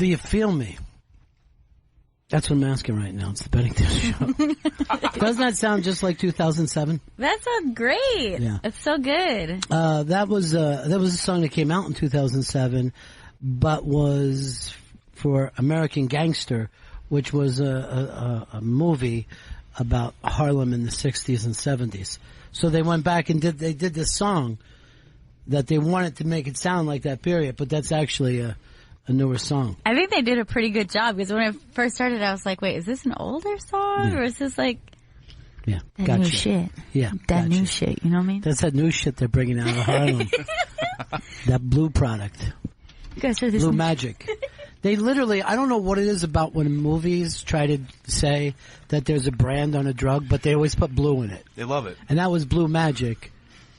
Do you feel me? That's what I'm asking right now. It's the Bennington Show. Doesn't that sound just like 2007? That sounds great. Yeah. It's so good. That was a song that came out in 2007, but was for American Gangster, which was a movie about Harlem in the 60s and 70s. So they went back and did this song that they wanted to make it sound like that period, but that's actually a newer song. I think they did a pretty good job because when I first started, I was like, wait, is this an older song or is this like that new shit? Yeah. That new shit, you know what I mean? That's that new shit they're bringing out of Harlem. That blue product. You guys heard this? Blue magic. They literally, I don't know what it is about when movies try to say that there's a brand on a drug, but they always put blue in it. They love it. And that was Blue Magic.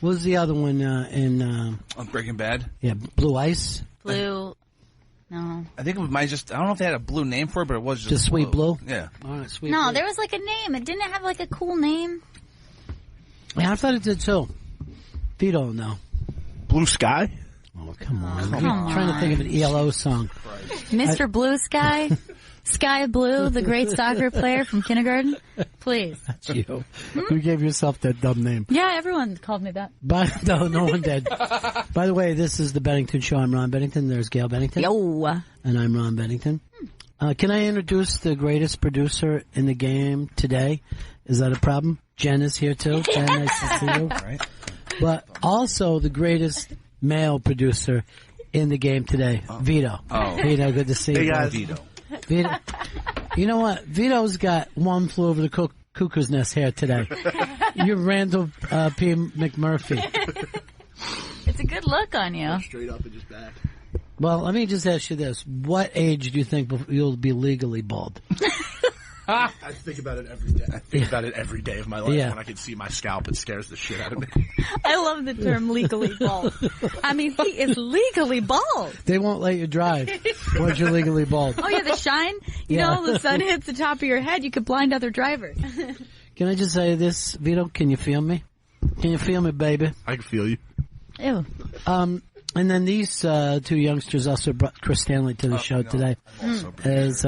What was the other one in Breaking Bad? Yeah, Blue Ice. Blue. No. I think it might just, I don't know if they had a blue name for it, but it was just Sweet Blue? Yeah. All right, Sweet No, Blue. there was like a name. It didn't have like a cool name. Yeah, I thought it did too. Vito, no. Blue Sky? Oh, come on. I'm trying to think of an ELO song. Mr. Blue Sky? Sky Blue, the great soccer player from kindergarten? Please. That's you. You gave yourself that dumb name. Yeah, everyone called me that. But no one did. By the way, this is the Bennington Show. I'm Ron Bennington. There's Gail Bennington. Yo. And I'm Ron Bennington. Can I introduce the greatest producer in the game today? Is that a problem? Jen is here too. Jen, nice to see you. Right. But also the greatest male producer in the game today, Vito. Oh. Vito, good to see you. Hey, guys. Vito. Vito. You know what? Vito's got one flew over the cuckoo's nest hair today. You're Randall P. McMurphy. It's a good look on you. Straight up and just back. Well, let me just ask you this. What age do you think you'll be legally bald? I think about it every day. I think about it every day of my life. Yeah. When I can see my scalp, it scares the shit out of me. I love the term legally bald. I mean, he is legally bald. They won't let you drive once you're legally bald. Oh, yeah, the shine? You know, the sun hits the top of your head. You could blind other drivers. Can I just say this, Vito? Can you feel me? Can you feel me, baby? I can feel you. Ew. And then these two youngsters also brought Chris Stanley to the show today. As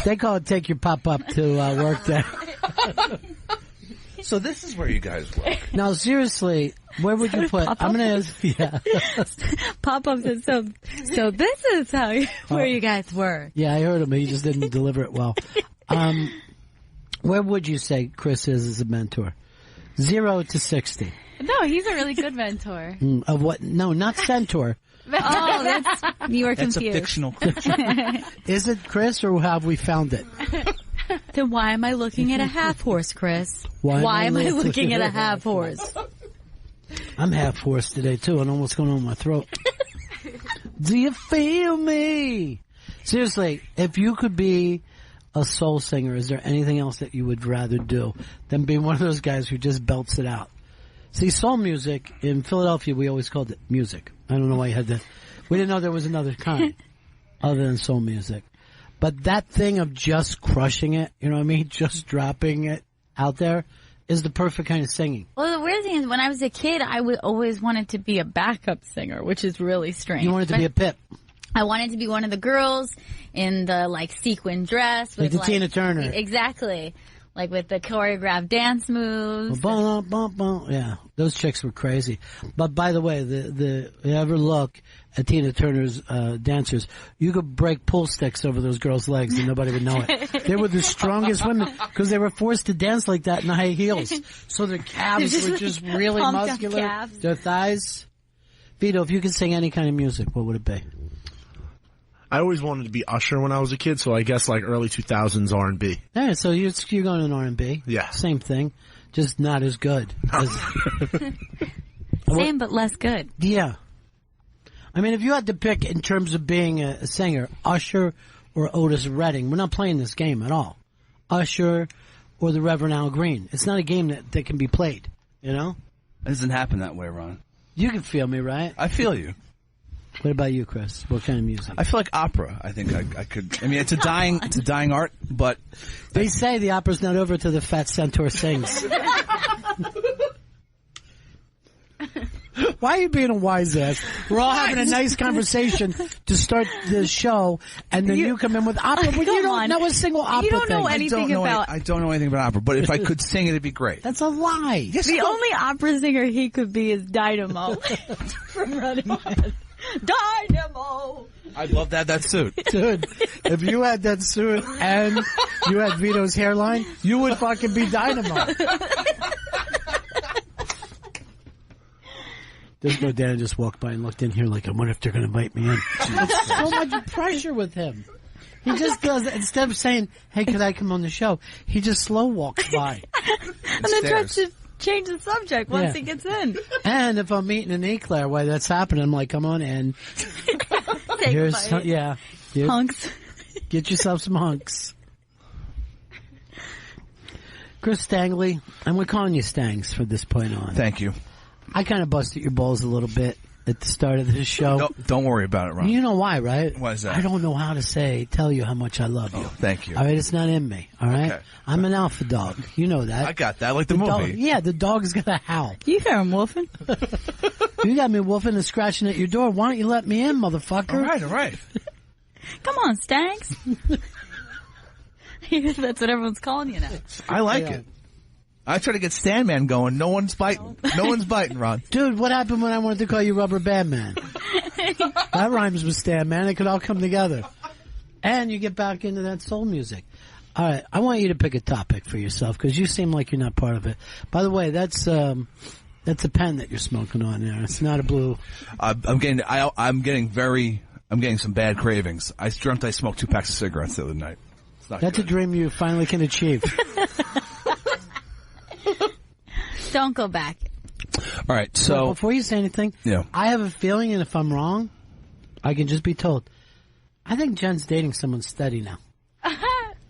they call it take your pop up to work there. So this is where you guys work. Now, seriously, where would you put? I'm going to ask. Yeah. Pop-up said, so this is where you guys were. Yeah, I heard him. He just didn't deliver it well. Where would you say Chris is as a mentor? 0 to 60. No, he's a really good mentor. Of what? No, not centaur. Oh, you are confused. That's a fictional creature. Is it Chris, or have we found it? Then why am I looking at a half horse, Chris? Why am I looking at a half horse? I'm half horse today too. I don't know what's going on in my throat. Do you feel me? Seriously, if you could be a soul singer, is there anything else that you would rather do than be one of those guys who just belts it out? See, soul music, in Philadelphia, we always called it music. I don't know why you had that. We didn't know there was another kind other than soul music. But that thing of just crushing it, you know what I mean? Just dropping it out there is the perfect kind of singing. Well, the weird thing is, when I was a kid, I would always wanted to be a backup singer, which is really strange. You wanted to be a pip. I wanted to be one of the girls in the, like, sequin dress. Like with, the Tina Turner. Exactly. Like with the choreographed dance moves. Bum, bum, bum. Yeah, those chicks were crazy. But by the way, you ever look at Tina Turner's dancers, you could break pool sticks over those girls' legs and nobody would know it. They were the strongest women because they were forced to dance like that in high heels. So their calves were just really muscular. Their thighs. Vito, if you could sing any kind of music, what would it be? I always wanted to be Usher when I was a kid, so I guess like early 2000s R&B. Yeah, so you're going in R&B. Yeah. Same thing, just not as good. Same but less good. Yeah. I mean, if you had to pick in terms of being a singer, Usher or Otis Redding, we're not playing this game at all. Usher or the Reverend Al Green. It's not a game that can be played, you know? It doesn't happen that way, Ron. You can feel me, right? I feel you. What about you, Chris? What kind of music? I feel like opera. I think I could. I mean, it's a dying art, but they say the opera's not over till the fat centaur sings. Why are you being a wise ass? We're all having a nice conversation to start the show, and then you come in with opera, but you don't know a single opera You don't know thing. anything about... I don't know anything about opera, but if I could sing it, it'd be great. That's a lie. Yes, The only opera singer he could be is Dynamo from Running Man. Dynamo! I'd love to have that suit. Dude, if you had that suit and you had Vito's hairline, you would fucking be Dynamo. This girl Dan just walked by and looked in here like, I wonder if they're going to invite me in. It's so much pressure with him. He just does, instead of saying, hey, could I come on the show? He just slow walks by. And then tries to change the subject once he gets in. And if I'm eating an eclair while that's happening, I'm like, come on in. Here's hunks. Get yourself some hunks. Chris Stangley, and we're calling you Stangs from this point on. Thank you. I kind of busted your balls a little bit at the start of this show. Don't worry about it, Ron. You know why, right? Why is that? I don't know how to tell you how much I love you. Oh, thank you. All right, it's not in me. All right, Okay. I'm an alpha dog. You know that. I got that, like the movie. Dog, yeah, the dog's gonna howl. You hear him wolfing? You got me wolfing and scratching at your door. Why don't you let me in, motherfucker? All right. Come on, Stanks. That's what everyone's calling you now. I like it. I try to get Stan Man going. No one's biting. No one's biting, Ron. Dude, what happened when I wanted to call you Rubber Band Man? That rhymes with Stan Man. It could all come together. And you get back into that soul music. All right, I want you to pick a topic for yourself because you seem like you're not part of it. By the way, that's a pen that you're smoking on there. It's not a blue. I'm getting some bad cravings. I dreamt I smoked 2 packs of cigarettes the other night. It's not That's good. a dream you finally can achieve. Don't go back. All right, So so before you say anything, Yeah. I have a feeling, and if I'm wrong, I can just be told. I think Jen's dating someone steady now.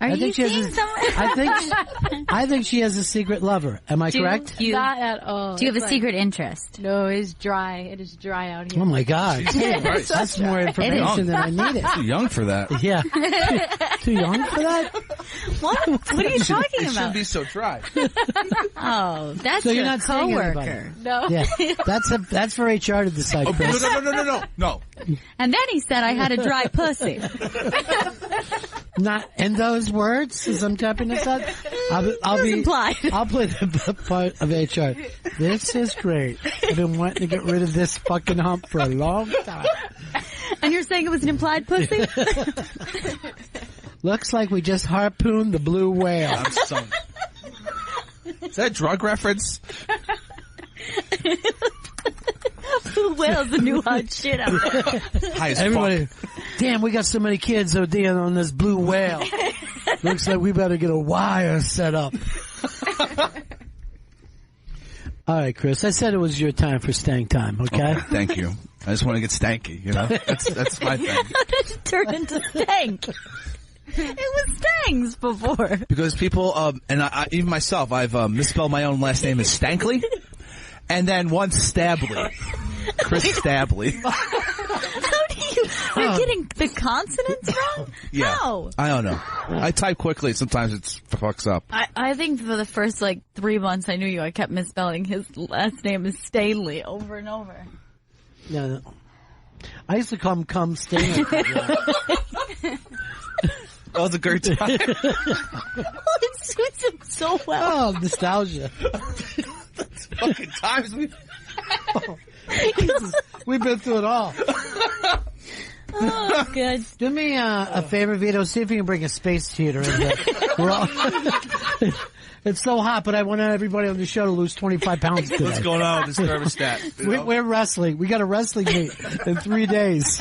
Are I you think she has seeing a- someone? I think she has a secret lover. Am I correct? Do you Not at all. have a It's like- secret interest? No, it's dry. It is dry out here. Oh my God! Christ. That's more information than I needed. too young for that. Yeah, too young for that. What? What are you talking It shouldn't about? be so dry. Oh, that's So you're your not seeing anybody. coworker. No. Yeah, that's for HR to decide, Oh, Chris. no. And then he said I had a dry pussy. Not in those words, as I'm tapping this out. I'll be implied. I'll play the part of HR. This is great. I've been wanting to get rid of this fucking hump for a long time. And you're saying it was an implied pussy? Looks like we just harpooned the blue whale. I'm sunk. Is that a drug reference? Blue whale's the new hot shit out there. High as Everybody, fuck. damn, we got so many kids ODing on this blue whale. Looks like we better get a wire set up. All right, Chris. I said it was your time for stank time. Okay. Thank you. I just want to get stanky, you know? That's my thing. How did it turn into stank? It was Stangs before. Because people, and I, even myself, I've misspelled my own last name as Stankley. And then once Stabley. Chris Stabley. How do you're getting the consonants wrong? Yeah. How? I don't know. I type quickly. Sometimes it fucks up. I think for the first 3 months I knew you, I kept misspelling his last name as Staley over and over. No. I used to call him Cum Stainer. That was a great time. It suits him so well. Oh, nostalgia. Fucking times We've been through it all. Oh, good. Do me a favor, Vito. See if you can bring a space heater in there. We're all it's so hot, but I want everybody on the show to lose 25 pounds today. What's going on with this thermostat? You know? We're wrestling. We got a wrestling meet in 3 days.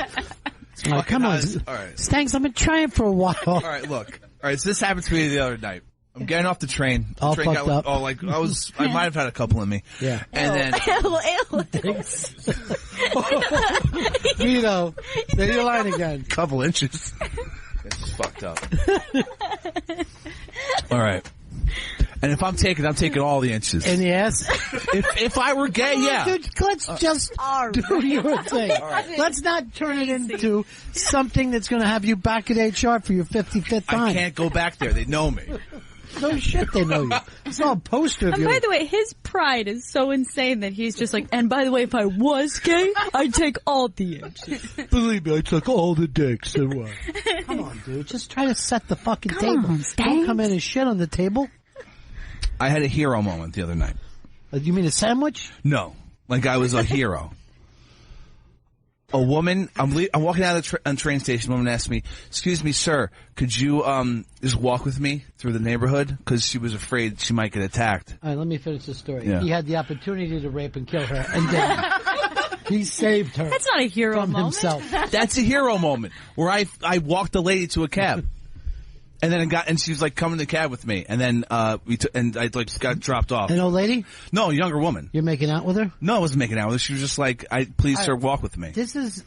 All right, come on. All right. Stanks, I've been trying for a while. All right, look. All right, so this happened to me the other night. I'm getting off the train. All train fucked up. I might have had a couple in me. Yeah. And then, Vito, there you're lying again. couple inches. It's just fucked up. All right. And if I'm taking all the inches. In the ass? If I were gay, yeah. Dude, let's just do your thing. Let's not turn it into something that's going to have you back at HR for your 55th time. I can't go back there. They know me. No shit, they know you. It's not a poster of And you. by the way, his pride is so insane that he's just like, and by the way, if I was gay, I'd take all the inches. Believe me, I took all the dicks. And what? Come on, dude. Just try to set the fucking table. on, Don't Stank. come in and shit on the table. I had a hero moment the other night. You mean a sandwich? No, like I was a hero. A woman, I'm walking out of the train station. A woman asked me, "Excuse me, sir, could you just walk with me through the neighborhood?" Because she was afraid she might get attacked. All right, let me finish the story. Yeah. He had the opportunity to rape and kill her, and didn't. He saved her. That's not a hero from moment. himself. That's a hero moment where I walked the lady to a cab. And then she was like, "Come in the cab with me." And then I like got dropped off. An old lady? No, a younger woman. You're making out with her? No, I wasn't making out with her. She was just like, "Please, sir, walk with me."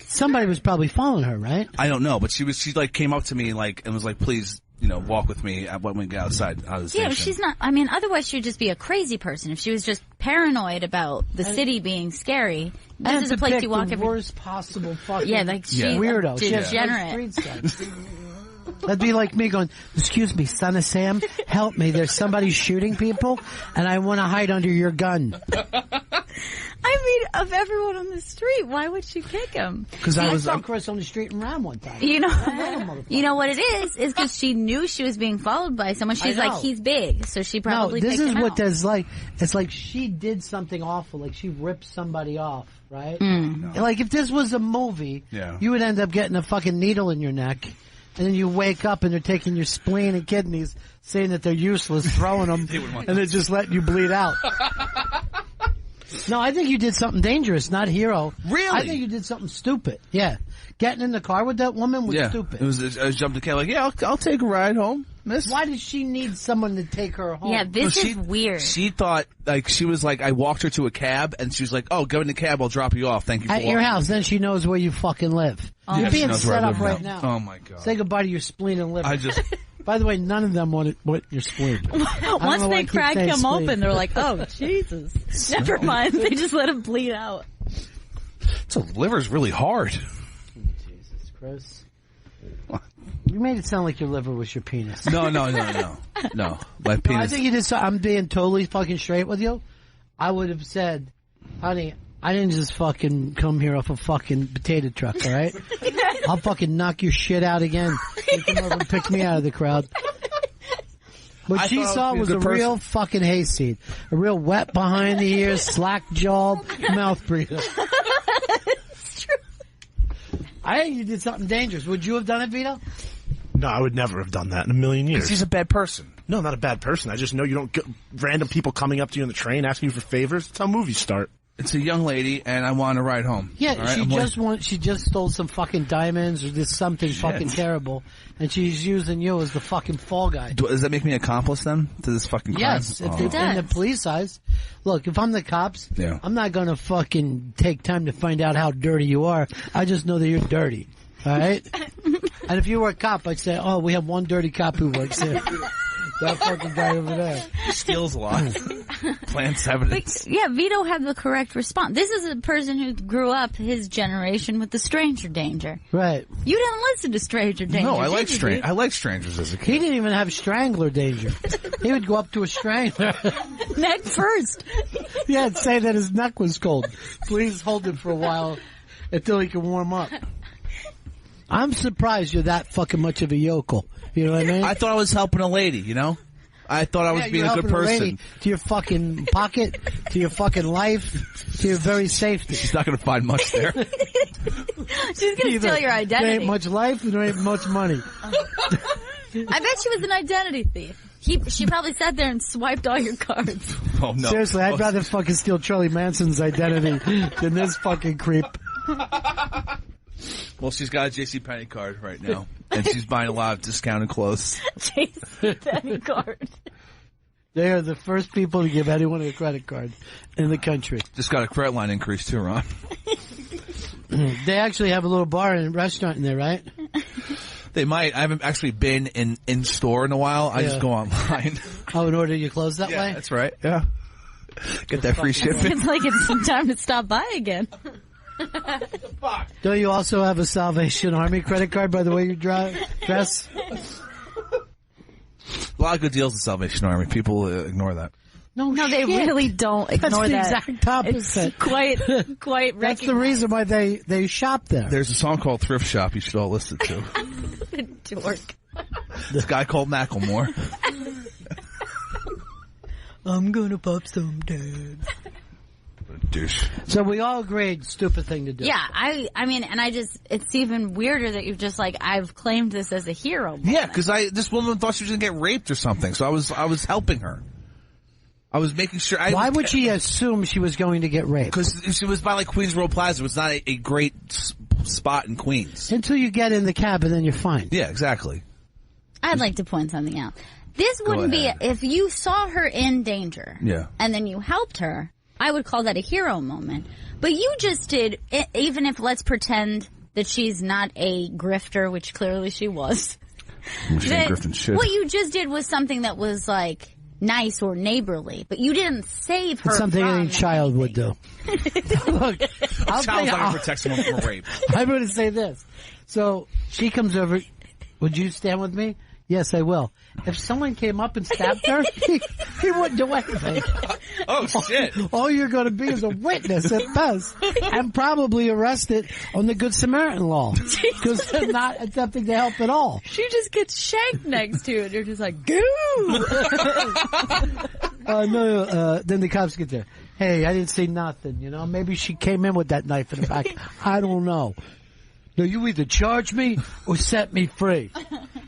Somebody was probably following her, right? I don't know, but she like came up to me like and was like, "Please, walk with me when we get out of the station." Yeah, she's not. I mean, otherwise she'd just be a crazy person. If she was just paranoid about the city being scary, this is a place you walk the every. worst possible fucking She's weirdo. degenerate. That'd be like me going, "Excuse me, son of Sam, help me. There's somebody shooting people, and I want to hide under your gun." I mean, of everyone on the street, why would she kick him? Because I saw Chris on the street and ran one time. You know what it is because she knew she was being followed by someone. She's like, he's big, so she probably. No, this picked is him what out. there's like. It's like she did something awful, like she ripped somebody off, right? Like if this was a movie, you would end up getting a fucking needle in your neck. And then you wake up and they're taking your spleen and kidneys, saying that they're useless, throwing them, and they're just letting you bleed out. No, I think you did something dangerous, not hero. Really? I think you did something stupid. Yeah. Getting in the car with that woman was stupid. It was. I jumped the cab like, "Yeah, I'll take a ride home, miss." Why does she need someone to take her home? Yeah, this is weird. She thought she was like, I walked her to a cab, and she was like, "Oh, go in the cab. I'll drop you off. Thank you for at your walking." house. Then she knows where you fucking live. You're she being knows where set I up live right now. Oh my god! Say goodbye to your spleen and liver. By the way, none of them want your spleen. Once they crack him open, they're like, "Oh Jesus!" Never mind. They just let him bleed out. So liver's really hard. Jesus Christ! You made it sound like your liver was your penis. No. My penis. No, I think you did. I'm being totally fucking straight with you. I would have said, "Honey, I didn't just fucking come here off a fucking potato truck, all right? I'll fucking knock your shit out again. You come over and pick me out of the crowd." What she saw was a real fucking hayseed. A real wet behind the ears, slack-jawed mouth breather. It's true. I think you did something dangerous. Would you have done it, Vito? No, I would never have done that in a million years. She's a bad person. No, not a bad person. I just know you don't get random people coming up to you on the train asking you for favors. That's how movies start. It's a young lady, and I want to ride home. Yeah, right? she just stole some fucking diamonds or did something fucking terrible, and she's using you as the fucking fall guy. Does that make me accomplice then to this fucking crime? Yes, if in the police eyes. Look, if I'm the cops, I'm not gonna fucking take time to find out how dirty you are. I just know that you're dirty. All right? And if you were a cop, I'd say, "Oh, we have one dirty cop who works here." That fucking guy over there. He steals a lot. Plants evidence. Yeah, Vito had the correct response. This is a person who grew up his generation with the stranger danger. Right. You didn't listen to stranger danger. No, I like strangers as a kid. He didn't even have strangler danger. He would go up to a strangler. Neck first. Yeah, and say that his neck was cold. Please hold it for a while until he can warm up. I'm surprised you're that fucking much of a yokel. You know what I mean? I thought I was helping a lady, you know? I thought I was being a good person. To your fucking pocket, to your fucking life, to your very safety. She's not going to find much there. She's going to steal your identity. There ain't much life and there ain't much money. I bet she was an identity thief. She probably sat there and swiped all your cards. Oh, no. Seriously, I'd rather fucking steal Charlie Manson's identity than this fucking creep. Well, she's got a JCPenney card right now, and she's buying a lot of discounted clothes. JCPenney card. They are the first people to give anyone a credit card in the country. Just got a credit line increase too, Ron. They actually have a little bar and restaurant in there, right? They might. I haven't actually been in store in a while. I just go online. Oh, in order you close that way? That's right. Yeah. Get that free shipping. It's like it's time to stop by again. Don't you also have a Salvation Army credit card by the way you dress? A lot of good deals in Salvation Army. People ignore that. No, they really don't ignore that. That's the exact opposite. It's quite That's the reason why they shop there. There's a song called Thrift Shop you should all listen to. Dork. This guy called Macklemore. I'm gonna pop some tags. Douche. So we all agreed, stupid thing to do. Yeah, I mean, and it's even weirder that you've just like, I've claimed this as a hero moment. Yeah, because this woman thought she was going to get raped or something, so I was helping her. I was making sure. Why would she assume she was going to get raped? Because she was by like Queens Road Plaza. It was not a great spot in Queens. Until you get in the cab and then you're fine. Yeah, exactly. I'd like to point something out. This wouldn't be, if you saw her in danger. Yeah. And then you helped her, I would call that a hero moment. But you just did, even if let's pretend that she's not a grifter, which clearly she was. She ain't grifting shit. What you just did was something that was like nice or neighborly, but you didn't save her. It's something any child would do. Look, Child's not going to protect someone from rape. I'm going to say this. So she comes over. Would you stand with me? Yes, I will. If someone came up and stabbed her, he wouldn't do anything. Oh, shit. All you're going to be is a witness at best, and probably arrested on the Good Samaritan law, because they're not attempting to help at all. She just gets shanked next to it. You're just like, goo! Then the cops get there. Hey, I didn't see nothing, Maybe she came in with that knife in the back. I don't know. No, you either charge me or set me free.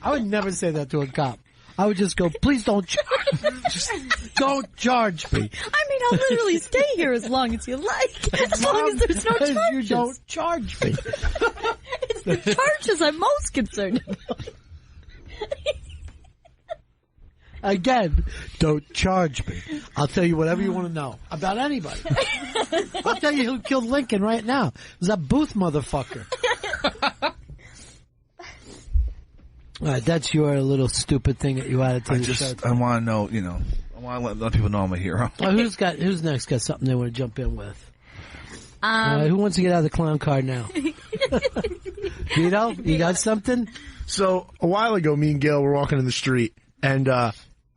I would never say that to a cop. I would just go, please don't charge me. Just don't charge me. I mean, I'll literally stay here as long as you like. As long as there's no charges. You don't charge me. It's the charges I'm most concerned about. Again, don't charge me. I'll tell you whatever you want to know about anybody. I'll tell you who killed Lincoln right now. It was that Booth motherfucker. All right, that's your little stupid thing that you added to the show. I want to know, I want to let people know I'm a hero. Who's next got something they want to jump in with? Who wants to get out of the clown car now? Vito, you got something? So, a while ago, me and Gail were walking in the street, and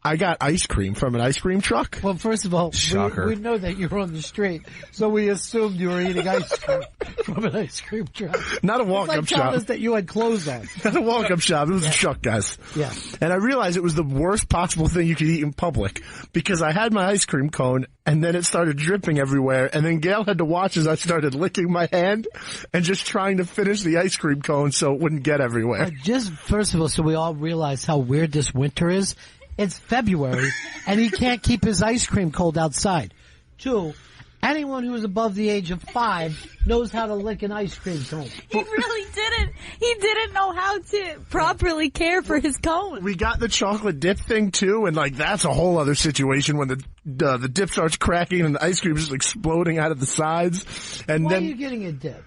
I got ice cream from an ice cream truck. Well, first of all, we know that you were on the street, so we assumed you were eating ice cream from an ice cream truck. Not a walk-up shop. Telling us that you had clothes on. Not a walk-up shop. It was a truck, guys. Yeah. And I realized it was the worst possible thing you could eat in public, because I had my ice cream cone, and then it started dripping everywhere, and then Gail had to watch as I started licking my hand and just trying to finish the ice cream cone so it wouldn't get everywhere. Just first of all, so we all realize how weird this winter is. It's February, and he can't keep his ice cream cold outside. 2, anyone who is above the age of 5 knows how to lick an ice cream cone. He really didn't. He didn't know how to properly care for his cone. We got the chocolate dip thing too, and that's a whole other situation when the dip starts cracking and the ice cream is just exploding out of the sides. And Why then are you getting a dip?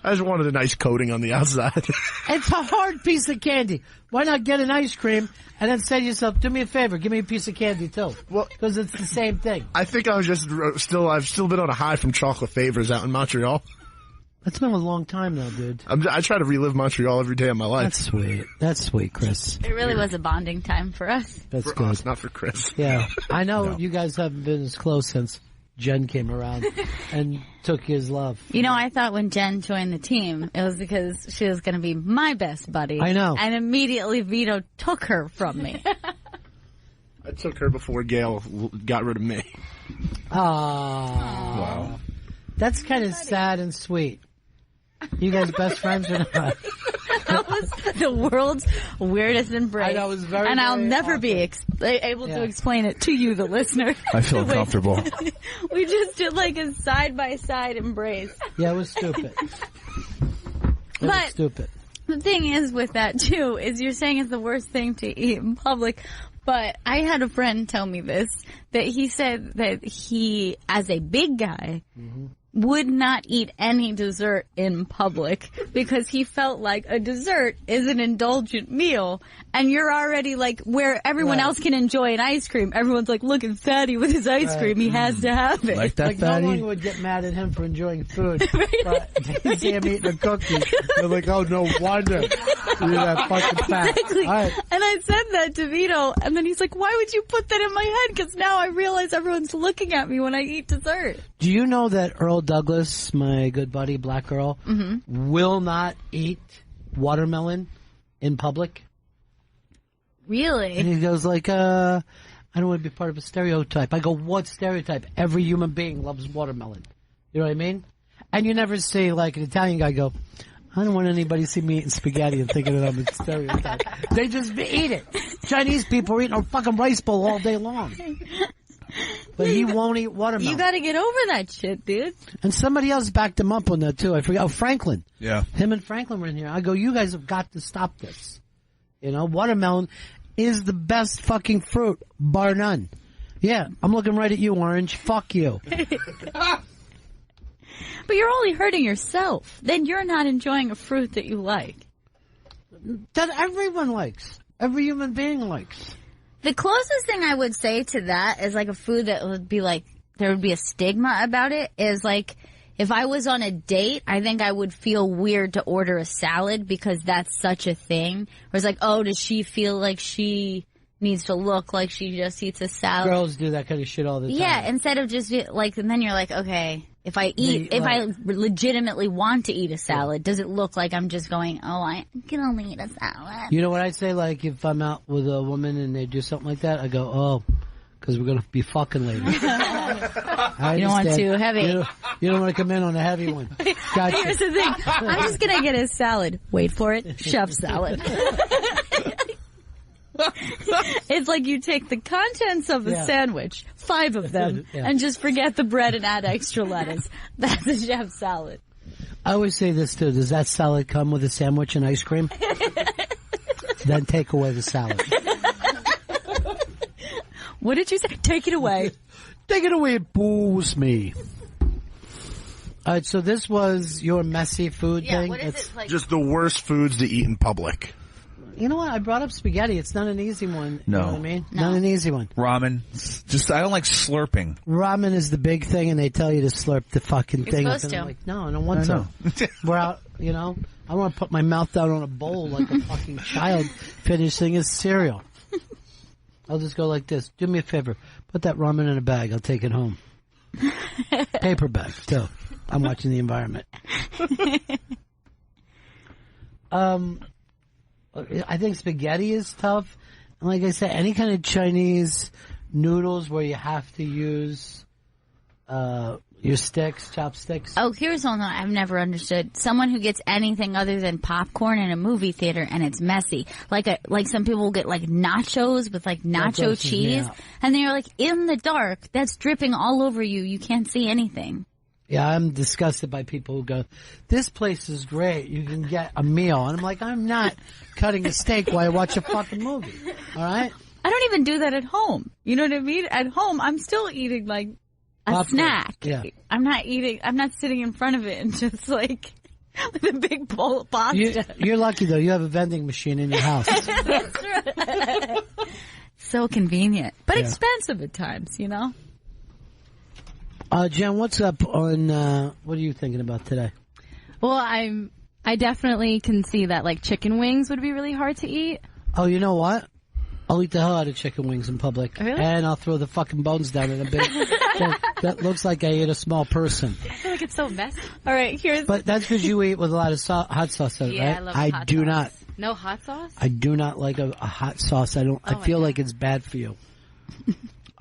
I just wanted a nice coating on the outside. It's a hard piece of candy. Why not get an ice cream and then say to yourself, do me a favor, give me a piece of candy too? Well, because it's the same thing. I think I was just I've still been on a high from chocolate favors out in Montreal. That's been a long time now, dude. I try to relive Montreal every day of my life. That's sweet. That's sweet, Chris. It really was a bonding time for us. That's for good. us, not for Chris. Yeah. I know No. you guys haven't been as close since Jen came around and took his love. I thought when Jen joined the team, it was because she was going to be my best buddy. I know. And immediately Vito took her from me. I took her before Gail got rid of me. Wow. That's kind of sad and sweet. You guys best friends or not? That was the world's weirdest embrace. I know, it was very, and I'll very never awkward. be able to explain it to you, the listener. I feel Wait. uncomfortable. We just did like a side-by-side embrace. Yeah, it was stupid. It was stupid. The thing is with that, too, is you're saying it's the worst thing to eat in public. But I had a friend tell me this, that he said that he, as a big guy, would not eat any dessert in public because he felt like a dessert is an indulgent meal, and you're already like where everyone else can enjoy an ice cream. Everyone's like, look at Fatty with his ice cream. He has to have it. Like that, Like Fatty? no one would get mad at him for enjoying food, but they see him eating a cookie. They're like, "Oh, no wonder you're that fucking fat." Exactly. All right. And I said that to Vito, and then he's like, why would you put that in my head? Because now I realize everyone's looking at me when I eat dessert. Do you know that Earl Douglas, my good buddy, Black Earl, will not eat watermelon in public? Really? And he goes like, I don't want to be part of a stereotype. I go, what stereotype? Every human being loves watermelon. You know what I mean? And you never see like an Italian guy go, I don't want anybody to see me eating spaghetti and thinking that I'm a stereotype. They just eat it. Chinese people are eating a fucking rice bowl all day long. But he won't eat watermelon. You gotta get over that shit, dude. And somebody else backed him up on that too. I forgot. Oh, Franklin. Yeah. Him and Franklin were in here. I go, you guys have got to stop this. You know, watermelon is the best fucking fruit, bar none. Yeah, I'm looking right at you, Orange. Fuck you. But you're only hurting yourself. Then you're not enjoying a fruit that you like. That everyone likes. Every human being likes. The closest thing I would say to that is like a food that would be like, there would be a stigma about it is like, if I was on a date, I think I would feel weird to order a salad because that's such a thing. Where it's like, oh, does she feel like she needs to look like she just eats a salad? Girls do that kind of shit all the time. Yeah, instead of just like, and then you're like, okay, if I legitimately want to eat a salad, does it look like I'm just going, oh, I'm gonna eat a salad? You know what I'd say? Like, if I'm out with a woman and they do something like that, I go, oh, because we're going to be fucking later. You don't want too heavy. You don't want to come in on a heavy one. Gotcha. Here's the thing. I'm just going to get a salad. Wait for it. Chef salad. It's like you take the contents of a sandwich, 5 of them, and just forget the bread and add extra lettuce. That's a chef salad. I always say this too. Does that salad come with a sandwich and ice cream? Then take away the salad. What did you say? Take it away. Take it away, booze me. All right, so this was your messy food thing. What is it like? Just the worst foods to eat in public. You know what? I brought up spaghetti. It's not an easy one. No. You know what I mean? No. Not an easy one. Ramen. Just, I don't like slurping. Ramen is the big thing, and they tell you to slurp the fucking thing. supposed And to. I'm like, no, I don't want to. We're out, you know. I want to put my mouth down on a bowl like a fucking child finishing his cereal. I'll just go like this. Do me a favor. Put that ramen in a bag. I'll take it home. Paper bag, too. I'm watching the environment. I think spaghetti is tough. And like I said, any kind of Chinese noodles where you have to use your sticks, chopsticks. Oh, here's one that I've never understood. Someone who gets anything other than popcorn in a movie theater and it's messy. Like some people will get like nachos with like nacho cheese. Yeah. And they're like in the dark, that's dripping all over you. You can't see anything. Yeah, I'm disgusted by people who go, this place is great. You can get a meal. And I'm like, I'm not cutting a steak while I watch a fucking movie. All right? I don't even do that at home. You know what I mean? At home, I'm still eating like a Popcorn. snack. Yeah. I'm not sitting in front of it and just like with a big bowl of pasta. You're lucky, though. You have a vending machine in your house. That's right. So convenient. But expensive at times, you know? Jen, what's up on, what are you thinking about today? Well, I definitely can see that like chicken wings would be really hard to eat. Oh, you know what? I'll eat the hell out of chicken wings in public. Really? And I'll throw the fucking bones down in a big, that looks like I ate a small person. I feel like it's so messy. All right, here's But that's because you eat with a lot of hot sauce in it, Yeah, right? I love I hot do sauce. not. No hot sauce? I do not like a hot sauce. I my feel God. like it's bad for you.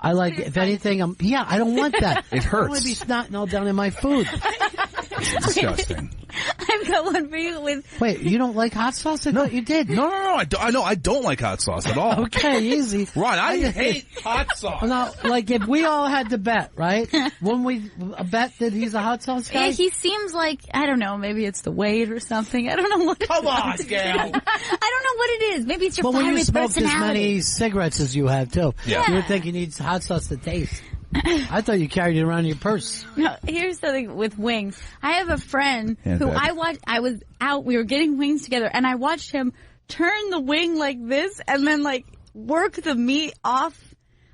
I like, if anything, I don't want that. It I don't want hurts. to be snotting all down in my food. It's disgusting. I've got one for you with Wait, you don't like hot sauce? I thought you did. No. I don't like hot sauce at all. Okay, easy. Ron, I hate hot sauce. Now, like, if we all had to bet, right? When we bet that he's a hot sauce guy? Yeah, he seems like, I don't know, maybe it's the weight or something. I don't know what Come on, Gail. I don't know what it is. Maybe it's your But when fiery you smoked as personality. many cigarettes as you have, too, Yeah. you would think he needs hot sauce to taste. I thought you carried it around in your purse. No, here's the thing with wings. I have a friend who I was out, we were getting wings together, and I watched him turn the wing like this and then like work the meat off.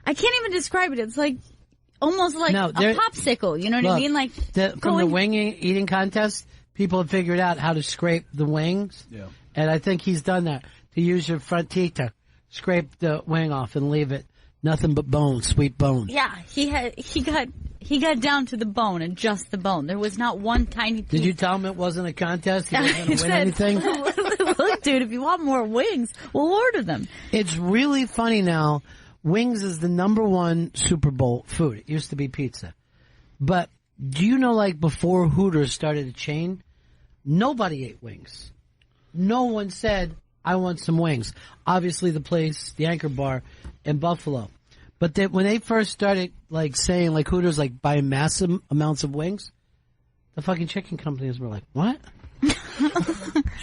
I can't even describe it. It's like almost like a popsicle. You know what I mean? Like from the wing eating contest, people have figured out how to scrape the wings. Yeah. And I think he's done that, to use your front teeth to scrape the wing off and leave it nothing but bone, sweet bone. Yeah, he got down to the bone and just the bone. There was not one tiny piece. Did you tell him it wasn't a contest? He wasn't going to win anything? Look, dude, if you want more wings, we'll order them. It's really funny now. Wings is the #1 Super Bowl food. It used to be pizza. But do you know, like, before Hooters started a chain, nobody ate wings. No one said, I want some wings. Obviously, the Anchor Bar in Buffalo. But when they first started, like, saying, like, Hooters, like, buy massive amounts of wings, the fucking chicken companies were like, what?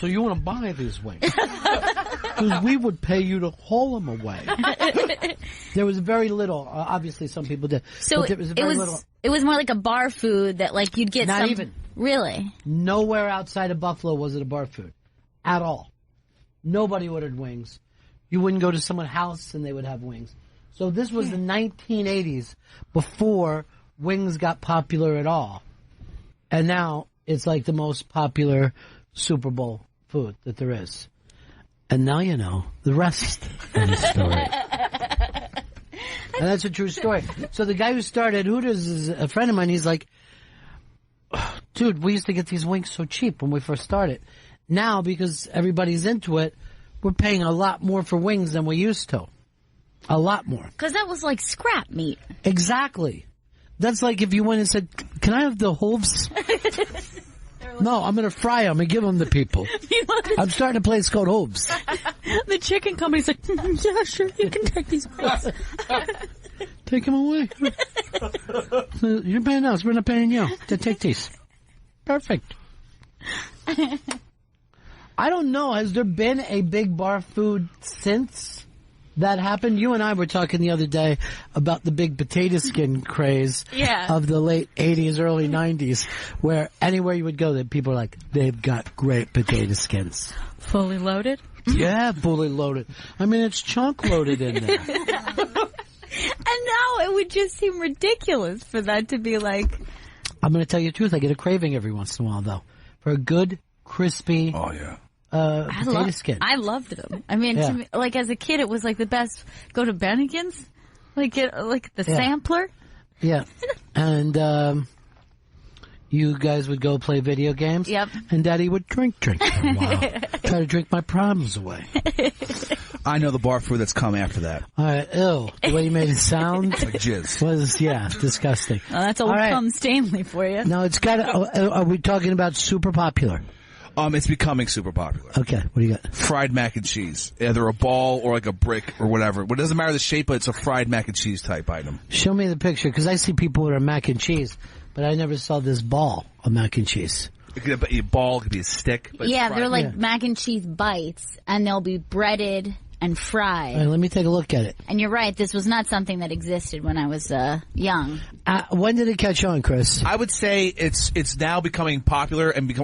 So you want to buy these wings? Because we would pay you to haul them away. There was very little. Obviously, some people did. So there was very little. It was more like a bar food that, like, you'd get. Not even. Really? Nowhere outside of Buffalo was it a bar food. At all. Nobody ordered wings. You wouldn't go to someone's house and they would have wings. So this was the 1980s, before wings got popular at all. And now it's like the most popular Super Bowl food that there is. And now you know the rest of the story. And that's a true story. So the guy who started Hooters is a friend of mine. He's like, dude, we used to get these wings so cheap when we first started. Now, because everybody's into it, we're paying a lot more for wings than we used to. A lot more. Because that was like scrap meat. Exactly. That's like if you went and said, can I have the hooves? No, I'm going to fry them and give them to people. I'm starting a place called Hooves. The chicken company's like, yeah, sure, you can take these wings. Take them away. You're paying us, we're not paying you. Take these. Perfect. I don't know. Has there been a big bar food since that happened? You and I were talking the other day about the big potato skin craze of the late 80s, early 90s, where anywhere you would go, people are like, they've got great potato skins. Fully loaded? Yeah, fully loaded. I mean, it's chunk loaded in there. And now it would just seem ridiculous for that to be like... I'm going to tell you the truth. I get a craving every once in a while, though, for a good, crispy... Oh, yeah. Potato skin. I loved them. I mean, to me, like as a kid, it was like the best. Go to Bennigan's, get the sampler. Yeah, and you guys would go play video games. Yep. And Daddy would drink for a while. Try to drink my problems away. I know the bar food that's come after that. All right, ew. The way you made it sound like jizz was disgusting. Oh, that's old Cum Stanley for you. No, it's got. Are we talking about super popular? It's becoming super popular. Okay, what do you got? Fried mac and cheese. Either a ball or like a brick or whatever. It doesn't matter the shape, but it's a fried mac and cheese type item. Show me the picture, because I see people with a mac and cheese, but I never saw this ball of mac and cheese. It could be a ball, it could be a stick. But they're like mac and cheese bites, and they'll be breaded and fried. All right, let me take a look at it. And you're right, this was not something that existed when I was young. When did it catch on, Chris? I would say it's now becoming popular and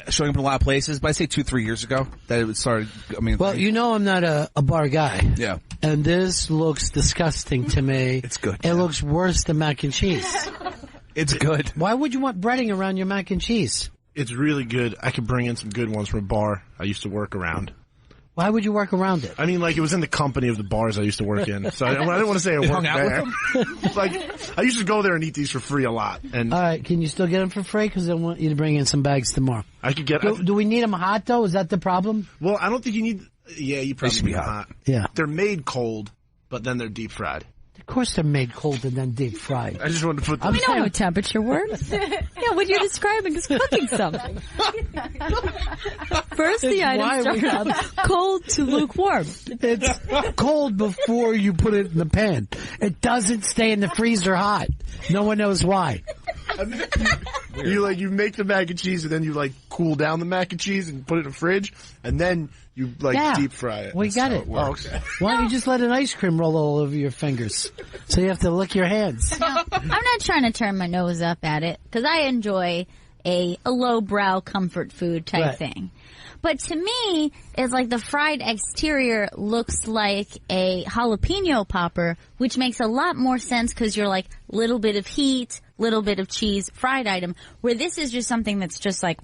showing up in a lot of places, but I'd say 2-3 years ago that it started. I mean, well, you know I'm not a bar guy. Yeah. And this looks disgusting to me. It's good. It looks worse than mac and cheese. It's good. Why would you want breading around your mac and cheese? It's really good. I could bring in some good ones from a bar I used to work around. Why would you work around it? I mean, like, it was in the company of the bars I used to work in. So I didn't want to say I worked there. Like, I used to go there and eat these for free a lot. And all right, can you still get them for free? Because I want you to bring in some bags tomorrow. I could get... Do we need them hot, though? Is that the problem? Well, I don't think you need... Yeah, you probably need hot. Yeah. They're made cold, but then they're deep fried. Of course they're made cold and then deep fried. I just wanted to put them... We know how temperature works. Yeah, what you're describing is cooking something. First, the item starts out cold to lukewarm. It's cold before you put it in the pan. It doesn't stay in the freezer hot. No one knows why. You make the mac and cheese and then you cool down the mac and cheese and put it in the fridge, and then you deep fry it. We got it. Oh, okay. Why don't you just let an ice cream roll all over your fingers? So you have to lick your hands. I'm not trying to turn my nose up at it because I enjoy a lowbrow comfort food type thing. But to me, it's like the fried exterior looks like a jalapeno popper, which makes a lot more sense because you're like little bit of heat, little bit of cheese, fried item, where this is just something that's just like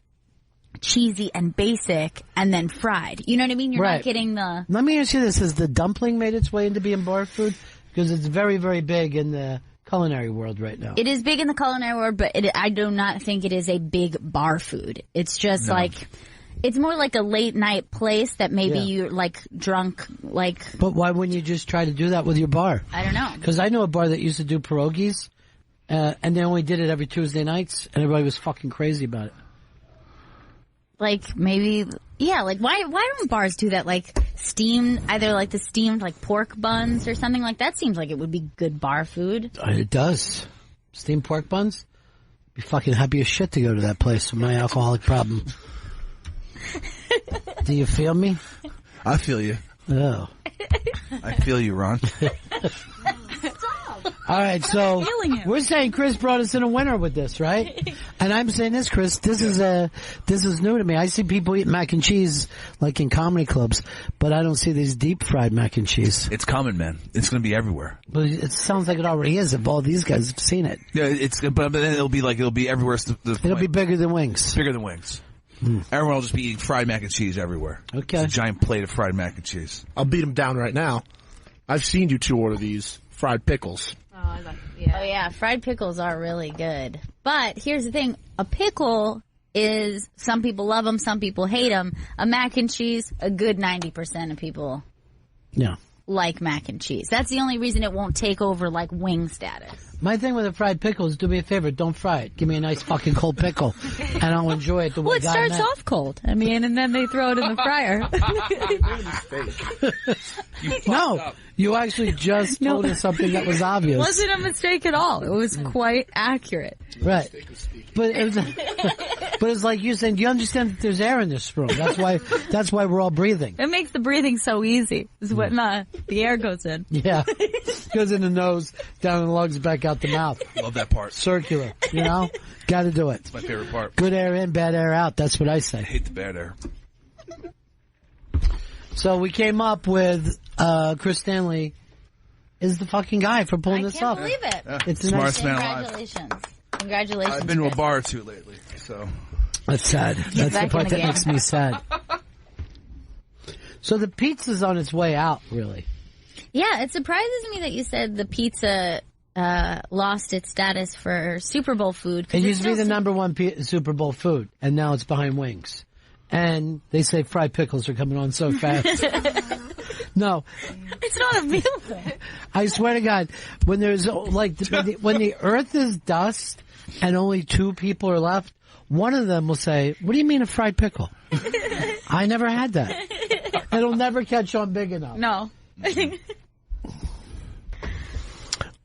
cheesy and basic and then fried. You know what I mean? You're not getting the... Let me ask you this. Has the dumpling made its way into being bar food? Because it's very, very big in the culinary world right now. It is big in the culinary world, but I do not think it is a big bar food. It's just like... It's more like a late night place that maybe you're like drunk, like... But why wouldn't you just try to do that with your bar? I don't know. Because I know a bar that used to do pierogies, and they only did it every Tuesday nights, and everybody was fucking crazy about it. Like maybe, like why don't bars do that? Like steamed, either like the steamed like pork buns or something like that. Seems like it would be good bar food. It does. Steamed pork buns? Be fucking happy as shit to go to that place with my alcoholic problem. Do you feel me? I feel you. Oh. I feel you, Ron. All right, so we're saying Chris brought us in a winner with this, right? And I'm saying this, Chris, this is new to me. I see people eat mac and cheese like in comedy clubs, but I don't see these deep fried mac and cheese. It's coming, man. It's going to be everywhere. But it sounds like it already is if all these guys have seen it. Yeah, but then it'll be everywhere. It'll be bigger than wings. Bigger than wings. Everyone will just be eating fried mac and cheese everywhere. Okay. It's a giant plate of fried mac and cheese. I'll beat them down right now. I've seen you two order these fried pickles. Oh yeah, fried pickles are really good. But here's the thing: a pickle is, some people love them, some people hate them. A mac and cheese, a good 90% of people like mac and cheese. That's the only reason it won't take over like wing status. My thing with a fried pickle is, do me a favor, don't fry it. Give me a nice fucking cold pickle, and I'll enjoy it the way Well, it God starts meant. off cold. I mean, and then they throw it in the fryer. No, you actually just told us something that was obvious. It wasn't a mistake at all. It was quite accurate. Right. But it was, but it's like you saying, do you understand that there's air in this room? That's why we're all breathing. It makes the breathing so easy. Is when the air goes in. Yeah. Goes in the nose, down the lungs, back out the mouth. Love that part. Circular, you know? Gotta do it. It's my favorite part. Good air in, bad air out. That's what I I say. hate the bad air. So we came up with, Chris Stanley is the fucking guy for pulling this off. I can't believe it. Yeah. It's a Smartest nice, man alive. Congratulations. I've been to a Chris. bar or two lately, so. That's sad. That's the back part in the that game. makes me sad. So the pizza's on its way out, really. Yeah, it surprises me that you said the pizza lost its status for Super Bowl food. It used to be the number one Super Bowl food, and now it's behind wings. And they say fried pickles are coming on so fast. No. It's not available. I swear to God, when there's like, when the earth is dust and only two people are left, one of them will say, what do you mean a fried pickle? I never had that. It'll never catch on big enough. No.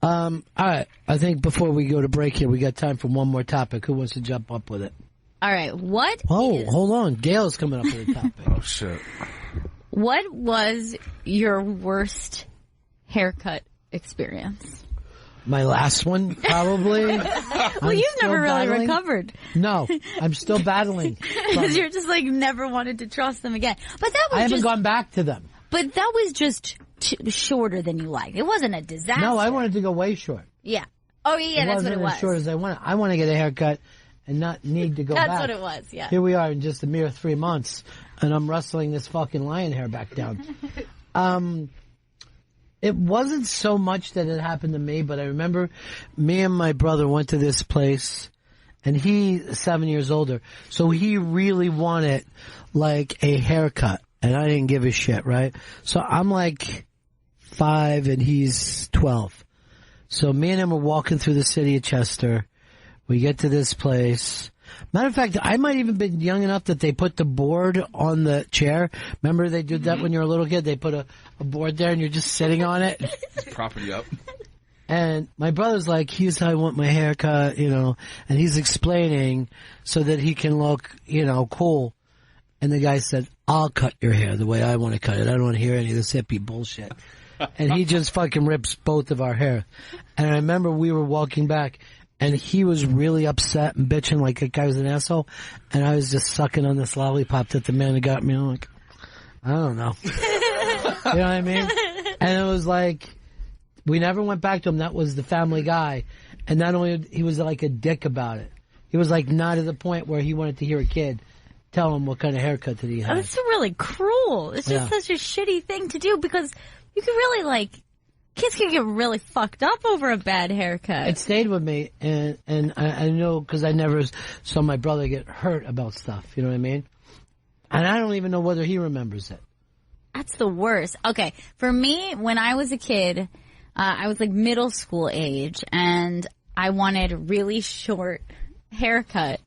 All right. I think before we go to break here, we got time for one more topic. Who wants to jump up with it? All right. What? Hold on. Gail's coming up with a topic. Oh, shit. What was your worst haircut experience? My last one, probably. Well, you've never really recovered. No, I'm still battling. Because you're just like never wanted to trust them again. But that was I haven't just, gone back to them. But that was just shorter than you liked. It wasn't a disaster. No, I wanted to go way short. Yeah. Oh, yeah, that's what it wasn't was. as short as I wanted. I want to get a haircut and not need to go back. That's what it was, yeah. Here we are in just a mere 3 months, and I'm rustling this fucking lion hair back down. It wasn't so much that it happened to me, but I remember me and my brother went to this place, and he's 7 years older, so he really wanted like a haircut, and I didn't give a shit, right? So I'm like 5 and he's 12. So me and him are walking through the city of Chester. We get to this place. Matter of fact, I might even been young enough that they put the board on the chair. Remember they did that when you were a little kid? They put a board there and you're just sitting on it. Just propping you up. And my brother's like, here's how I want my hair cut, you know, and he's explaining so that he can look, you know, cool. And the guy said, I'll cut your hair the way I want to cut it. I don't want to hear any of this hippie bullshit. And he just fucking rips both of our hair. And I remember we were walking back and he was really upset and bitching like the guy was an asshole. And I was just sucking on this lollipop that the man had got me. I'm like, I don't know. You know what I mean? And it was like, we never went back to him. That was the family guy. And not only, he was like a dick about it. He was like not at the point where he wanted to hear a kid tell him what kind of haircut that he had. That's really cruel. It's just such a shitty thing to do because you can really like, kids can get really fucked up over a bad haircut. It stayed with me, and I know because I never saw my brother get hurt about stuff. You know what I mean? And I don't even know whether he remembers it. That's the worst. Okay, for me, when I was a kid, I was like middle school age, and I wanted a really short haircut.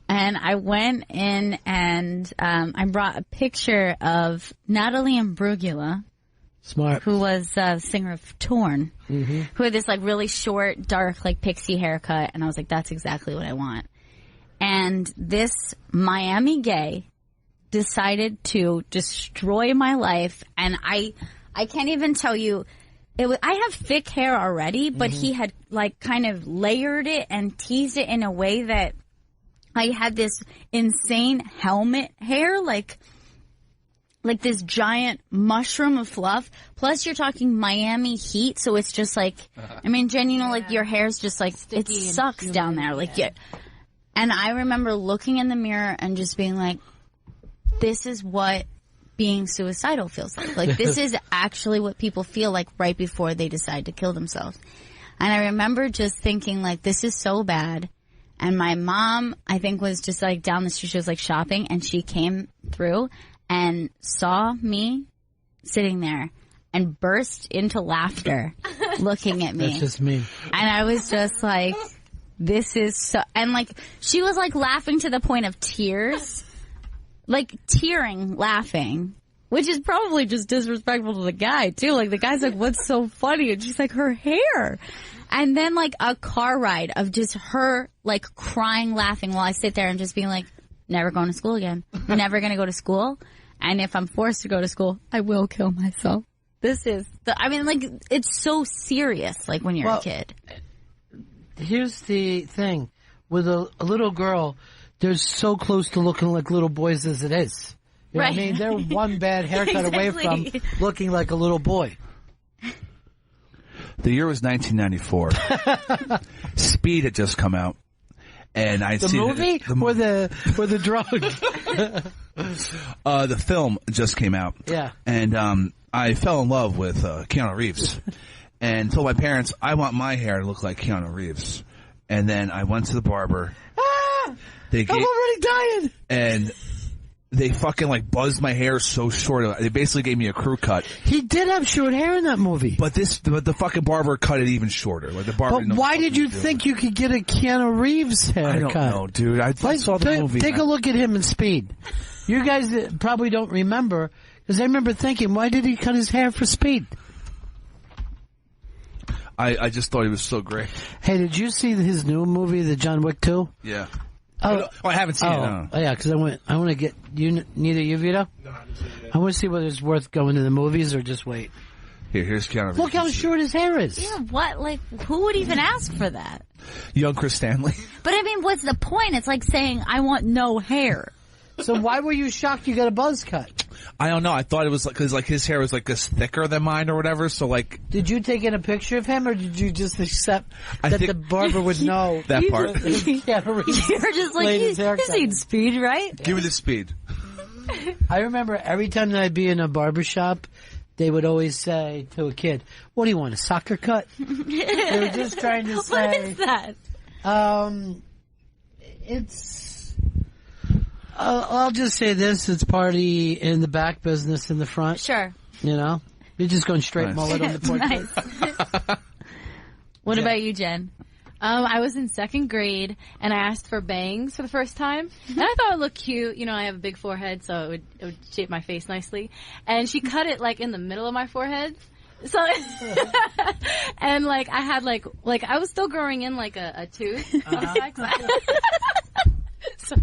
And I went in and I brought a picture of Natalie Imbruglia. Smart. Who was a singer of Torn. Mm-hmm. Who had this like really short, dark, like pixie haircut. And I was like, that's exactly what I want. And this Miami gay decided to destroy my life. And I can't even tell you, I have thick hair already, but he had like kind of layered it and teased it in a way that I had this insane helmet hair, like this giant mushroom of fluff. Plus, you're talking Miami heat, so it's just like, I mean, Jen, you know, like your hair's just like, it sucks down there. Like, and I remember looking in the mirror and just being like, this is what being suicidal feels like. Like, this is actually what people feel like right before they decide to kill themselves. And I remember just thinking, like, this is so bad. And my mom, I think, was just like down the street. She was like shopping, and she came through and saw me sitting there and burst into laughter looking at me. That's just me. And I was just like, this is so, and like, she was like laughing to the point of tears, like tearing, laughing, which is probably just disrespectful to the guy too. Like the guy's like, what's so funny? And she's like, her hair. And then like a car ride of just her like crying, laughing while I sit there and just being like, never going to school again. Never going to go to school. And if I'm forced to go to school, I will kill myself. This is I mean, like, it's so serious, like when you're a kid. Here's the thing. With a little girl, they're so close to looking like little boys as it is. You know what I mean? They're one bad haircut away from looking like a little boy. The year was 1994. Speed had just come out, and I the movie or the drug. The film just came out. Yeah, and I fell in love with Keanu Reeves, and told my parents I want my hair to look like Keanu Reeves. And then I went to the barber. I'm already dying. And they fucking like buzzed my hair so short. They basically gave me a crew cut. He did have short hair in that movie. But the fucking barber cut it even shorter. Like the barber. But why did you think you could get a Keanu Reeves haircut? I don't know, dude. I saw the movie. Take a look at him in Speed. You guys probably don't remember, because I remember thinking, why did he cut his hair for Speed? I just thought he was so great. Hey, did you see his new movie, the John Wick 2? Yeah. Oh, I haven't seen it. No. Oh, yeah, because I want to get you. Neither you, Vito. No, I haven't seen it yet. I want to see whether it's worth going to the movies or just wait. Here's Keanu Reeves. Look how short his hair is. Yeah, what? Like, who would even ask for that? Young Chris Stanley. But I mean, what's the point? It's like saying, I want no hair. So why were you shocked you got a buzz cut? I don't know. I thought it was like, cause like his hair was like this thicker than mine or whatever. So like, did you take in a picture of him or did you just accept that the barber would know that part? You're just like, you've seen Speed, right? Give me the Speed. I remember every time that I'd be in a barber shop, they would always say to a kid, "What do you want, a soccer cut?" They were just trying to say. What is that? It's. I'll just say this: it's party in the back, business in the front. Sure. You know, you're just going straight mullet on the portrait. Nice. What about you, Jen? I was in second grade, and I asked for bangs for the first time. And I thought it looked cute. You know, I have a big forehead, so it would shape my face nicely. And she cut it, like, in the middle of my forehead. So, and like I had like I was still growing in like a tooth. So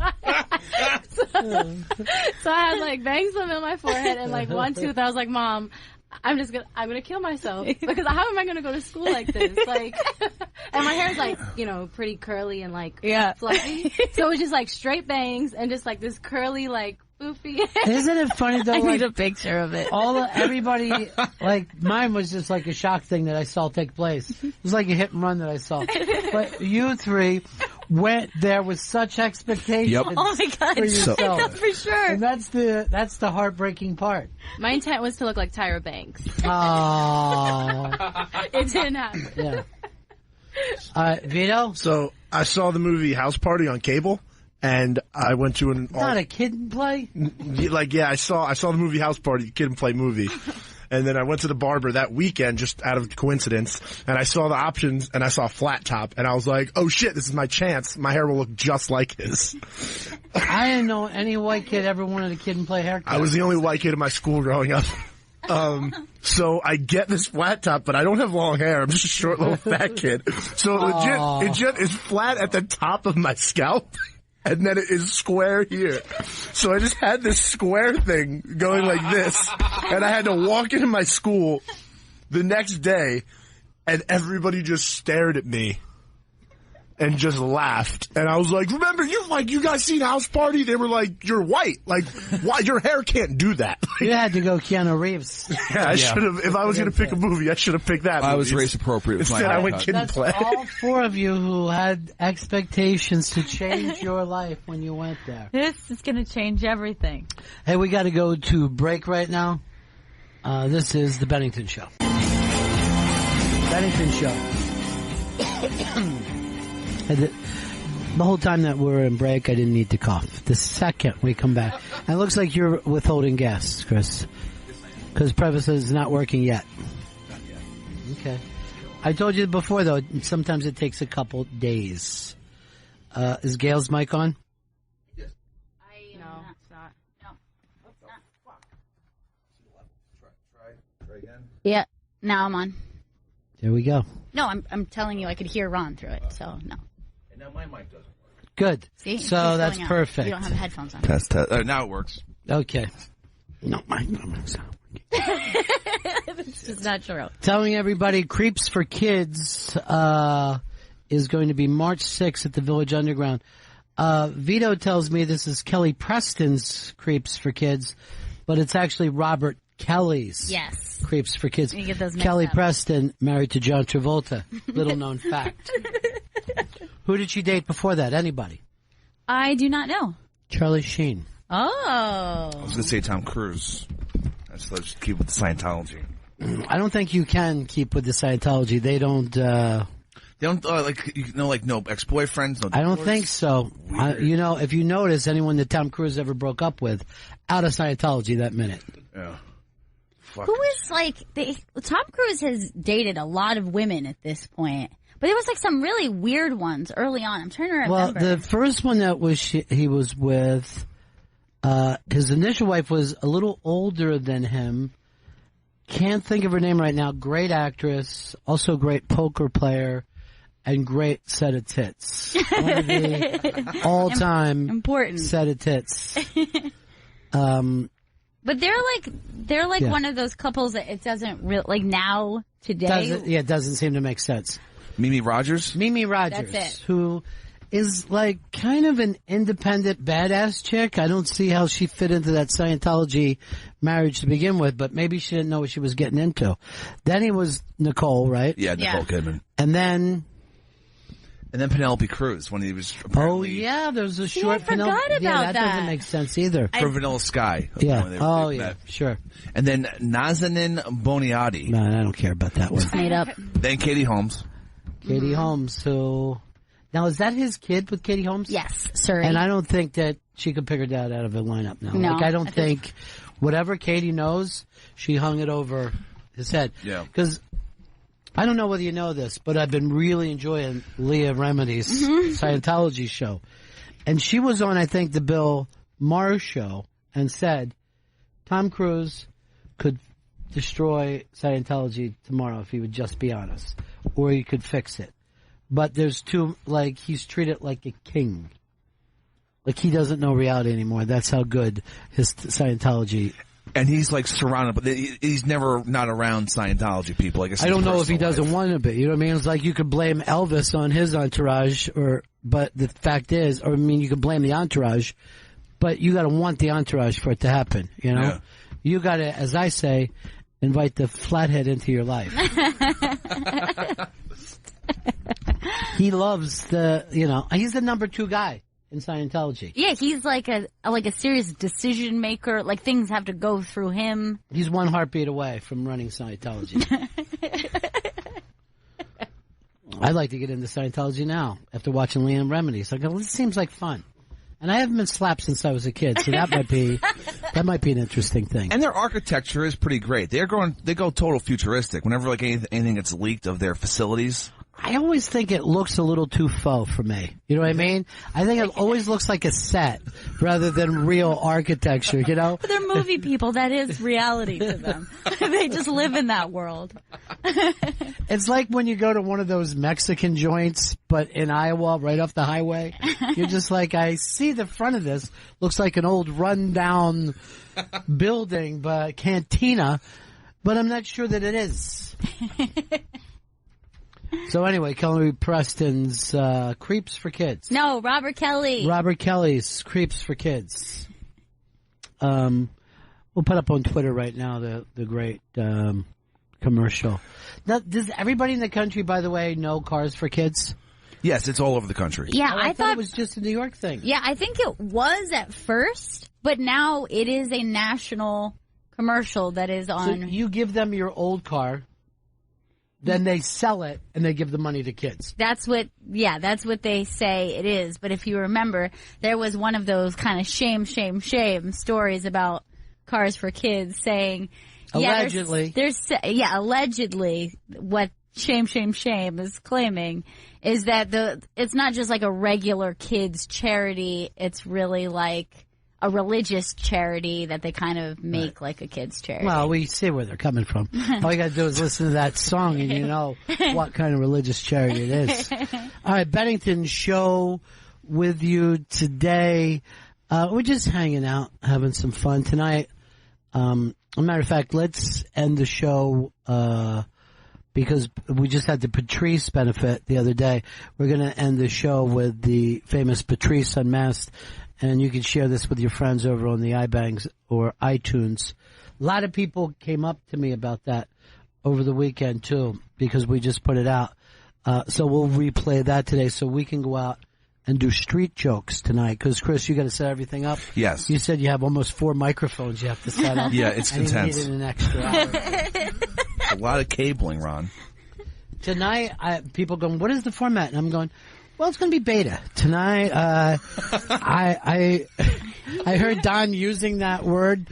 I had like bangs on my forehead and like one tooth. I was like, Mom, I'm gonna kill myself because how am I gonna go to school like this? Like, and my hair's like, pretty curly and like fluffy. So it was just like straight bangs and just like this curly like poofy. Isn't it funny though? I like, need a picture of it. Everybody, like mine was just like a shock thing that I saw take place. It was like a hit and run that I saw. But you three went there with such expectations. Yep. Oh my God. For yourself. That's for sure. And that's the heartbreaking part. My intent was to look like Tyra Banks. Oh. It didn't happen. Yeah. Vito? So I saw the movie House Party on cable, and I went to Not a kid and play? I saw the movie House Party, Kid and Play movie. And then I went to the barber that weekend just out of coincidence, and I saw the options, and I saw flat top, and I was like, oh shit, this is my chance. My hair will look just like his. I didn't know any white kid ever wanted a kid and play haircut. I was the only white kid in my school growing up. So I get this flat top, but I don't have long hair. I'm just a short little fat kid. So legit is flat at the top of my scalp. And then it is square here. So I just had this square thing going like this. And I had to walk into my school the next day, and everybody just stared at me and just laughed. And I was like, remember, you guys seen House Party? They were like, you're white. Like, why? Your hair can't do that. You had to go Keanu Reeves. Yeah, I should have. If I was going to pick a movie, I should have picked that movie. I was race appropriate. Instead, I went Kid and That's Play. all four of you who had expectations to change your life when you went there. This is going to change everything. Hey, we got to go to break right now. This is the Bennington Show. Bennington Show. The whole time that we're in break, I didn't need to cough. The second we come back. And it looks like you're withholding gas, Chris. Because Previs is not working yet. Not yet. Okay. I told you before, though, sometimes it takes a couple days. Is Gail's mic on? No, it's not. Try again. Yeah, now I'm on. There we go. No, I'm telling you, I could hear Ron through it, so no. And now my mic doesn't work. Good. See? It So keeps that's going out. perfect. You don't have headphones on. Test. Now it works. Okay. No, my mic's not. It's just not true. Telling everybody Creeps for Kids is going to be March 6th at the Village Underground. Vito tells me this is Kelly Preston's Creeps for Kids, but it's actually Robert Kelly's Yes. Creeps for Kids. You get those mixed Kelly up. Preston married to John Travolta. Little known fact. Who did she date before that? Anybody? I do not know. Charlie Sheen. Oh. I was going to say Tom Cruise. Let's keep with the Scientology. I don't think you can keep with the Scientology. They don't. They don't like no ex-boyfriends. No I don't divorce? think so. If you notice anyone that Tom Cruise ever broke up with, out of Scientology that minute. Yeah. Fuck. Who is like Tom Cruise has dated a lot of women at this point, but there was like some really weird ones early on. I'm trying to remember. Well, the first one that he was with, his initial wife was a little older than him. Can't think of her name right now. Great actress, also great poker player, and great set of tits. One of the all-time important set of tits. But they're like one of those couples that it doesn't really like now today. It doesn't seem to make sense. Mimi Rogers? Mimi Rogers, That's it. who is like kind of an independent badass chick. I don't see how she fit into that Scientology marriage to begin with, but maybe she didn't know what she was getting into. Then he was Nicole, right? Yeah, Nicole Kidman. And then Penelope Cruz when he was oh apparently yeah, there's a See, short I forgot about that that. doesn't make sense either. for Vanilla Sky. Yeah. when they Oh yeah. met. Sure. And then Nazanin Boniadi. No, I don't care about that one. Made up. Then Katie Holmes. Katie Holmes. Who now is that his kid with Katie Holmes? Yes, sir. And I don't think that she could pick her dad out of a lineup now. No, like I don't I think- think whatever Katie knows, she hung it over his head. Yeah. Because I don't know whether you know this, but I've been really enjoying Leah Remini's Scientology show. And she was on, I think, the Bill Maher show and said Tom Cruise could destroy Scientology tomorrow if he would just be honest, or he could fix it. But there's he's treated like a king. Like he doesn't know reality anymore. That's how good his Scientology. And he's like surrounded, but he's never not around Scientology people. I don't know if he doesn't want to be. You know what I mean? It's like you could blame Elvis on his entourage, but the fact is, you could blame the entourage, but you got to want the entourage for it to happen. You know, you got to, as I say, invite the flathead into your life. He loves he's the number 2 guy in Scientology. Yeah, he's like a serious decision maker. Like things have to go through him. He's one heartbeat away from running Scientology. I'd like to get into Scientology now after watching Leanne Remedy. It's like, this seems like fun. And I haven't been slapped since I was a kid, so that might be an interesting thing. And their architecture is pretty great. They go total futuristic. Whenever anything gets leaked of their facilities. I always think it looks a little too faux for me. You know what I mean? I think it always looks like a set rather than real architecture, you know? They're movie people. That is reality to them. They just live in that world. It's like when you go to one of those Mexican joints, but in Iowa, right off the highway. You're just like, I see the front of this. Looks like an old rundown building, but cantina, but I'm not sure that it is. So anyway, Kelly Preston's Creeps for Kids. No, Robert Kelly. Robert Kelly's Creeps for Kids. We'll put up on Twitter right now the great commercial. Now, does everybody in the country, by the way, know Cars for Kids? Yes, it's all over the country. Yeah, I thought it was just a New York thing. Yeah, I think it was at first, but now it is a national commercial that is on. So you give them your old car. Then they sell it and they give the money to kids. That's what they say it is. But if you remember, there was one of those kind of shame stories about Cars for Kids saying, allegedly. Allegedly what shame is claiming is that it's not just like a regular kids charity. It's really like a religious charity that they kind of make like a kids charity. Well, we see where they're coming from. All you got to do is listen to that song and you know what kind of religious charity it is. All right, Bennington show with you today. We're just hanging out, having some fun tonight. As a matter of fact, let's end the show because we just had the Patrice benefit the other day. We're going to end the show with the famous Patrice Unmasked. And you can share this with your friends over on the iBangs or iTunes. A lot of people came up to me about that over the weekend, too, because we just put it out. So we'll replay that today so we can go out and do street jokes tonight. Because, Chris, you got to set everything up. Yes. You said you have almost 4 microphones you have to set up. Yeah, it's intense. You needed an extra hour. A lot of cabling, Ron. Tonight, people going, what is the format? And I'm going, well, it's going to be beta. Tonight, I heard Don using that word,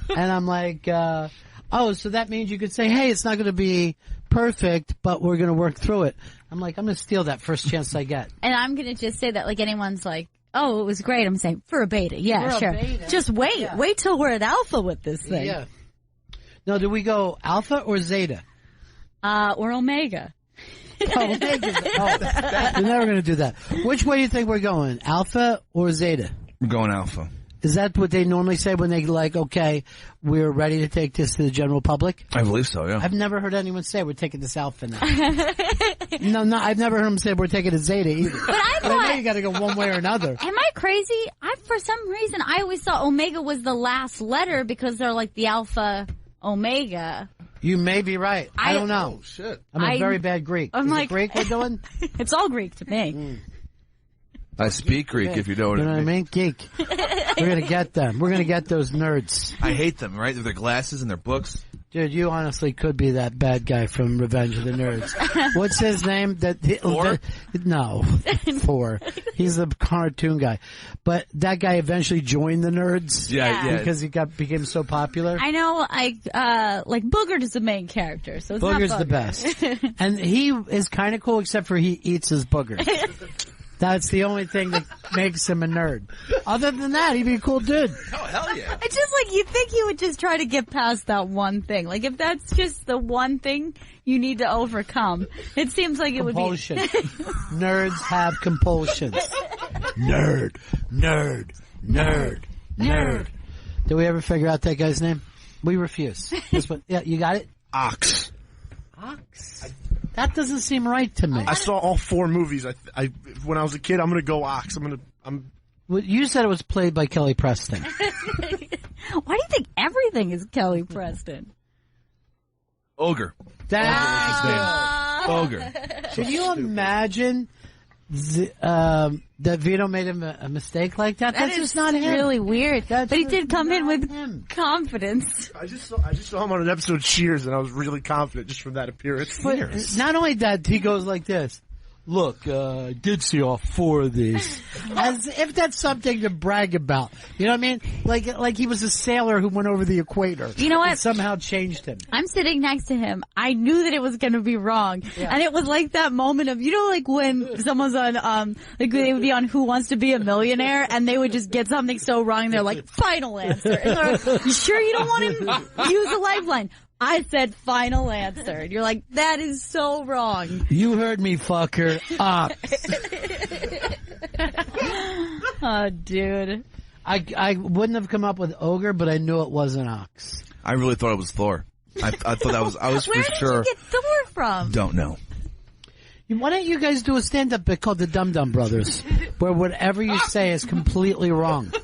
and I'm like, so that means you could say, hey, it's not going to be perfect, but we're going to work through it. I'm like, I'm going to steal that first chance I get. And I'm going to just say that, like, anyone's like, oh, it was great. I'm saying, for a beta. Yeah, for sure. Beta. Just wait. Yeah. Wait till we're at alpha with this thing. Yeah. Now, do we go alpha or zeta? Or omega. You're never going to do that. Which way do you think we're going, alpha or zeta? We're going alpha. Is that what they normally say when they like, okay, we're ready to take this to the general public? I believe so, yeah. I've never heard anyone say we're taking this alpha now. No, I've never heard them say we're taking it zeta either. But I thought, know you got to go one way or another. Am I crazy? For some reason, I always thought omega was the last letter because they're like the alpha omega. You may be right. I don't know. Oh, shit. I'm a very bad Greek. I'm Is like, it Greek we're doing? It's all Greek to me. I speak Greek if you know what I mean. You know what I mean? Geek. We're going to get them. We're going to get those nerds. I hate them, right? With their glasses and their books. Dude, you honestly could be that bad guy from Revenge of the Nerds. What's his name? Thor? No, Thor. He's the cartoon guy. But that guy eventually joined the Nerds. Yeah. Because he became so popular. I know, like Boogert is the main character, so it's Booger's not the best. And he is kind of cool except for he eats his boogers. That's the only thing that makes him a nerd. Other than that, he'd be a cool dude. Oh, hell yeah. It's just like you think he would just try to get past that one thing. Like if that's just the one thing you need to overcome, it seems like it would be. Compulsion. Nerds have compulsions. Nerd. Did we ever figure out that guy's name? We refuse. Yeah, you got it? Ox. Ox? That doesn't seem right to me. I saw all 4 movies. When I was a kid, I'm gonna go Ox. Well, you said it was played by Kelly Preston. Why do you think everything is Kelly Preston? Ogre. That's Ogre. Can you imagine that Vito made a mistake like that? That's just not him. Really weird. But he did come in with confidence. I just saw him on an episode of Cheers, and I was really confident just from that appearance. But not only that, he goes like this. Look, I did see all 4 of these. As if that's something to brag about. You know what I mean? Like he was a sailor who went over the equator. You know what? And somehow changed him. I'm sitting next to him. I knew that it was going to be wrong. Yeah. And it was like that moment of, like when someone's on, like they would be on Who Wants to Be a Millionaire and they would just get something so wrong and they're like, final answer. And they're like, you sure you don't want to use a lifeline? I said final answer. And you're like, that is so wrong. You heard me, fucker. Oh, dude. I wouldn't have come up with ogre, but I knew it wasn't Ox. I really thought it was Thor. I thought that was, I was Where for did sure. you get Thor from? Don't know. Why don't you guys do a stand-up bit called the Dum Dum Brothers, where whatever you say is completely wrong,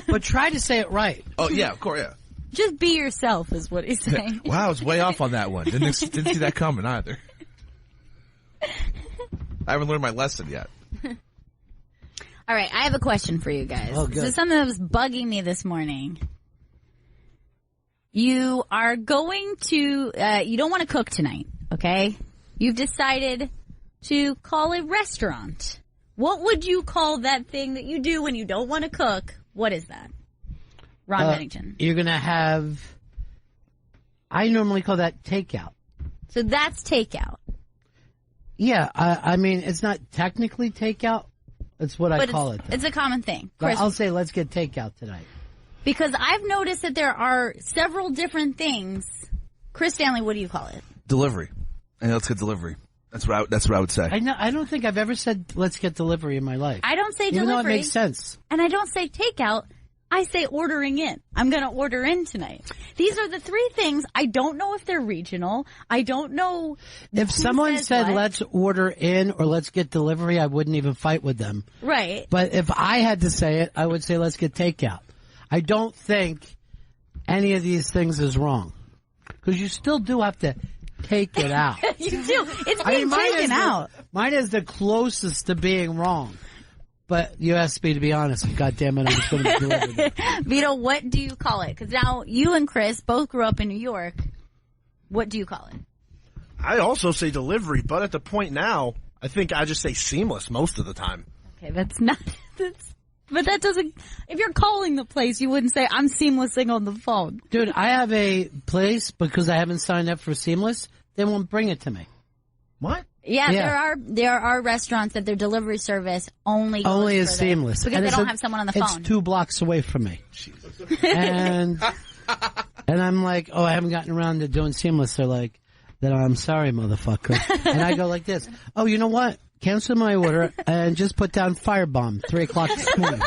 but try to say it right. Oh, yeah, of course, yeah. Just be yourself is what he's saying. Wow, I was way off on that one. Didn't see that coming either. I haven't learned my lesson yet. All right, I have a question for you guys. Oh, good. This is something that was bugging me this morning. You are going to, you don't want to cook tonight, okay? You've decided to call a restaurant. What would you call that thing that you do when you don't want to cook? What is that? Ron Bennington. You're going to have, I normally call that takeout. So that's takeout. Yeah, I mean, it's not technically takeout. It's what I call it. It's a common thing. Chris, I'll say let's get takeout tonight. Because I've noticed that there are several different things. Chris Stanley, what do you call it? Delivery. And let's get delivery. That's what I would say. I don't think I've ever said let's get delivery in my life. I don't say Even delivery. Though it makes sense. And I don't say takeout. I say ordering in. I'm going to order in tonight. These are the 3 things. I don't know if they're regional. I don't know. If someone said let's order in or let's get delivery, I wouldn't even fight with them. Right. But if I had to say it, I would say let's get takeout. I don't think any of these things is wrong. Because you still do have to take it out. You do. It's being taken out. Mine is the closest to being wrong. But you asked me to be honest. God damn it, I'm just going to do it. Vito, what do you call it? Because now you and Chris both grew up in New York. What do you call it? I also say delivery, but at the point now, I think I just say seamless most of the time. Okay, that's not... But that doesn't... If you're calling the place, you wouldn't say, I'm seamlessing on the phone. Dude, I have a place, because I haven't signed up for Seamless, they won't bring it to me. What? Yeah, there are restaurants that their delivery service only is Seamless. Because they don't have someone on the phone. It's 2 blocks away from me. And I'm like, I haven't gotten around to doing Seamless. They're like, I'm sorry, motherfucker. And I go like this, you know what? Cancel my order and just put down Firebomb 3:00 this morning.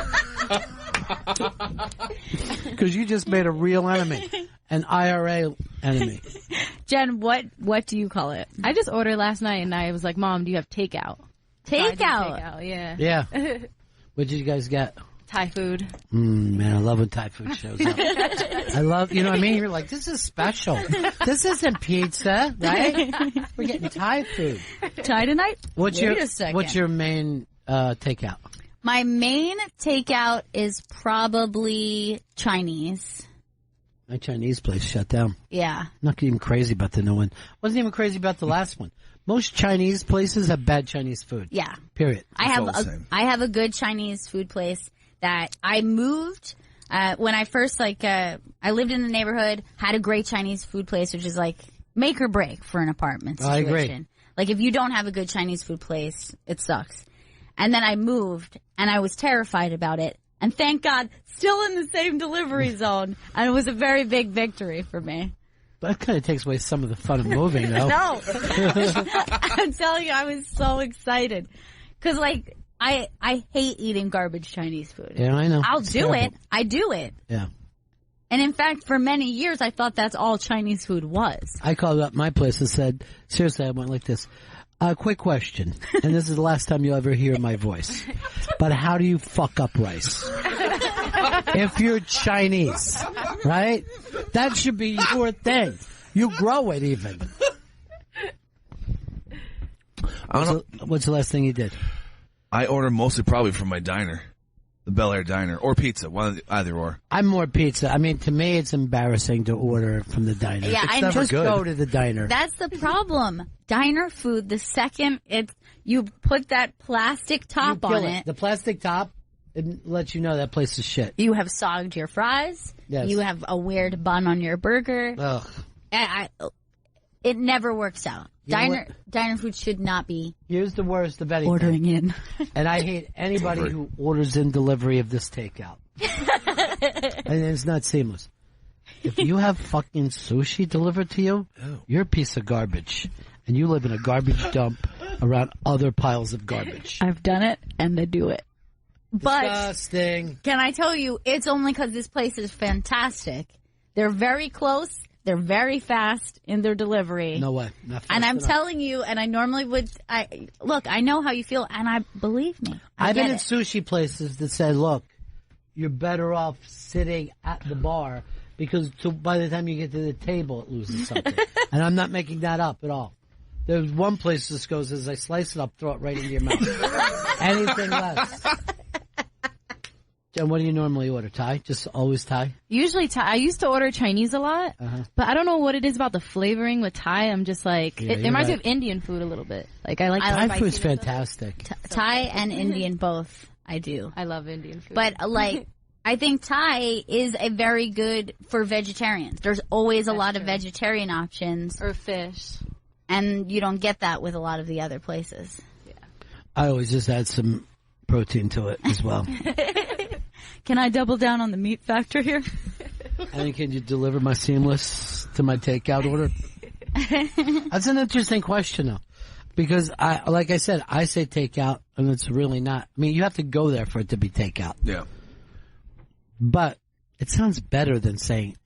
Because you just made a real enemy, an IRA enemy. Jen, what do you call it? I just ordered last night and I was like, Mom, do you have takeout? Takeout, yeah. Yeah. What did you guys get? Thai food. Man, I love when Thai food shows up. I love, you know what I mean? You're like, this is special. This isn't pizza, right? We're getting Thai food. Thai tonight? What's your main takeout? My main takeout is probably Chinese. My Chinese place shut down. Yeah. Not even crazy about the new one. Wasn't even crazy about the last one. Most Chinese places have bad Chinese food. Yeah. Period. I have a good Chinese food place that I moved when I first I lived in the neighborhood, had a great Chinese food place, which is like make or break for an apartment situation. I agree. Like if you don't have a good Chinese food place, it sucks. And then I moved, and I was terrified about it. And thank God, still in the same delivery zone. And it was a very big victory for me. That kind of takes away some of the fun of moving, though. No. I'm telling you, I was so excited. Because, like, I hate eating garbage Chinese food. Yeah, I know. I'll do it. I do it. Yeah. And in fact, for many years, I thought that's all Chinese food was. I called up my place and said, seriously, I went like this. Quick question, and this is the last time you'll ever hear my voice. But how do you fuck up rice? If you're Chinese, right? That should be your thing. You grow it even. What's the last thing you did? I order mostly probably from my diner. The Bel Air diner. Or pizza. Either or. I'm more pizza. I mean, to me, it's embarrassing to order from the diner. Yeah, it's I never just good. Go to the diner. That's the problem. Diner food, the second you put that plastic top on it. The plastic top, it lets you know that place is shit. You have sogged your fries. Yes. You have a weird bun on your burger. Ugh. It never works out. You know Diner food should not be Here's the worst of anything. ordering in. And I hate anybody who orders in delivery of this takeout. And it's not seamless. If you have fucking sushi delivered to you, you're a piece of garbage. And you live in a garbage dump around other piles of garbage. I've done it, and I do it. But Disgusting. can I tell you, it's only because this place is fantastic. They're very close. They're very fast in their delivery. No way. Not fast And I'm enough. telling you, and I normally would, look, I know how you feel, and I believe me. I've been get in it. sushi places that say, look, you're better off sitting at the bar because by the time you get to the table, it loses something. And I'm not making that up at all. There's one place this goes as I slice it up, throw it right into your mouth. Anything less. Jen, what do you normally order? Thai? Just always Thai? Usually Thai. I used to order Chinese a lot, but I don't know what it is about the flavoring with Thai. I'm just like, Yeah, it you're reminds me right. of Indian food a little bit. Like I like I Thai food's fantastic. Thai and Indian both, I do. I love Indian food. But like, I think Thai is a very good for vegetarians. There's always a lot of vegetarian options, or fish. and you don't get that with a lot of the other places. I always just add some protein to it as well. Can I double down on the meat factor here? And can you deliver my seamless to my takeout order? That's an interesting question, though. Because, like I said, I say takeout, and it's really not. I mean, you have to go there for it to be takeout. Yeah. But it sounds better than saying,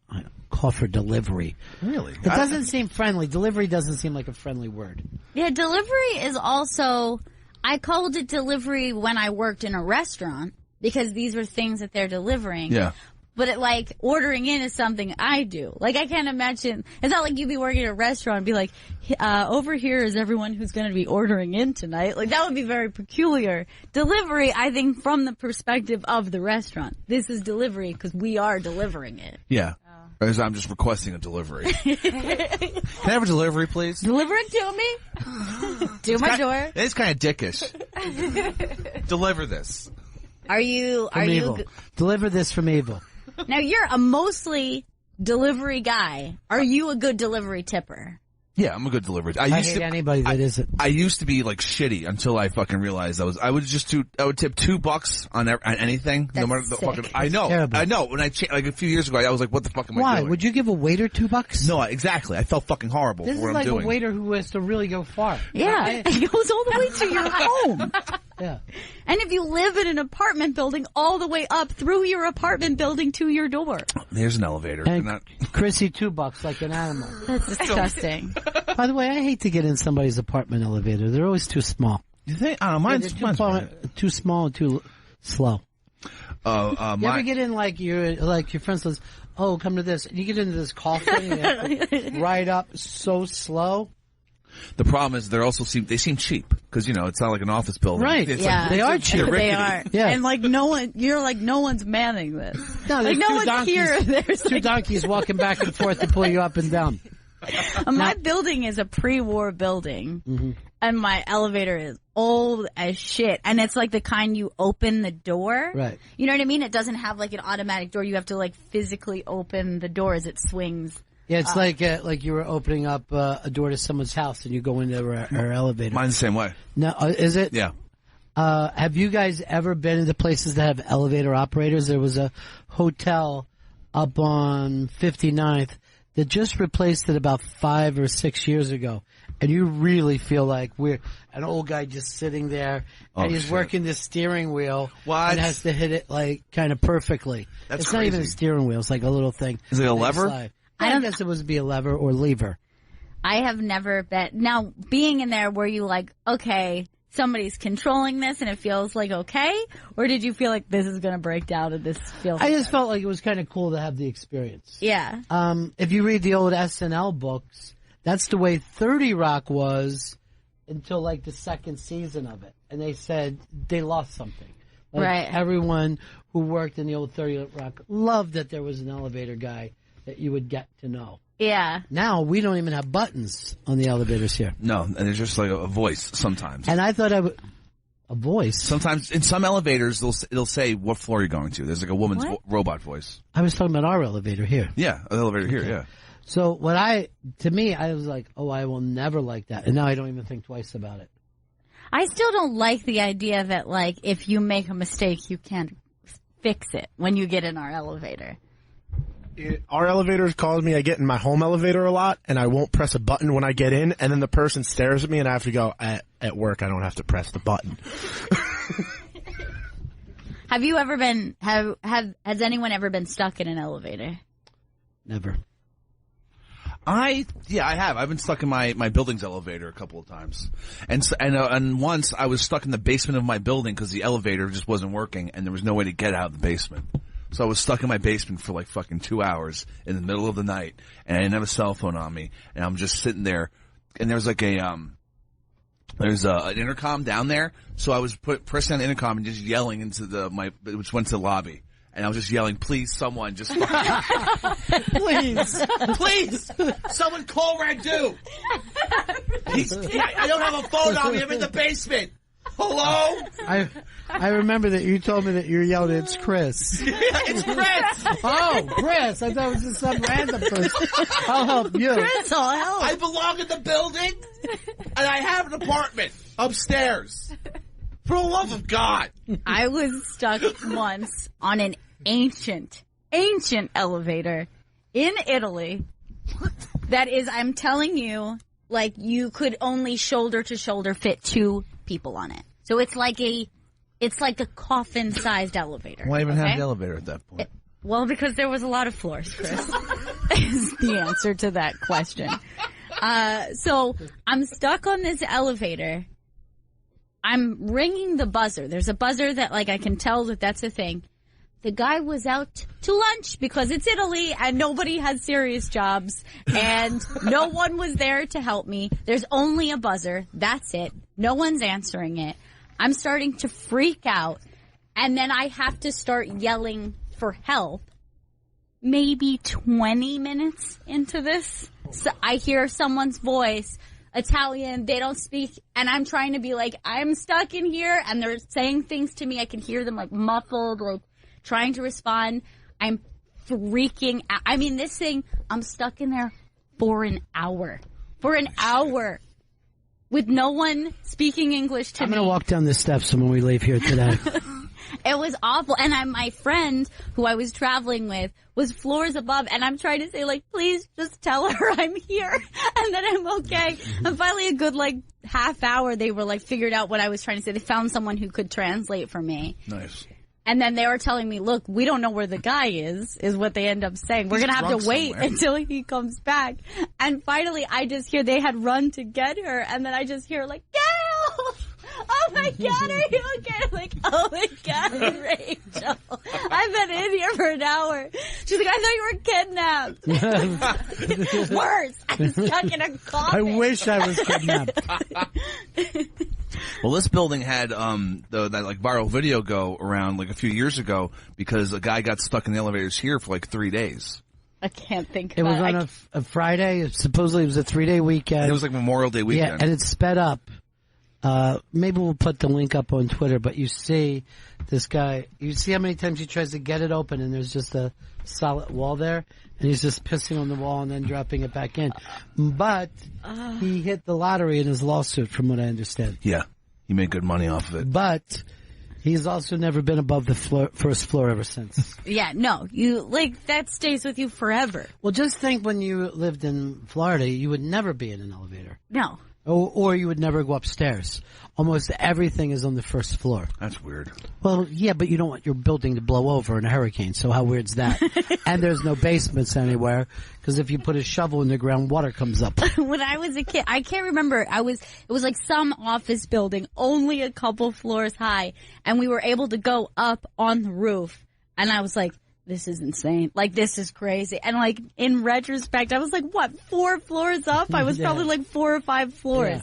call for delivery. Really? It doesn't seem friendly. Delivery doesn't seem like a friendly word. Yeah, delivery is also, I called it delivery when I worked in a restaurant because these were things that they're delivering. Yeah. But ordering in is something I do. Like, I can't imagine, it's not like you'd be working at a restaurant and be like, over here is everyone who's going to be ordering in tonight. Like, that would be very peculiar. Delivery, I think, from the perspective of the restaurant. This is delivery because we are delivering it. Yeah. Whereas I'm just requesting a delivery. Can I have a delivery, please? Deliver it to me. To my door. It's kind of dickish. Deliver this. Are you Evil. Deliver this from Evil. Now, you're a mostly delivery guy. Are you a good delivery tipper? Yeah, I'm a good delivery. I hate anybody that isn't. I used to be like shitty until I fucking realized I would tip $2 on anything. That's no matter the sick. fucking. I know. Terrible. I know. When like a few years ago, I was like, what the fuck am I Why? doing? Would you give a waiter $2? No, exactly. I felt fucking horrible This for what is like I'm doing. a waiter who has to really go far. Yeah. It goes all the way to your home. Yeah. And if you live in an apartment building, all the way up through your apartment building to your door. Here's an elevator. And Chrissy, $2 like an animal. That's disgusting. By the way, I hate to get in somebody's apartment elevator. They're always too small. You think? I don't know. Mine's Too small and too slow. You ever my, get in like your friend says, "Oh, come to this," and you get into this coffin and you have to ride up so slow. the problem is they seem cheap because it's not like an office building. Right. It's Yeah. like, They are cheap. they're They rickety. are. Yeah. And like no one's manning this. No, Like there's no two one's donkeys, here. There's two donkeys walking back and forth to pull you up and down. my building is a pre-war building, and my elevator is old as shit. And it's like the kind you open the door. Right. You know what I mean? It doesn't have like an automatic door. You have to like physically open the door as it swings. Yeah, it's like you were opening up a door to someone's house and you go into her elevator. Mine's the same way. No, is it? Yeah. Have you guys ever been into places that have elevator operators? There was a hotel up on 59th that just replaced it about 5 or 6 years ago. And you really feel like we're an old guy just sitting there, and he's working the steering wheel and has to hit it like kind of perfectly. It's crazy. not even a steering wheel; it's like a little thing. Is it a lever? I guess it would be a lever or lever. I have never been. Now, being in there, were you like, okay, somebody's controlling this and it feels like okay? Or did you feel like this is going to break down and this feels I just felt like it was kind of cool to have the experience. Yeah. If you read the old SNL books, that's the way 30 Rock was until like the second season of it. And they said they lost something. Like right. Everyone who worked in the old 30 Rock loved that there was an elevator guy that you would get to know. Yeah. Now we don't even have buttons on the elevators here. No, and it's just like a voice sometimes. And I thought a voice. Sometimes in some elevators it'll say what floor you're going to. There's like a woman's robot voice. I was talking about our elevator here. Yeah, an elevator here. Yeah. So to me, I was like, oh, I will never like that. And now I don't even think twice about it. I still don't like the idea that, like, if you make a mistake, you can't fix it when you get in our elevator. Our elevators calls me. I get in my home elevator a lot, and I won't press a button when I get in, and then the person stares at me, and I have to go, at work, I don't have to press the button. Have you ever been, has anyone ever been stuck in an elevator? Never. I have. I've been stuck in my building's elevator a couple of times. And once I was stuck in the basement of my building because the elevator just wasn't working and there was no way to get out of the basement. So I was stuck in my basement for like fucking 2 hours in the middle of the night, and I didn't have a cell phone on me, and I'm just sitting there, and there's like there's an intercom down there, so I was pressing on the intercom and just yelling into which went to the lobby. And I was just yelling, please, someone, just please, someone call Radu. I don't have a phone on me. I'm in the basement. Hello? I remember that you told me that you yelled, it's Chris. Yeah, it's Chris. Oh, Chris. I thought it was just some random person. I'll help you. Chris, I'll help. I belong in the building, and I have an apartment upstairs. For the love of God. I was stuck once on an ancient elevator in Italy. That is, I'm telling you, like, you could only shoulder to shoulder fit 2 people on it. So it's like a coffin-sized elevator. Why even have the elevator at that point? Well, because there was a lot of floors, Chris, is the answer to that question. So I'm stuck on this elevator. I'm ringing the buzzer. There's a buzzer that, like, I can tell that that's a thing. The guy was out to lunch because it's Italy and nobody has serious jobs and no one was there to help me. There's only a buzzer. That's it. No one's answering it. I'm starting to freak out, and then I have to start yelling for help. Maybe 20 minutes into this, so I hear someone's voice. Italian, they don't speak, and I'm trying to be like, I'm stuck in here, and they're saying things to me. I can hear them like muffled, like trying to respond. I'm freaking out. I mean, this thing, I'm stuck in there for an hour. With no one speaking English to me. I'm going to walk down the steps when we leave here today. It was awful. And my friend who I was traveling with was floors above, and I'm trying to say, like, please just tell her I'm here and that I'm okay. And finally, a good, like, half hour, they were, like, figured out what I was trying to say. They found someone who could translate for me. Nice. And then they were telling me, look, we don't know where the guy is what they end up saying. We're going to have to wait until he comes back. And finally, I just hear they had run to get her. And then I just hear, like, Gail! Oh my God, are you okay? I'm like, oh my God, Rachel. I've been in here for an hour. She's like, I thought you were kidnapped. Worse, I'm stuck in a coffin. I wish I was kidnapped. Well, this building had that like viral video go around like a few years ago because a guy got stuck in the elevators here for like 3 days. I can't think it about it. It was on a Friday. Supposedly it was a 3-day weekend. It was like Memorial Day weekend. Yeah, and it sped up. Maybe we'll put the link up on Twitter, but you see this guy, you see how many times he tries to get it open and there's just a solid wall there and he's just pissing on the wall and then dropping it back in. But he hit the lottery in his lawsuit from what I understand. Yeah. He made good money off of it. But he's also never been above the first floor ever since. Yeah, no, that stays with you forever. Well, just think when you lived in Florida, you would never be in an elevator. No. Or you would never go upstairs. Almost everything is on the first floor. That's weird. Well, yeah, but you don't want your building to blow over in a hurricane, so how weird's that? And there's no basements anywhere, because if you put a shovel in the ground, water comes up. When I was a kid, I can't remember, it was like some office building, only a couple floors high, and we were able to go up on the roof, and I was like, this is insane. Like, this is crazy. And, like, in retrospect, I was like, what, 4 floors up? I was probably like 4 or 5 floors. Yeah.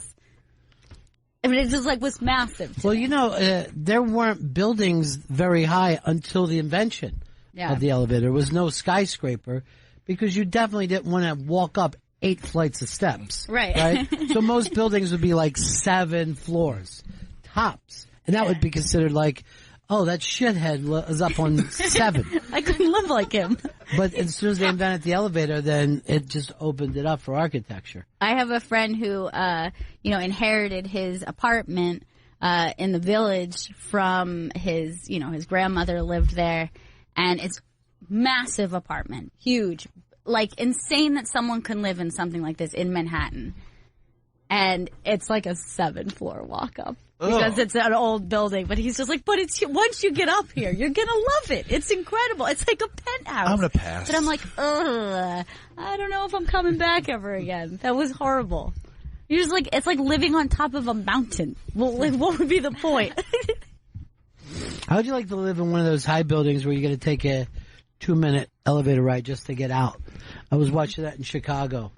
I mean, it just, like, was massive. Well, there weren't buildings very high until the invention of the elevator. There was no skyscraper because you definitely didn't want to walk up 8 flights of steps. Right. So most buildings would be like 7 floors, tops. And that would be considered like, oh, that shithead is up on 7. I couldn't live like him. But as soon as they invented the elevator, then it just opened it up for architecture. I have a friend who, inherited his apartment in the village from his grandmother lived there, and it's massive apartment, huge, like insane that someone can live in something like this in Manhattan, and it's like a 7-floor walk up. Because it's an old building, but he's just like, but it's once you get up here, you're gonna love it. It's incredible. It's like a penthouse. I'm gonna pass. But I'm like, ugh, I don't know if I'm coming back ever again. That was horrible. You're just like, it's like living on top of a mountain. Well, like, what would be the point? How would you like to live in one of those high buildings where you got to take a 2-minute elevator ride just to get out? I was watching that in Chicago.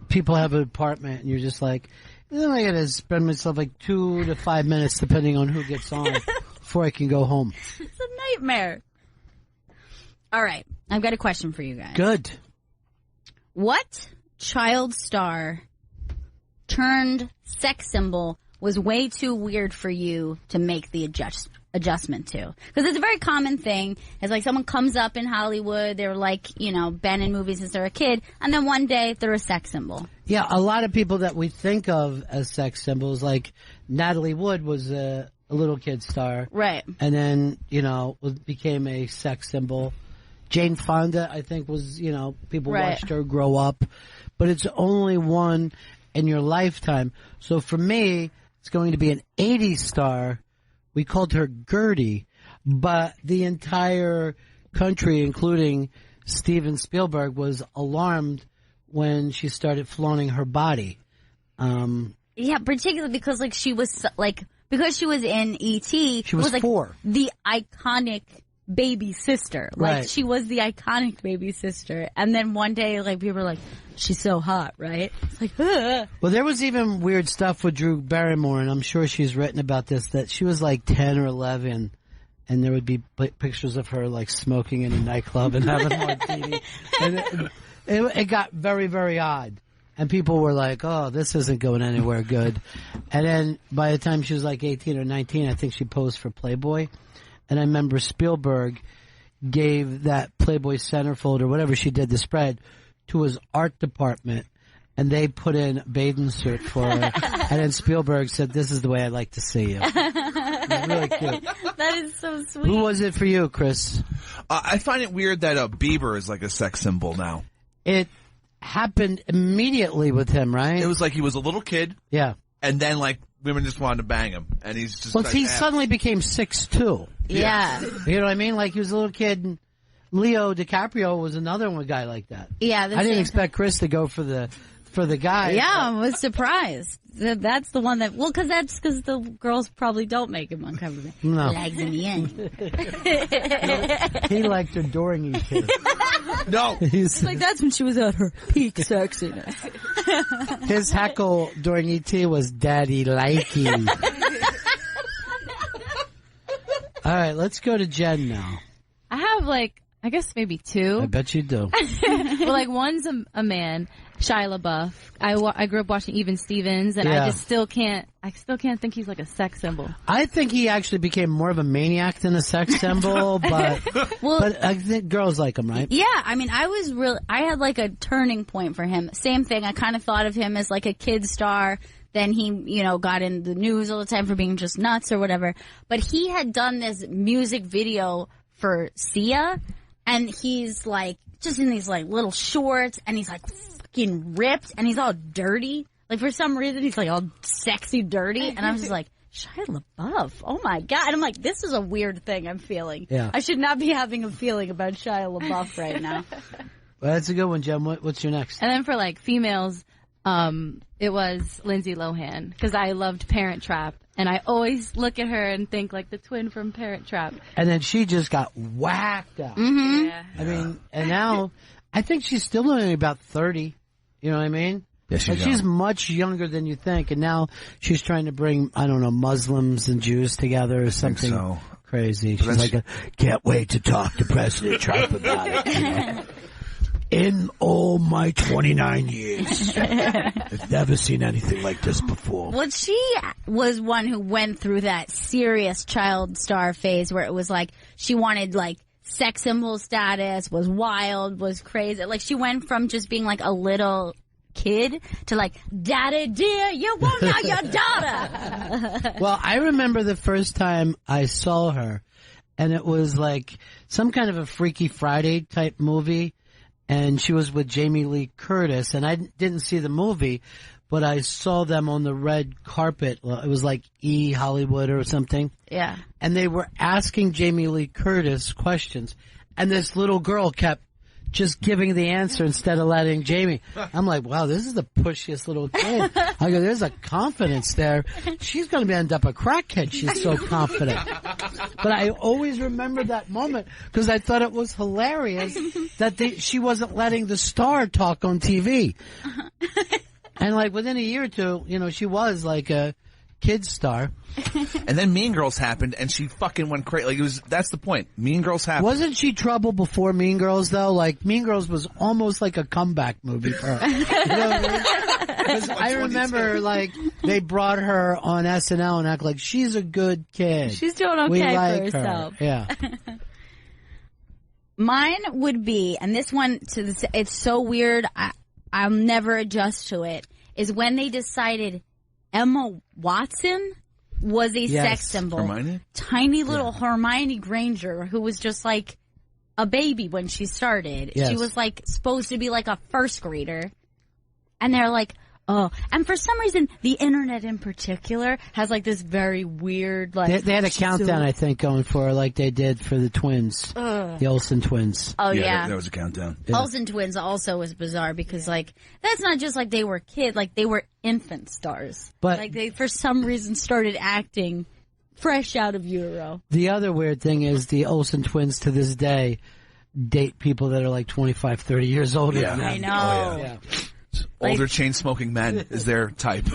People have an apartment, and you're just like, then I gotta spend myself like 2 to 5 minutes, depending on who gets on, before I can go home. It's a nightmare. All right, I've got a question for you guys. Good. What child star turned sex symbol was way too weird for you to make the adjustment to? Because it's a very common thing. It's like someone comes up in Hollywood, they're like, been in movies since they're a kid, and then one day they're a sex symbol. Yeah, a lot of people that we think of as sex symbols, like Natalie Wood was a little kid star. Right. And then, became a sex symbol. Jane Fonda, I think, was, people watched her grow up. But it's only one in your lifetime. So for me, it's going to be an 80s star. We called her Gertie. But the entire country, including Steven Spielberg, was alarmed when she started flaunting her body. Yeah, particularly because she was because she was in E.T. She was 4. The iconic baby sister. Right. She was the iconic baby sister. And then one day, people were like, she's so hot, right? It's like, ugh. Well, there was even weird stuff with Drew Barrymore, and I'm sure she's written about this, that she was like 10 or 11, and there would be pictures of her smoking in a nightclub and having a martini. And it got very, very odd. And people were like, oh, this isn't going anywhere good. And then by the time she was like 18 or 19, I think she posed for Playboy. And I remember Spielberg gave that Playboy centerfold or whatever she did, the spread, to his art department. And they put in a bathing suit for her. And then Spielberg said, this is the way I'd like to see you. Really cute. That is so sweet. Who was it for you, Chris? I find it weird that Bieber is like a sex symbol now. It happened immediately with him, right? It was like he was a little kid. Yeah. And then women just wanted to bang him. And he's just Well, he suddenly became 6'2". Yeah. You know what I mean? Like he was a little kid. And Leo DiCaprio was another one guy like that. Yeah. I didn't expect Chris to go for the guy. Yeah, I was surprised. That's the one that, because the girls probably don't make him uncomfortable. No. Legs in the end. He liked her during E.T. No. It's that's when she was at her peak sexiness. His heckle during E.T. was "Daddy likey." All right, let's go to Jen now. I have I guess maybe 2. I bet you do. Well, one's a man, Shia LaBeouf. I grew up watching Even Stevens, and I still can't think he's like a sex symbol. I think he actually became more of a maniac than a sex symbol, but I think girls like him, right? Yeah, I mean, I had like a turning point for him. Same thing. I kind of thought of him as like a kid star. Then he, got in the news all the time for being just nuts or whatever. But he had done this music video for Sia, and he's like just in these like little shorts, and he's like fucking ripped, and he's all dirty. Like for some reason, he's like all sexy dirty, and I was just like, Shia LaBeouf, oh my god! And I'm like, this is a weird thing I'm feeling. Yeah. I should not be having a feeling about Shia LaBeouf right now. Well, that's a good one, Jem. What's your next? And then for like females, it was Lindsay Lohan, because I loved Parent Trap, and I always look at her and think like the twin from Parent Trap. And then she just got whacked out. Mm-hmm. Yeah. I mean, and now I think she's still only about 30. You know what I mean? Yeah, she's much younger than you think, and now she's trying to bring, I don't know, Muslims and Jews together or something crazy. She's like, can't wait to talk to President Trump about it. You know? In all my 29 years, I've never seen anything like this before. Well, she was one who went through that serious child star phase where it was like she wanted like sex symbol status, was wild, was crazy. Like she went from just being like a little kid to like, daddy dear, you won't know your daughter. Well, I remember the first time I saw her, and it was like some kind of a Freaky Friday type movie. And she was with Jamie Lee Curtis, and I didn't see the movie, but I saw them on the red carpet. Well, it was like E! Hollywood or something. Yeah. And they were asking Jamie Lee Curtis questions, and this little girl kept just giving the answer instead of letting Jamie. I'm like, wow, this is the pushiest little kid. I go, there's a confidence there. She's going to end up a crackhead. She's so confident. But I always remember that moment because I thought it was hilarious that she wasn't letting the star talk on TV. And like within a year or two, she was like a kid star. And then Mean Girls happened, and she fucking went crazy. Like that's the point. Mean Girls happened. Wasn't she trouble before Mean Girls though? Like Mean Girls was almost like a comeback movie for her. You know what I mean? Because I remember like they brought her on SNL and act like she's a good kid. She's doing okay we like for herself. Her. Yeah. Mine would be, and this one it's so weird. I'll never adjust to it. Is when they decided Emma Watson was a sex symbol. Hermione? Tiny little Hermione Granger, who was just like a baby when she started. Yes. She was like supposed to be like a first grader. And they're like, oh. And for some reason, the internet in particular has like this very weird like... They had a countdown, I think, going for her like they did for the twins. The Olsen twins. Oh, yeah. There was a countdown. Yeah. Olsen twins also was bizarre because like, that's not just like they were kids, like they were infant stars. But like they, for some reason, started acting fresh out of utero. The other weird thing is the Olsen twins to this day date people that are like 25, 30 years older than them. I know. Oh, yeah. Older chain-smoking men is their type.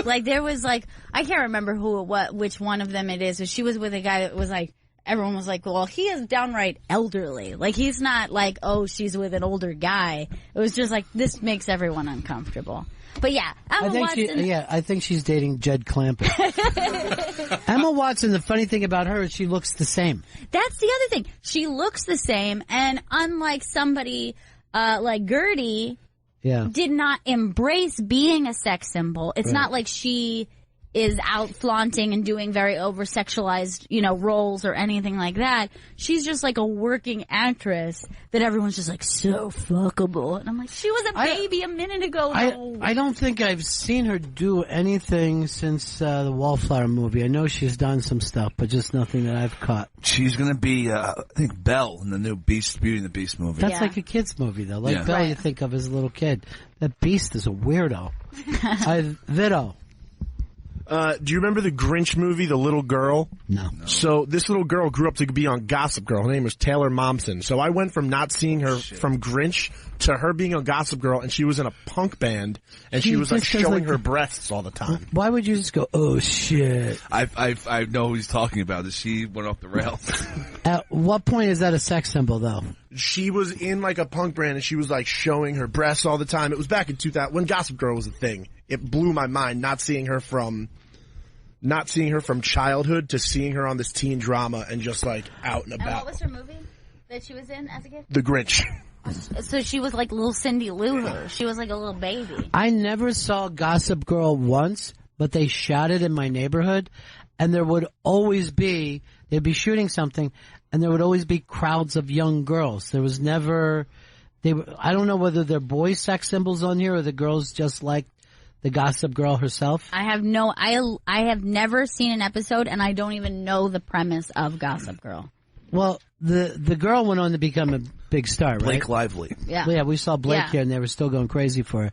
Like there was like, I can't remember which one of them it is, but she was with a guy that was like, everyone was like, well, he is downright elderly. Like he's not like, oh, she's with an older guy. It was just like, this makes everyone uncomfortable. But yeah, Emma Watson. I think she's dating Jed Clampett. Emma Watson, the funny thing about her is she looks the same. That's the other thing. She looks the same, and unlike somebody like Gertie, did not embrace being a sex symbol. It's not like she is out flaunting and doing very over-sexualized, roles or anything like that. She's just like a working actress that everyone's just like, so fuckable. And I'm like, she was a baby a minute ago. I don't think I've seen her do anything since the Wallflower movie. I know she's done some stuff, but just nothing that I've caught. She's going to be, I think, Belle in the new Beauty and the Beast movie. That's like a kid's movie, though. Like Belle you think of as a little kid. That Beast is a weirdo. Vito. Do you remember the Grinch movie, The Little Girl? No. So this little girl grew up to be on Gossip Girl. Her name was Taylor Momsen. So I went from not seeing her from Grinch to her being on Gossip Girl, and she was in a punk band, and she was like showing her breasts all the time. Why would you just go, oh shit? I know who he's talking about. She went off the rails. At what point is that a sex symbol, though? she was in like a punk band and she was like showing her breasts all the time. It was back in 2000 when Gossip Girl was a thing. It blew my mind not seeing her from childhood to seeing her on this teen drama and just like out and about. And what was her movie that she was in as a kid? The Grinch. So she was like little Cindy Lou Who. She was like a little baby. I never saw Gossip Girl once, but they shot it in my neighborhood, and there would always be, they'd be shooting something, and there would always be crowds of young girls. There was never, I don't know whether they're boy sex symbols on here or the girls just like the Gossip Girl herself. I have never seen an episode, and I don't even know the premise of Gossip Girl. Well, the girl went on to become a big star, right? Blake Lively. Yeah. Yeah, we saw Blake here, and they were still going crazy for her.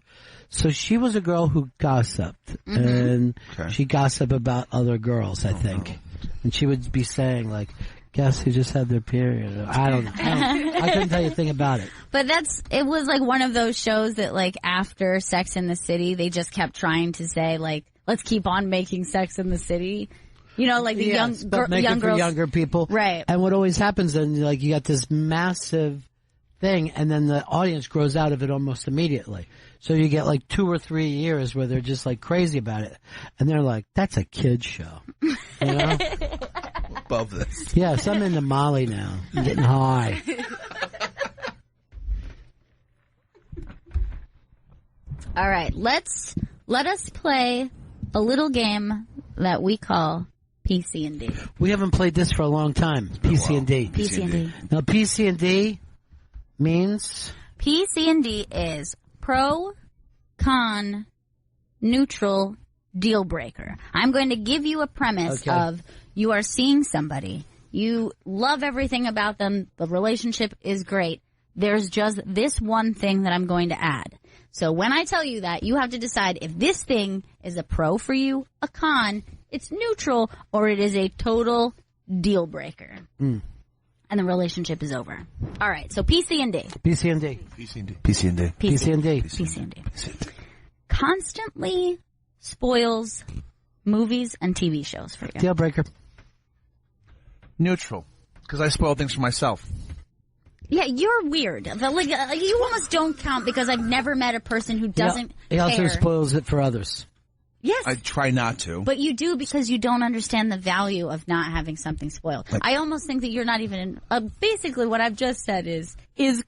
So she was a girl who gossiped, and she gossiped about other girls, I think. And she would be saying, like, guess who just had their period? I don't know. I couldn't tell you a thing about it. But it was like one of those shows that like after Sex in the City, they just kept trying to say like, let's keep on making Sex in the City. You know, like the young girls. For younger people. Right. And what always happens then, like, you got this massive thing, and then the audience grows out of it almost immediately. So you get like 2 or 3 years where they're just like crazy about it. And they're like, that's a kid's show. You know? Above this. Yes, I'm into Molly now. I'm getting high. All right, let us play a little game that we call PC&D. We haven't played this for a long time. PC&D. PC&D. Now, PC&D means? PC&D is pro, con, neutral, deal breaker. I'm going to give you a premise of you are seeing somebody. You love everything about them. The relationship is great. There's just this one thing that I'm going to add. So when I tell you that, you have to decide if this thing is a pro for you, a con, it's neutral, or it is a total deal breaker. And the relationship is over. All right, so PC&D. PC&D. PC&D. PC&D. PC&D. PC&D. Constantly spoils movies and TV shows for you. Deal breaker. Neutral. Because I spoil things for myself. Yeah, you're weird. Like, you almost don't count because I've never met a person who doesn't He also care. spoils it for others. Yes. I try not to. But you do because you don't understand the value of not having something spoiled. I almost think that you're not even basically what I've just said is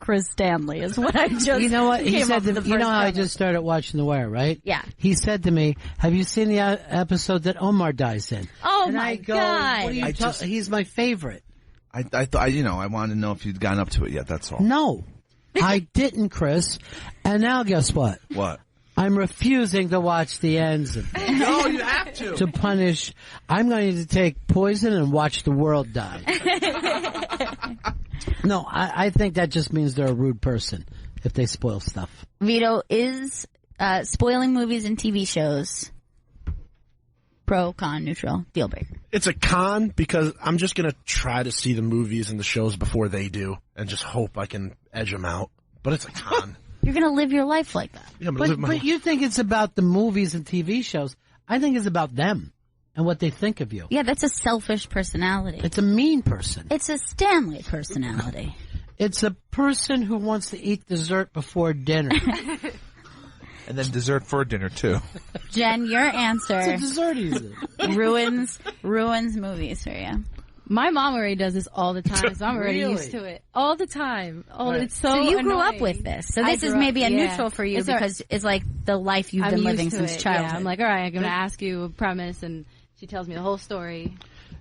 Chris Stanley is what I just You know what? He came said up with the you know first how I premise. just started watching The Wire, right? Yeah. He said to me, have you seen the episode that Omar dies in? Oh and my I go, God. What are you he's my favorite. I thought, I wanted to know if you'd gotten up to it yet, that's all. No. I didn't, Chris. And now guess what? What? I'm refusing to watch the ends of it. No, you have to. To punish, I'm going to take poison and watch the world die. No, I think that just means they're a rude person if they spoil stuff. Vito, is spoiling movies and TV shows pro, con, neutral, deal breaker? It's a con because I'm just going to try to see the movies and the shows before they do and just hope I can edge them out. But it's a con. You're going to live your life like that. Yeah, live my But you think it's about the movies and TV shows. I think it's about them and what they think of you. Yeah, that's a selfish personality. It's a mean person. It's a Stanley personality. It's a person who wants to eat dessert before dinner. And then dessert for dinner, too. Jen, your answer It's a dessert eater. ruins movies for you. My mom already does this all the time, so I'm already Really? used to it. All the time. Oh, Right. it's so So you grew annoying. up with this. So I this is grew up- maybe a yeah. neutral for you It's all- because it's like the life you've I'm been used living to since it. childhood. Yeah, I'm like, all right, I'm going to ask you a premise, and she tells me the whole story.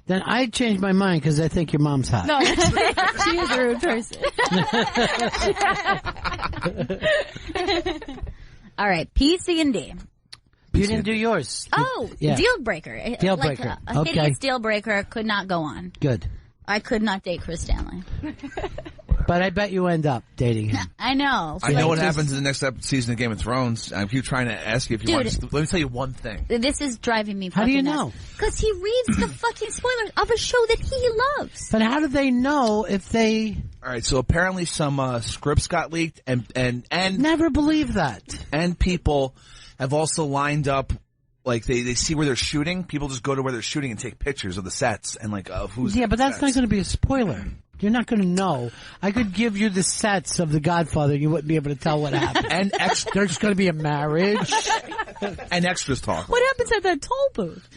Then I changed my mind because I think your mom's hot. No, she is a rude person. All right, PC&D. You didn't do yours. Oh, Yeah. deal breaker. Deal Like breaker. a Okay. hideous deal breaker could not go on. Good. I could not date Chris Stanley. But I bet you end up dating him. I know. I know what happens in the next season of Game of Thrones. I keep trying to ask you if you want to. Let me tell you one thing. This is driving me How fucking do you nuts. know? Because he reads the fucking spoilers of a show that he loves. But how do they know if they All right, so apparently some scripts got leaked, and never believe that? and people have also lined up. Like they see where they're shooting. People just go to where they're shooting and take pictures of the sets and like of who's. Yeah, but that's not sets. going to be a spoiler. You're not going to know. I could give you the sets of The Godfather. You wouldn't be able to tell what happened. And there's going to be a marriage. And extras talk. What happens at that toll booth?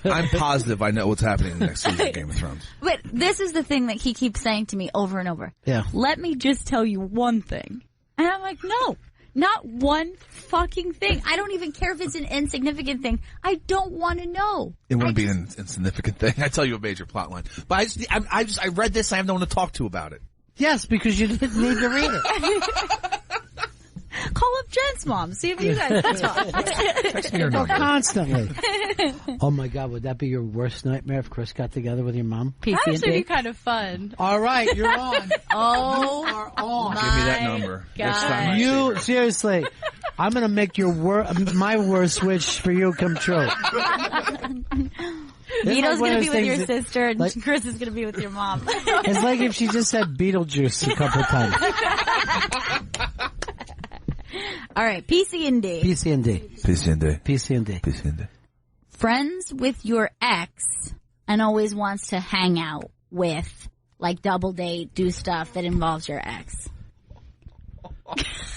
I'm positive I know what's happening in the next season of Game of Thrones. But this is the thing that he keeps saying to me over and over. Yeah. Let me just tell you one thing. And I'm like, no, not one fucking thing. I don't even care if it's an insignificant thing. I don't want to know. It wouldn't be an insignificant thing. I tell you a major plot line. But I read this. I have no one to talk to about it. Yes, because you didn't need to read it. Call up Jen's mom. See if you guys can talk. Text me your number. Constantly. Oh my God, would that be your worst nightmare if Chris got together with your mom? That'd actually be kind of fun. All right, you're on. Oh, You are on. Give me that number. God. Next time I see You her. seriously, I'm gonna make my worst wish for you come true. Vito's one going of to be those with your things that- sister, and like- Chris is going to be with your mom. It's like if she just said Beetlejuice a couple times. All right, PC and D. PC&D. PCND. PC&D. PCND. Friends with your ex and always wants to hang out with, like double date, do stuff that involves your ex.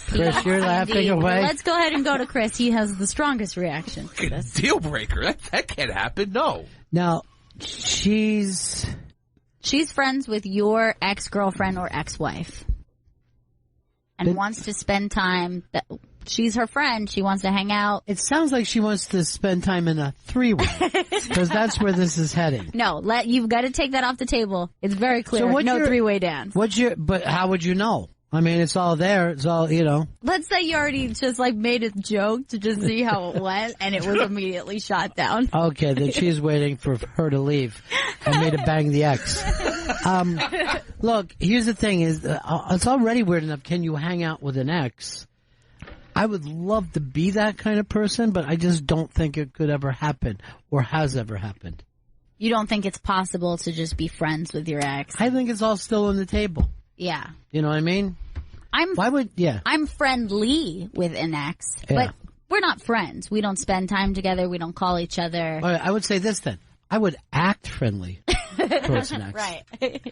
Chris, you're laughing Indeed. away. Let's go ahead and go to Chris. He has the strongest reaction to this. Deal breaker. That can't happen. No. Now, she's Friends with your ex-girlfriend or ex-wife and wants to spend time. She's her friend. She wants to hang out. it sounds like she wants to spend time in a three-way. Because that's where this is heading. No, you've got to take that off the table. It's very clear. what's No your- three-way dance. But how would you know? I mean, it's all there. It's all, Let's say you already just like made a joke to just see how it went, and it was immediately shot down. Okay, then she's waiting for her to leave and me to bang the ex. Look, here's the thing is, it's already weird enough. Can you hang out with an ex? I would love to be that kind of person, but I just don't think it could ever happen or has ever happened. You don't think it's possible to just be friends with your ex? I think it's all still on the table. Yeah. You know what I mean? I'm friendly with an ex, but we're not friends. We don't spend time together. We don't call each other. All right, I would say this then. I would act friendly towards an ex. Right.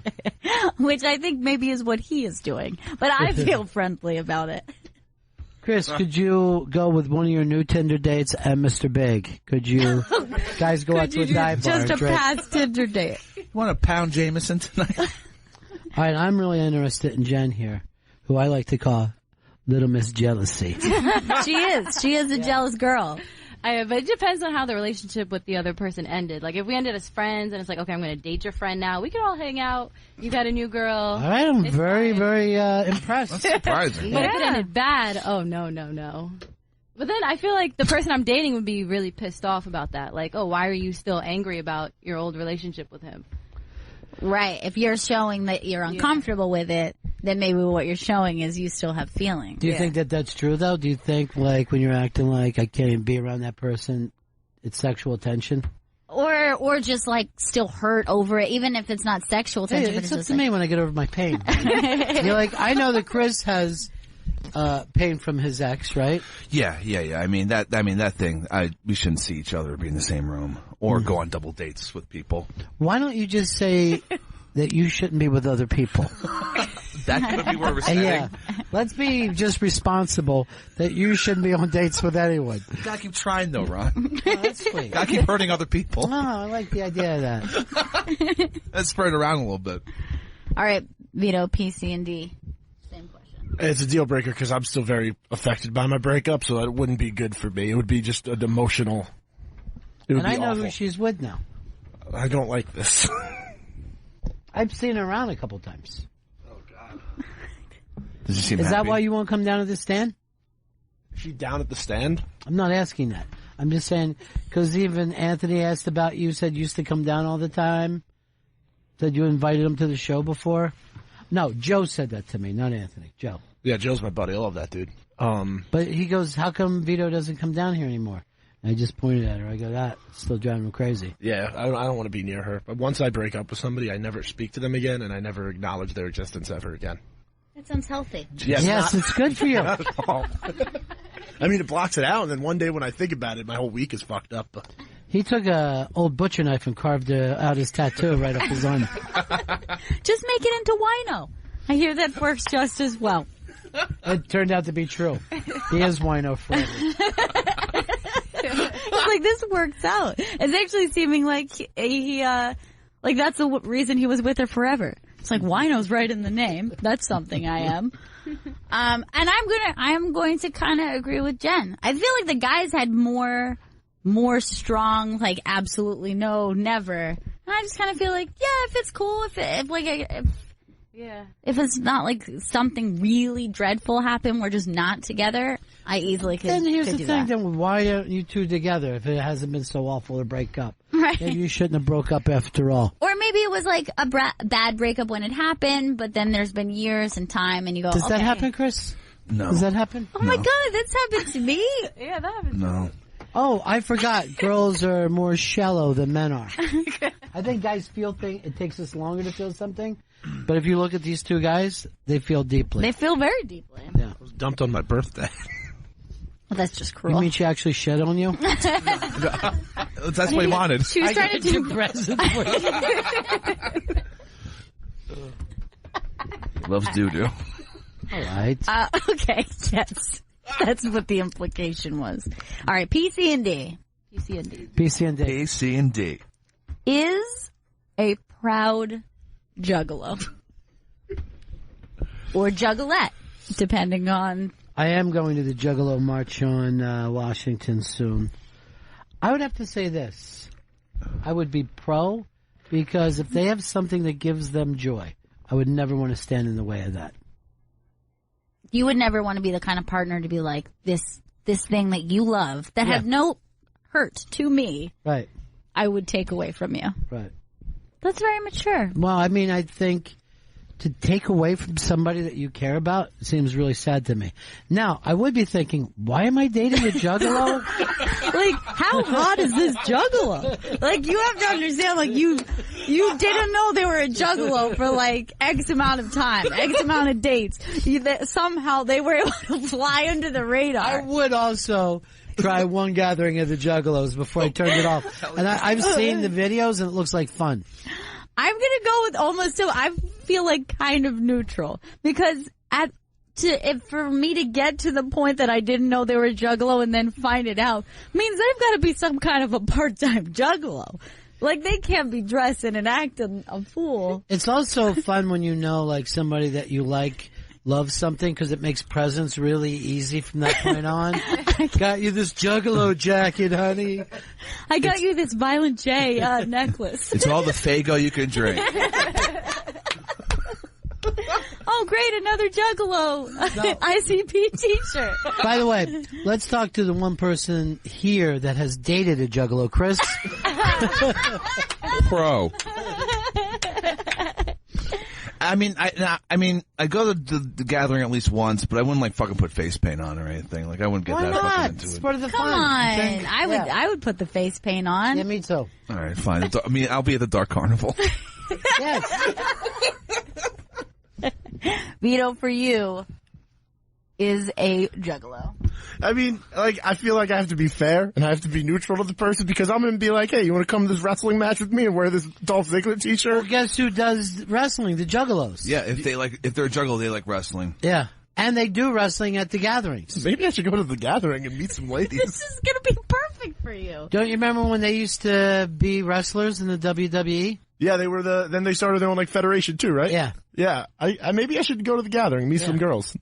Which I think maybe is what he is doing. But I feel friendly about it. Chris, could you go with one of your new Tinder dates and Mr. Big? Could you guys go out to a dive bar? Just a and drink? past Tinder date. You want a pound Jameson tonight? All right, I'm really interested in Jen here, who I like to call Little Miss Jealousy. She is. She is a jealous girl. But it depends on how the relationship with the other person ended. Like, if we ended as friends and it's like, okay, I'm going to date your friend now, we can all hang out. You got a new girl. All right, I'm It's very, fine. very impressed. That's surprising. But if it ended bad, oh, no. But then I feel like the person I'm dating would be really pissed off about that. Like, oh, why are you still angry about your old relationship with him? Right. If you're showing that you're uncomfortable with it, then maybe what you're showing is you still have feelings. Do you think that that's true, though? Do you think, like, when you're acting like I can't even be around that person, it's sexual tension? Or just like still hurt over it, even if it's not sexual Hey, tension. But it's it's up just to like, me when I get over my pain. You're like, I know that Chris has pain from his ex, right? Yeah. I mean that thing. We shouldn't see each other, be in the same room, or go on double dates with people. Why don't you just say that you shouldn't be with other people? That could be where we're setting. Yeah. Let's be just responsible that you shouldn't be on dates with anyone. You gotta keep trying though, Ron. Oh, that's sweet. Gotta keep hurting other people. Oh, I like the idea of that. Let's spread it around a little bit. all right, Vito, PC and D. Same question. It's a deal breaker because I'm still very affected by my breakup, so that wouldn't be good for me. It would be just an emotional. It would And be I know awful. who she's with now. I don't like this. I've seen her around a couple times. Does he seem Is happy? that why you won't come down to the stand? Is she down at the stand? I'm not asking that. I'm just saying, because even Anthony asked about you, said you used to come down all the time. Said you invited him to the show before. No, Joe said that to me, not Anthony. Joe. Yeah, Joe's my buddy. I love that dude. But he goes, how come Vito doesn't come down here anymore? And I just pointed at her. I go, that's still driving him crazy. Yeah, I don't want to be near her. But once I break up with somebody, I never speak to them again, and I never acknowledge their existence ever again. That sounds healthy. Yes, it's good for you. Not at all. I mean, it blocks it out, and then one day when I think about it, my whole week is fucked up. He took a old butcher knife and carved out his tattoo right up his arm. Just make it into wino. I hear that works just as well. It turned out to be true. He is wino forever. It's like, this works out. It's actually seeming like he like that's the reason he was with her forever. It's like, wino's right in the name. That's something I am. And I am going to kind of agree with Jen. I feel like the guys had more strong, like, absolutely no, never. And I just kind of feel like, yeah, if it's cool, if it's not like something really dreadful happened, we're just not together, I easily could. And here's could the do thing, that. then why aren't you two together if it hasn't been so awful to break up? Right. Maybe you shouldn't have broke up after all. Or maybe it was like a bad breakup when it happened, but then there's been years and time, and you go, Does that okay. happen, Chris? No. Does that happen? Oh my God, that's happened to me. Yeah, that happens. No. Oh, I forgot. Girls are more shallow than men are. I think guys feel things. It takes us longer to feel something. But if you look at these two guys, they feel deeply. They feel very deeply. Yeah. I was dumped on my birthday. Well, that's just cruel. You mean she actually shed on you? That's what he wanted. She was trying to do present for you. Loves doo-doo. All right. Okay, yes. That's what the implication was. All right, PC and D. PC and D. A, C, and D. Is a proud juggalo. Or juggalette, depending on... I am going to the Juggalo March on Washington soon. I would have to say this. I would be pro, because if they have something that gives them joy, I would never want to stand in the way of that. You would never want to be the kind of partner to be like, this thing that you love, that had no hurt to me, Right, I would take away from you. right. That's very mature. Well, I mean, I think to take away from somebody that you care about seems really sad to me. Now, I would be thinking, why am I dating a juggalo? Like, how hot is this juggalo? Like, you have to understand, like, you didn't know they were a juggalo for, like, X amount of time, X amount of dates. Somehow they were able to fly under the radar. I would also try one gathering of the juggalos before I turned it off. And I've seen the videos, and it looks like fun. I'm gonna go with almost so. I feel like kind of neutral, because for me to get to the point that I didn't know they were a juggalo and then find it out means they've got to be some kind of a part-time juggalo. Like, they can't be dressing and acting a fool. It's also fun when you know, like, somebody that you like loves something, because it makes presents really easy from that point on. Got you this juggalo jacket, honey. I got you this Violent J necklace. It's all the Faygo you can drink. Oh, great, another juggalo ICP t-shirt. By the way, let's talk to the one person here that has dated a juggalo, Chris. Pro. I mean, I go to the gathering at least once, but I wouldn't like fucking put face paint on or anything. Like, I wouldn't get Why that not? fucking into It's it. part of the Come fun. on. I would put the face paint on. Yeah, me too. All right, fine. I mean, I'll be at the Dark Carnival. Yes. Vito, for you, is a juggalo. I mean, like, I feel like I have to be fair and I have to be neutral to the person, because I'm going to be like, hey, you want to come to this wrestling match with me and wear this Dolph Ziggler t-shirt? Well, guess who does wrestling? The juggalos. Yeah, if they're a juggalo, they like wrestling. Yeah. And they do wrestling at the gatherings. Maybe I should go to the gathering and meet some ladies. This is going to be perfect for you. Don't you remember when they used to be wrestlers in the WWE? Yeah, they were then they started their own, like, federation too, right? Yeah. Yeah. I maybe I should go to the gathering, meet some girls.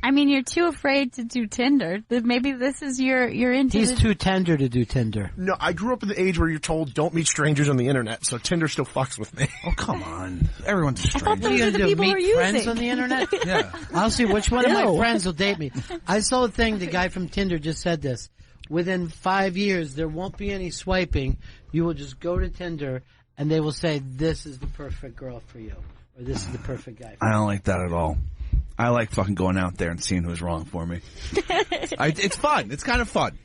I mean, you're too afraid to do Tinder. Maybe this is you're into He's too tender to do Tinder. No, I grew up in the age where you're told don't meet strangers on the internet, so Tinder still fucks with me. Oh, come on. Everyone's a stranger. What are you Those are going to the do? people who Meet are friends using. on the internet? Yeah. I'll see which one of my Ew. friends will date me. I saw a thing, the guy from Tinder just said this. Within 5 years, there won't be any swiping. You will just go to Tinder, and they will say, this is the perfect girl for you. Or this is the perfect guy for you. I don't like that at all. I like fucking going out there and seeing who's wrong for me. It's fun. It's kind of fun.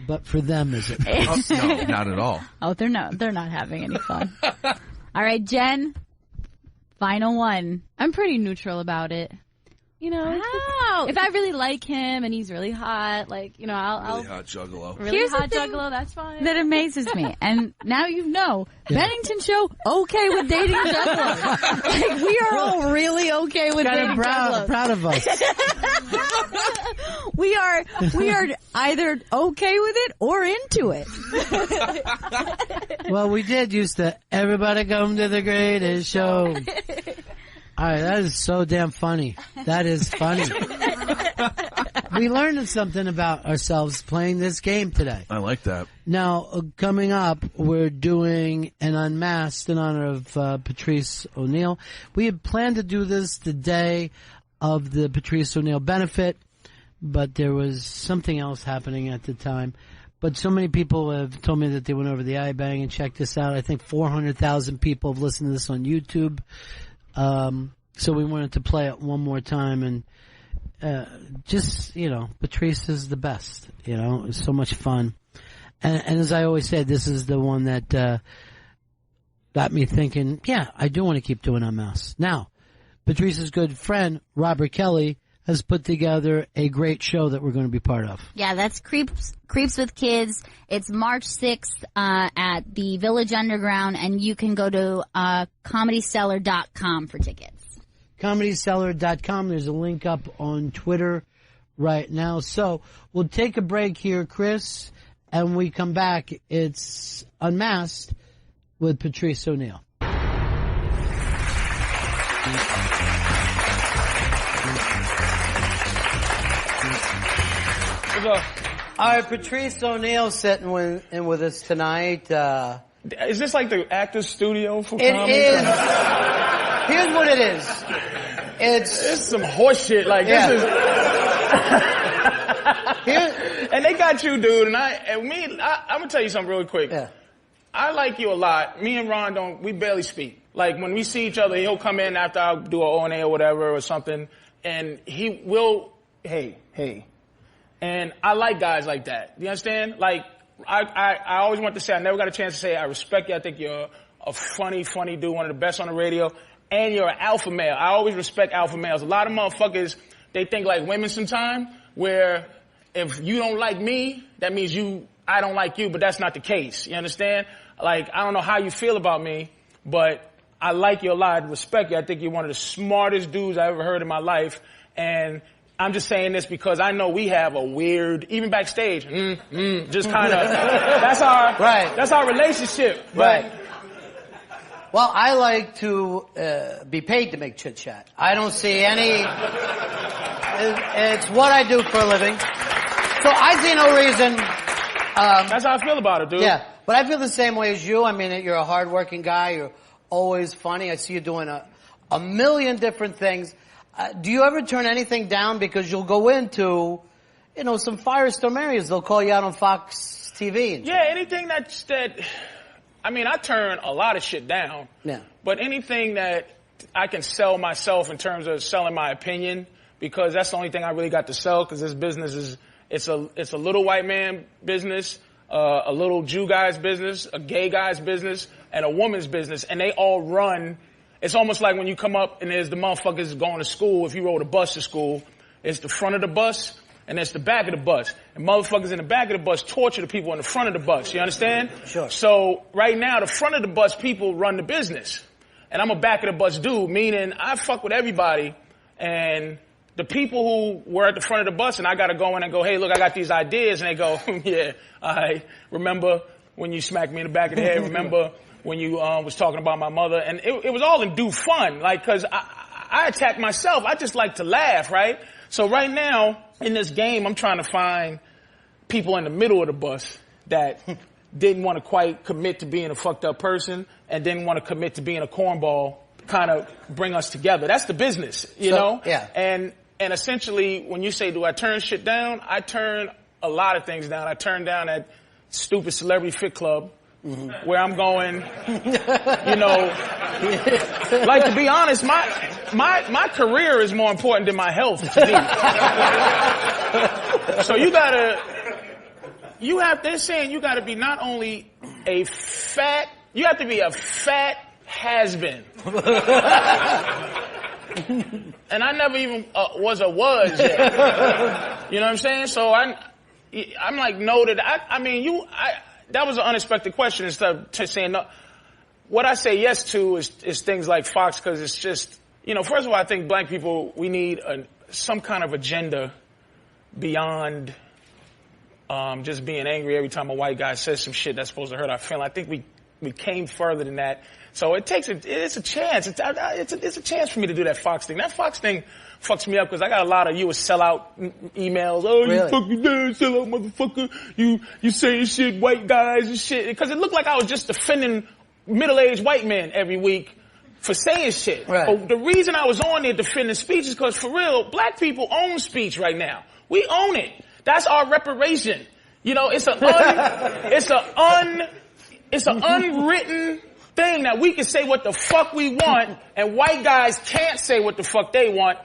But for them, is it? Oh, no, not at all. Oh, they're not having any fun. All right, Jen. Final one. I'm pretty neutral about it. You know, know, if I really like him and he's really hot, like, you know, I'll Really hot juggalo. really Here's the hot thing juggalo, that's fine. that amazes me. And now you know, Bennington show, okay with dating juggalos. Like, we are all really okay with dating juggalos. Proud of us. We are either okay with it or into it. Well, we did used to, everybody come to the greatest show. All right, that is so damn funny. That is funny. We learned something about ourselves playing this game today. I like that. Now, coming up, we're doing an Unmasked in honor of Patrice O'Neal. We had planned to do this the day of the Patrice O'Neal benefit, but there was something else happening at the time. But so many people have told me that they went over the iBang and checked this out. I think 400,000 people have listened to this on YouTube. So we wanted to play it one more time and just, you know, Patrice is the best. You know, it was so much fun. And as I always say, this is the one that got me thinking, yeah, I do want to keep doing Unmasked. Now, Patrice's good friend, Robert Kelly, has put together a great show that we're going to be part of. Yeah, that's Creeps with Kids. It's March 6th at the Village Underground, and you can go to ComedyCellar.com for tickets. ComedyCellar.com. There's a link up on Twitter right now. So we'll take a break here, Chris, and we come back. It's Unmasked with Patrice O'Neal. All right, Patrice O'Neal sitting in with us tonight. Is this like the actor's studio for It comedy? is. Here's what it is. It's some horse shit. Like, Yeah. this Here, is... And they got you, dude. And I'm going to tell you something really quick. yeah. I like you a lot. Me and Ron we barely speak. Like, when we see each other, he'll come in after I'll do an O&A or whatever or something, and he will, hey. And I like guys like that. You understand? Like, I always want to say, I never got a chance to say, I respect you. I think you're a funny dude, one of the best on the radio. And you're an alpha male. I always respect alpha males. A lot of motherfuckers, they think like women sometimes, where if you don't like me, that means I don't like you, but that's not the case. You understand? Like, I don't know how you feel about me, but I like you a lot. I respect you. I think you're one of the smartest dudes I ever heard in my life. And I'm just saying this because I know we have a weird, even backstage, just kind of, that's our relationship. But, Right. Well, I like to be paid to make chit chat. I don't see any. It's what I do for a living, so I see no reason. that's how I feel about it, dude. Yeah, but I feel the same way as you. I mean, you're a hardworking guy. You're always funny. I see you doing a million different things. Do you ever turn anything down because you'll go into, you know, some firestorm areas? They'll call you out on Fox TV. And Yeah, anything that, I mean, I turn a lot of shit down. Yeah. But anything that I can sell myself in terms of selling my opinion, because that's the only thing I really got to sell, because this business it's a little white man business, a little Jew guy's business, a gay guy's business, and a woman's business, and they all run. It's almost like when you come up and there's the motherfuckers going to school. If you rode a bus to school, it's the front of the bus and it's the back of the bus. And motherfuckers in the back of the bus torture the people in the front of the bus. You understand? Sure. So right now, the front of the bus people run the business. And I'm a back of the bus dude, meaning I fuck with everybody. And the people who were at the front of the bus and I got to go in and go, hey, look, I got these ideas. And they go, yeah, I remember when you smacked me in the back of the head. Remember when you was talking about my mother. And it was all in due fun, like, because I attack myself. I just like to laugh, right? So right now, in this game, I'm trying to find people in the middle of the bus that didn't want to quite commit to being a fucked up person and didn't want to commit to being a cornball, kind of bring us together. That's the business, you know? Yeah. And essentially, when you say, do I turn shit down? I turn a lot of things down. I turn down that stupid Celebrity Fit Club. Mm-hmm. Where I'm going, you know, like, to be honest, my career is more important than my health to me. So they're saying you gotta be not only you have to be a fat has-been. and I never even was yet. You know what I'm saying? So I'm like noted. That was an unexpected question instead of saying no. What I say yes to is things like Fox, because it's just, first of all, I think black people, we need some kind of agenda beyond just being angry every time a white guy says some shit that's supposed to hurt our feelings. I think we came further than that. So it's a chance. It's a chance for me to do that Fox thing. That Fox thing fucks me up because I got a lot of you a sellout emails. Oh, really? You fucking damn sellout motherfucker. You saying shit, white guys and shit. Because it looked like I was just defending middle-aged white men every week for saying shit. Right. But the reason I was on there defending speech is because, for real, black people own speech right now. We own it. That's our reparation. It's an unwritten thing that we can say what the fuck we want, and white guys can't say what the fuck they want.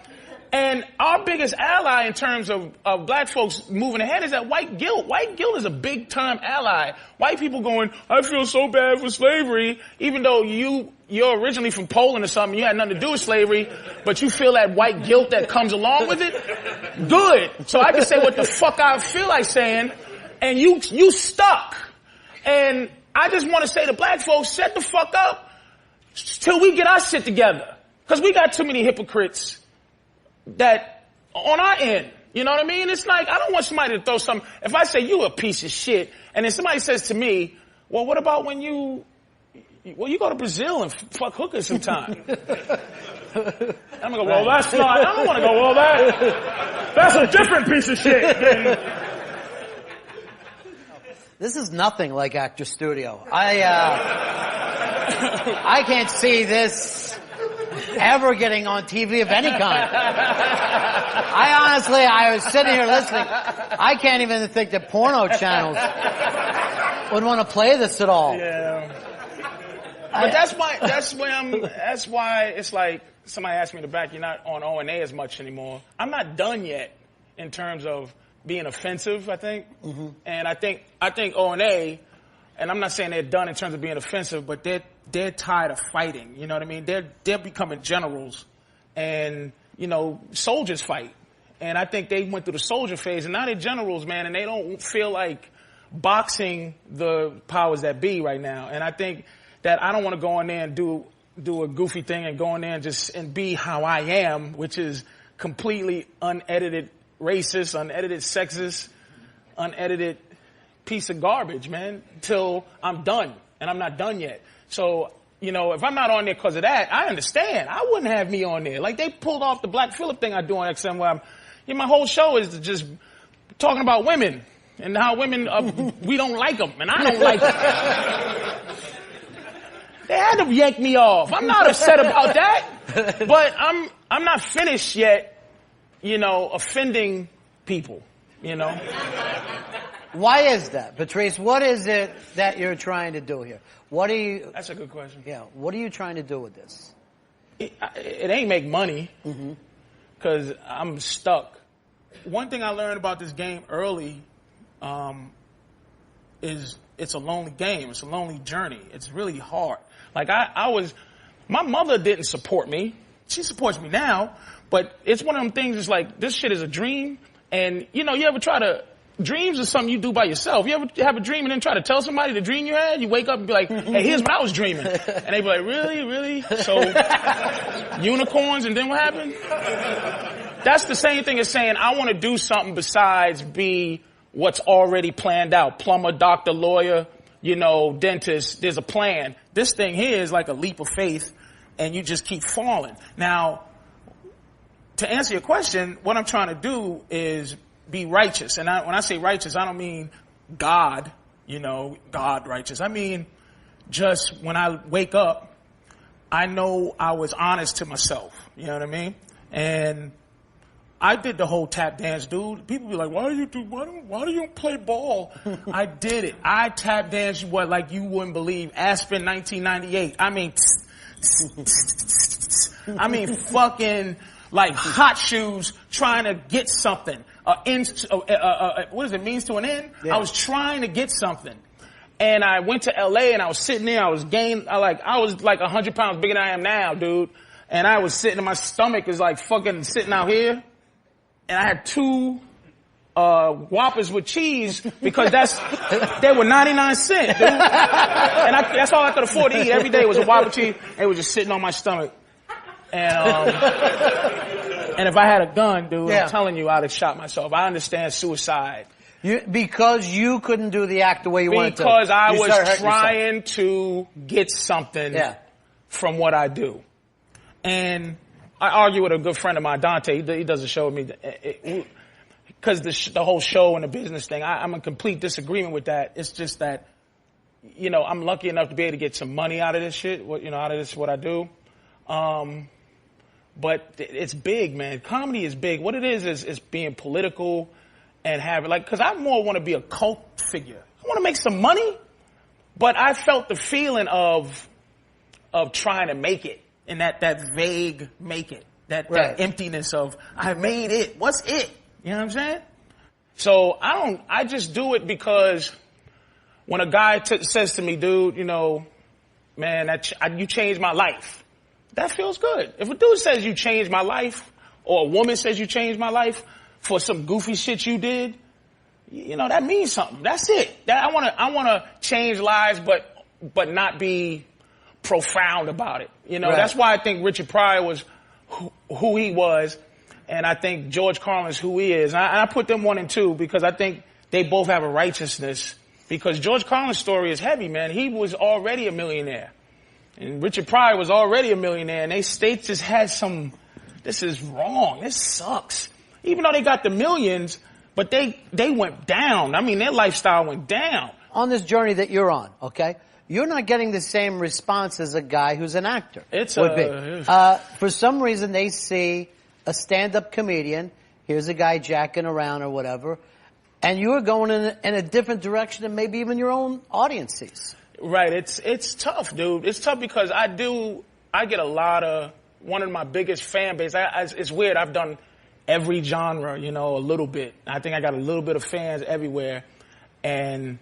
And our biggest ally in terms of black folks moving ahead is that white guilt. White guilt is a big time ally. White people going, I feel so bad for slavery, even though you're originally from Poland or something, you had nothing to do with slavery, but you feel that white guilt that comes along with it. Good. So I can say what the fuck I feel like saying, and you stuck. And I just want to say to black folks, shut the fuck up till we get our shit together. Because we got too many hypocrites that on our end. You know what I mean? It's like, I don't want somebody to throw something. If I say you a piece of shit, and then somebody says to me, well, what about when you go to Brazil and fuck hookers sometime? I'm gonna go, well, that's not, I don't want to go, well, that's a different piece of shit. This is nothing like Actor Studio. I can't see this ever getting on TV of any kind. I was sitting here listening. I can't even think that porno channels would want to play this at all. Yeah. But that's why it's like somebody asked me in the back, you're not on O&A as much anymore. I'm not done yet in terms of being offensive, I think. Mm-hmm. And I think O&A, and I'm not saying they're done in terms of being offensive, but they're tired of fighting. You know what I mean? They're becoming generals, and soldiers fight. And I think they went through the soldier phase, and now they're generals, man, and they don't feel like boxing the powers that be right now. And I think that I don't want to go in there and do a goofy thing and go in there and be how I am, which is completely unedited racist, unedited sexist, unedited piece of garbage, man, till I'm done. And I'm not done yet. So, if I'm not on there because of that, I understand. I wouldn't have me on there. Like, they pulled off the Black Phillip thing I do on XM where my whole show is just talking about women and how women, we don't like them, and I don't like them. They had to yank me off. I'm not upset about that, but I'm not finished yet, offending people, Why is that, Patrice? What is it that you're trying to do here? That's a good question. Yeah. What are you trying to do with this? It ain't make money, because I'm stuck. One thing I learned about this game early, is it's a lonely game. It's a lonely journey. It's really hard. Like my mother didn't support me. She supports me now, but it's one of them things. It's like, this shit is a dream. And you ever dreams are something you do by yourself. You ever have a dream and then try to tell somebody the dream you had? You wake up and be like, hey, here's what I was dreaming. And they be like, really? Really? So, unicorns, and then what happened? That's the same thing as saying, I want to do something besides be what's already planned out. Plumber, doctor, lawyer, dentist. There's a plan. This thing here is like a leap of faith, and you just keep falling. Now, to answer your question, what I'm trying to do is be righteous. And when I say righteous, I don't mean God, God righteous. I mean, just when I wake up, I know I was honest to myself. You know what I mean? And I did the whole tap dance, dude. People be like, why do you play ball? I did it. I tap danced like you wouldn't believe. Aspen 1998. I mean fucking like hot shoes trying to get something. What does it mean to an end? Yeah. I was trying to get something. And I went to LA and I was sitting there, I was like 100 pounds bigger than I am now, dude. and I was sitting, and my stomach is like fucking sitting out here, and I had 2 Whoppers with cheese because they were 99 cents, dude. And that's all I could afford to eat every day was a Whopper cheese. It was just sitting on my stomach. And if I had a gun, dude, I'm telling you, I'd have shot myself. I understand suicide. Because you couldn't do the act the way you wanted to. Because I was trying to get something from what I do. And I argue with a good friend of mine, Dante. He does a show with me. Because the whole show and the business thing, I'm in complete disagreement with that. It's just that, you know, I'm lucky enough to be able to get some money out of this shit, out of this, what I do. But it's big, man. Comedy is big. What it is being political and having, because I more want to be a cult figure. I want to make some money, but I felt the feeling of trying to make it, and that vague make it, that emptiness of, I made it. What's it? You know what I'm saying? So I just do it because when a guy says to me, dude, man, you changed my life. That feels good. If a dude says you changed my life, or a woman says you changed my life for some goofy shit you did, that means something. That's it. I want to change lives, but not be profound about it. That's why I think Richard Pryor was who he was. And I think George Carlin's who he is. And I put them 1 and 2 because I think they both have a righteousness. Because George Carlin's story is heavy, man. He was already a millionaire. And Richard Pryor was already a millionaire. And they just had this is wrong. This sucks. Even though they got the millions, but they went down. I mean, their lifestyle went down. On this journey that you're on, okay? You're not getting the same response as a guy who's an actor. For some reason, they see a stand-up comedian, here's a guy jacking around or whatever, and you're going in a different direction than maybe even your own audience sees. Right. It's tough, dude. It's tough because I get a lot of, one of my biggest fan base. It's weird. I've done every genre, a little bit. I think I got a little bit of fans everywhere. And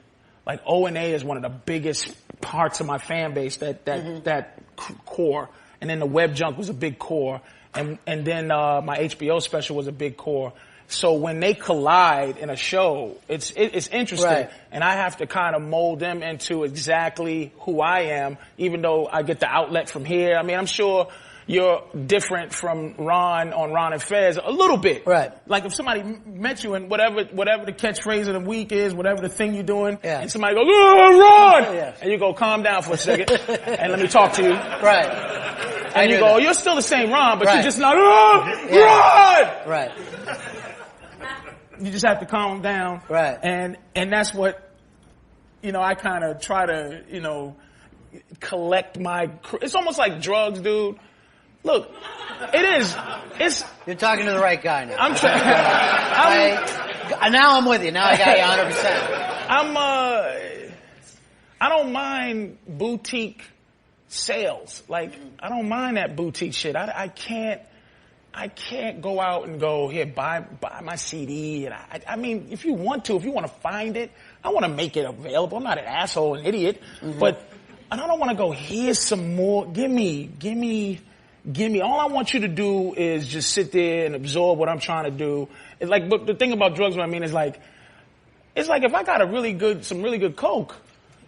like O&A is one of the biggest parts of my fan base, that core. And then the Web Junk was a big core. And then my HBO special was a big core. So when they collide in a show, it's interesting. Right. And I have to kind of mold them into exactly who I am, even though I get the outlet from here. I mean, I'm sure you're different from Ron on Ron and Fez a little bit. Right. Like if somebody met you and whatever the catchphrase of the week is, whatever the thing you're doing, and somebody goes, "Oh, Ron!" And you go, "Calm down for a second and let me talk to you." Right. And you go, "You're still the same Ron, but you're just not, Ron!" Right. You just have to calm down. Right. And that's what, I kind of try to, collect it's almost like drugs, dude. Look, You're talking to the right guy now. I'm trying. Now I'm with you. Now I got you 100%. I don't mind boutique sales. Like, I don't mind that boutique shit. I can't go out and go, here, buy my CD. And I mean, if you want to find it, I want to make it available. I'm not an asshole, an idiot, but I don't want to go, here's some more. Give me. All I want you to do is just sit there and absorb what I'm trying to do. It's like, but the thing about drugs, what I mean is like, it's like if I got some really good coke,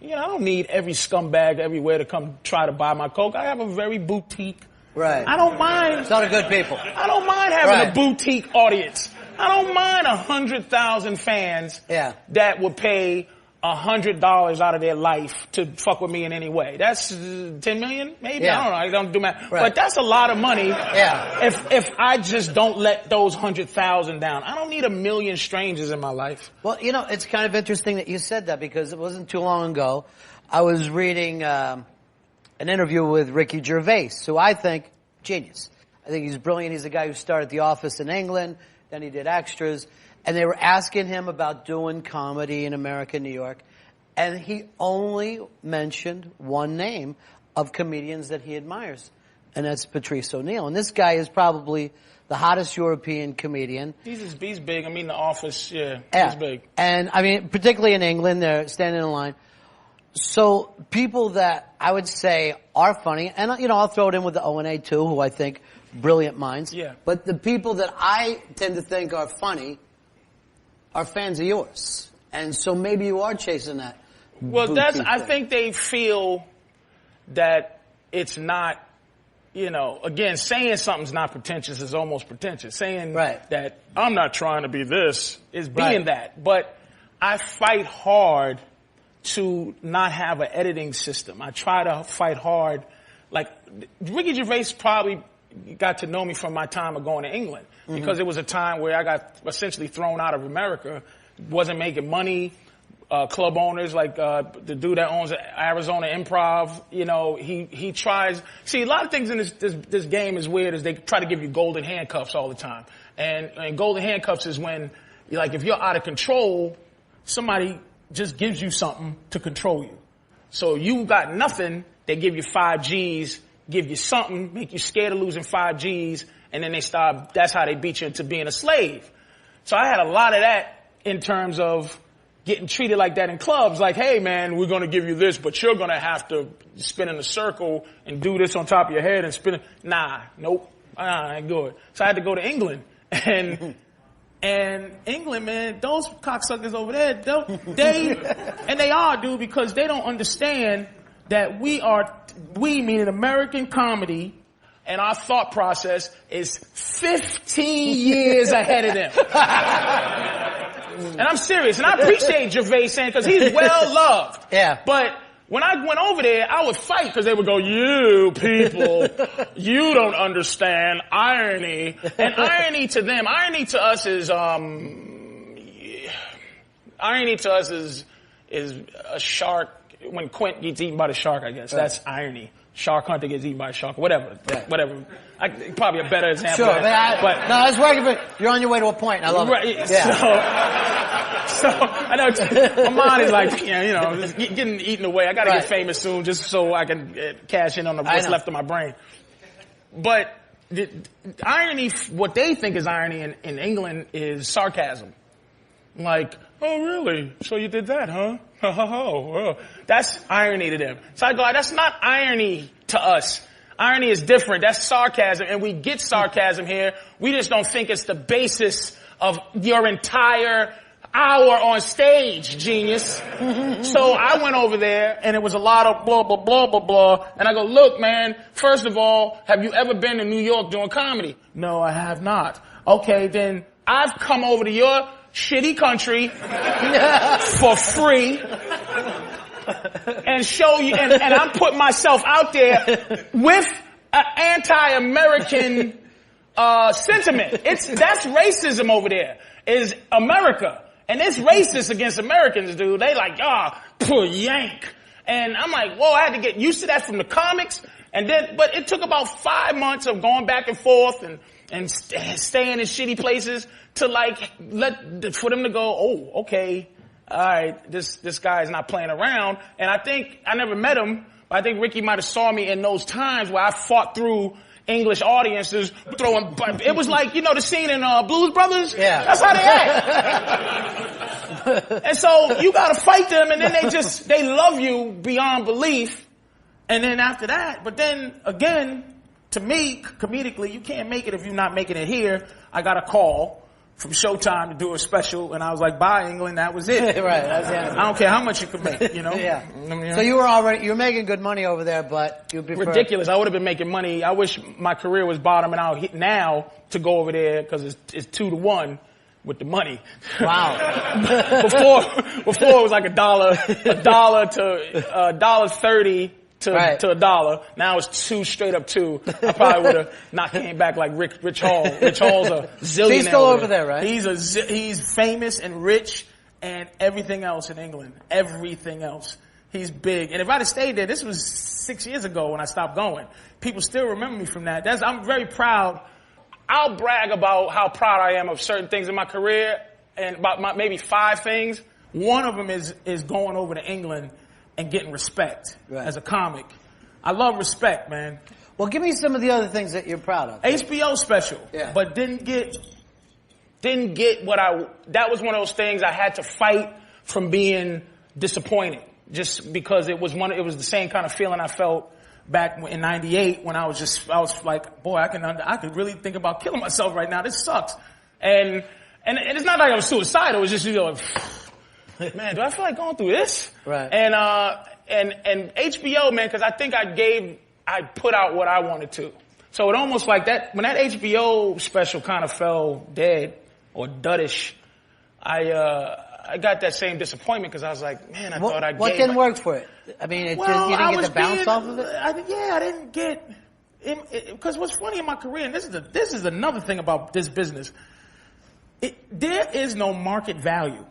I don't need every scumbag everywhere to come try to buy my coke. I have a very boutique. Right. I don't mind. It's not a good people. I don't mind having a boutique audience. I don't mind 100,000 fans that would pay $100 out of their life to fuck with me in any way. That's 10 million, maybe. I don't know. I don't do math, but that's a lot of money. Yeah. If I just don't let those 100,000 down, I don't need 1 million strangers in my life. Well, it's kind of interesting that you said that because it wasn't too long ago. I was reading an interview with Ricky Gervais, who I think genius. I think he's brilliant. He's the guy who started The Office in England. Then he did extras. And they were asking him about doing comedy in America, New York. And he only mentioned one name of comedians that he admires. And that's Patrice O'Neal. And this guy is probably the hottest European comedian. He's big. I mean, The Office, he's big. And, I mean, particularly in England, they're standing in line. So people that I would say are funny, and I'll throw it in with the O&A too, who I think brilliant minds. Yeah. But the people that I tend to think are funny are fans of yours, and so maybe you are chasing that. Well, I think they feel that it's not. Again, saying something's not pretentious is almost pretentious. Saying that I'm not trying to be this is being that. But I fight hard to not have an editing system. I try to fight hard. Like, Ricky Gervais probably got to know me from my time of going to England. Because it was a time where I got essentially thrown out of America, wasn't making money. Club owners, like the dude that owns Arizona Improv, he tries. See, a lot of things in this game is weird. Is they try to give you golden handcuffs all the time, and golden handcuffs is when, like, if you're out of control, somebody just gives you something to control you. So you got nothing. They give you 5 G's, give you something, make you scared of losing 5 G's, and then that's how they beat you into being a slave. So I had a lot of that in terms of getting treated like that in clubs. Like, hey man, we're gonna give you this, but you're gonna have to spin in a circle and do this on top of your head and spin it. Nah, nope. I ain't good. So I had to go to England. And England, man, those cocksuckers over there, they are, dude, because they don't understand that we meaning American comedy, and our thought process is 15 years ahead of them. And I'm serious, and I appreciate Gervais saying, because he's well loved. Yeah. But when I went over there, I would fight because they would go, "You people, you don't understand irony." And irony to them, irony to us is a shark when Quint gets eaten by the shark. I guess that's irony. Shark hunter gets eaten by a shark, whatever. Probably a better example. Sure, but I was working for. You're on your way to a point. I love it. Yeah. So I know my mind is like, just getting eaten away. I got to get famous soon, just so I can cash in on what's left of my brain. But the irony, what they think is irony in England, is sarcasm. Like, oh really? So you did that, huh? Oh. That's irony to them. So I go, that's not irony to us. Irony is different. That's sarcasm, and we get sarcasm here. We just don't think it's the basis of your entire hour on stage, genius. So I went over there, and it was a lot of blah, blah, blah, blah, blah. And I go, look, man, first of all, have you ever been to New York doing comedy? No, I have not. Okay, then I've come over to your shitty country for free and show you, and I'm putting myself out there with an anti-American sentiment. That's racism over there, is America. And it's racist against Americans, dude. They like, poor yank. And I'm like, whoa, I had to get used to that from the comics. But it took about 5 months of going back and forth and staying in shitty places to for them to go, oh, okay, all right, this guy's not playing around. And I think, I never met him, but I think Ricky might have saw me in those times where I fought through English audiences throwing, it was like, the scene in Blues Brothers? Yeah. That's how they act. And so you gotta fight them, and then they love you beyond belief. And then after that, but then again, to me, comedically, you can't make it if you're not making it here. I got a call from Showtime to do a special, and I was like, bye England, that was it. Right, that's the end. I don't care how much you can make, Yeah. So you were making good money over there, but you prefer... Ridiculous. I would have been making money. I wish my career was bottoming out now to go over there, because it's 2-to-1 with the money. Wow. Before it was like $1 to $1.30 to $1. Now it's straight up 2. I probably would have not came back like Rich Hall. Rich Hall's a zillionaire. He's still over there, right? He's famous and rich and everything else in England. Everything else. He's big. And if I'd have stayed there, this was 6 years ago when I stopped going. People still remember me from that. I'm very proud. I'll brag about how proud I am of certain things in my career, and about maybe 5 things. One of them is going over to England and getting respect as a comic. I love respect, man. Well, give me some of the other things that you're proud of. HBO special, but didn't get what that was one of those things I had to fight from being disappointed. just because it was the same kind of feeling I felt back in '98 when I was like, boy, I could really think about killing myself right now. This sucks. And it's not like I was suicidal. It was just, man, do I feel like going through this? Right. And HBO, man, because I think I put out what I wanted to. So it almost like that, when that HBO special kind of fell dead or duddish, I got that same disappointment because I was like, man, I thought I'd get. What didn't work for it? I mean, you didn't get the bounce off of it? I didn't get, because what's funny in my career, and this is another thing about this business, there is no market value.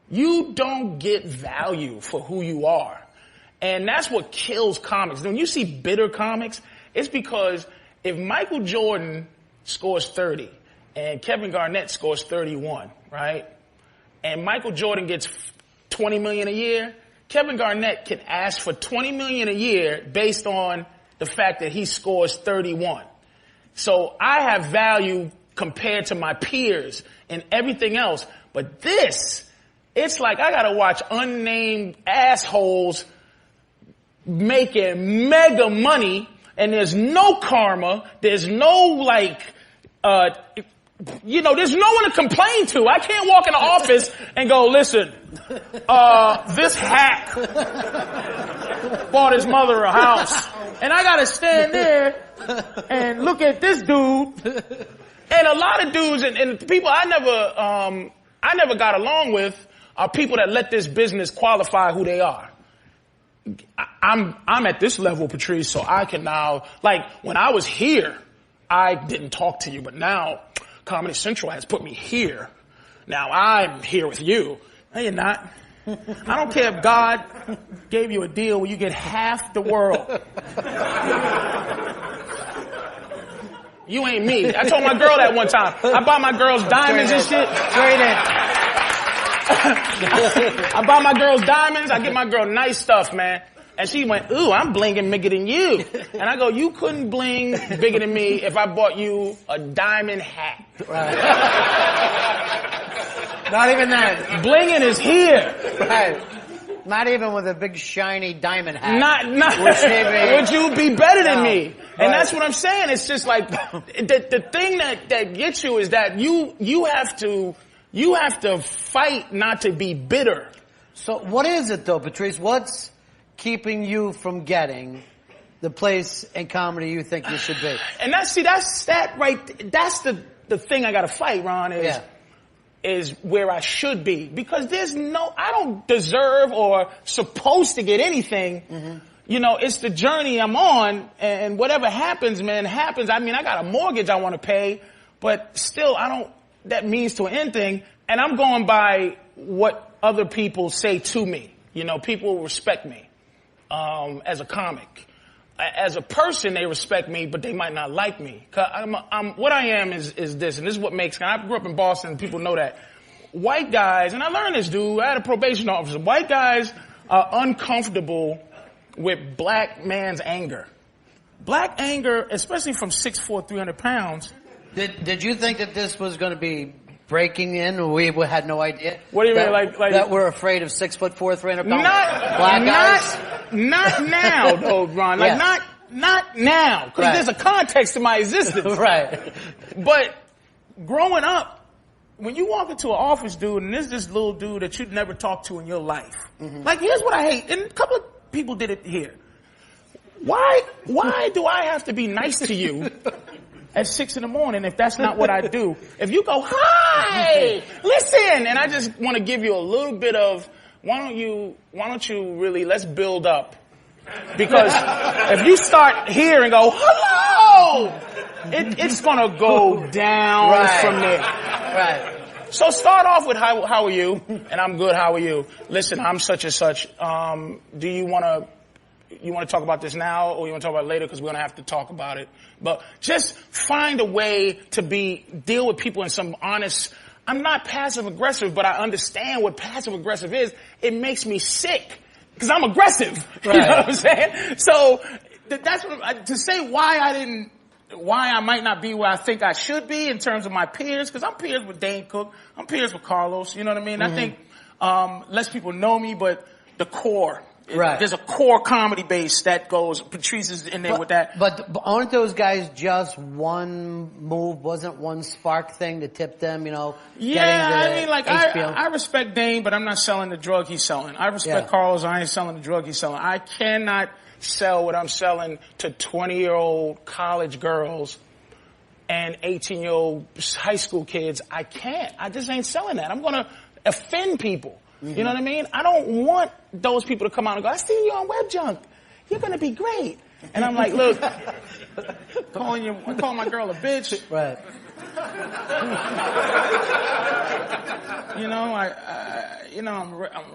You don't get value for who you are. And that's what kills comics. When you see bitter comics, it's because if Michael Jordan scores 30 and Kevin Garnett scores 31, right? And Michael Jordan gets $20 million a year, Kevin Garnett can ask for $20 million a year based on the fact that he scores 31. So I have value compared to my peers and everything else. But this, it's like I gotta watch unnamed assholes making mega money, and there's no karma, there's no there's no one to complain to. I can't walk in the office and go, listen, this hack bought his mother a house, and I gotta stand there and look at this dude. And a lot of dudes and people I never got along with are people that let this business qualify who they are. I'm at this level, Patrice, so I can now, like, when I was here, I didn't talk to you, but now Comedy Central has put me here. Now I'm here with you. No, you're not. I don't care if God gave you a deal where you get half the world. You ain't me. I told my girl that one time. I bought my girls diamonds and shit. Straight in. I buy my girls diamonds. I get my girl nice stuff, man. And she went, ooh, I'm blinging bigger than you. And I go, you couldn't bling bigger than me if I bought you a diamond hat. Right. Not even that. Blinging is here. Right. Not even with a big shiny diamond hat. Not would you be better than me? And right. That's what I'm saying. It's just like the thing that gets you is that you have to fight not to be bitter. So what is it though, Patrice? What's keeping you from getting the place in comedy you think you should be? And that's the thing I gotta fight, Ron, is where I should be. Because I don't deserve or supposed to get anything. Mm-hmm. You know, it's the journey I'm on, and whatever happens, man, happens. I mean, I got a mortgage I want to pay, but still that means to anything. And I'm going by what other people say to me. You know, people respect me, as a comic. As a person, they respect me, but they might not like me. What I am is this, and this is what makes, I grew up in Boston, and people know that. White guys, and I learned this, dude, I had a probation officer, white guys are uncomfortable with black man's anger. Black anger, especially from 6'4", 300 pounds. Did you think that this was going to be breaking in? We had no idea. What do you mean, like that we're afraid of 6'4", 300 pounds black guys? Not now, though, Ron. Like not now, because there's a context to my existence. Right. But growing up, when you walk into an office, dude, and there's this little dude that you'd never talked to in your life. Mm-hmm. Like, here's what I hate, and a couple of people did it here. Why do I have to be nice to you at 6 in the morning if that's not what I do? If you go, hi, listen, and I just want to give you a little bit of, why don't you really, let's build up. Because if you start here and go, hello, it's going to go down from there. Right. So start off with how are you? And I'm good, how are you? Listen, I'm such and such. Do you want to talk about this now, or you want to talk about it later, because we're going to have to talk about it? But just find a way to deal with people in some honest. I'm not passive aggressive, but I understand what passive aggressive is. It makes me sick because I'm aggressive. Right. You know what I'm saying? So that's to say why I might not be where I think I should be in terms of my peers, because I'm peers with Dane Cook, I'm peers with Carlos. You know what I mean? Mm-hmm. I think less people know me, but the core Right. There's a core comedy base that goes. Patrice is in there with that. But aren't those guys just one move? Wasn't one spark thing to tip them? Yeah, I mean, like HBO? I respect Dane, but I'm not selling the drug he's selling. I respect Carlos. I ain't selling the drug he's selling. I cannot sell what I'm selling to 20-year-old college girls and 18-year-old high school kids. I can't. I just ain't selling that. I'm gonna offend people. You know what I mean? I don't want those people to come out and go, I see you on Web Junk. You're going to be great. And I'm like, look, calling my girl a bitch. Right. I'm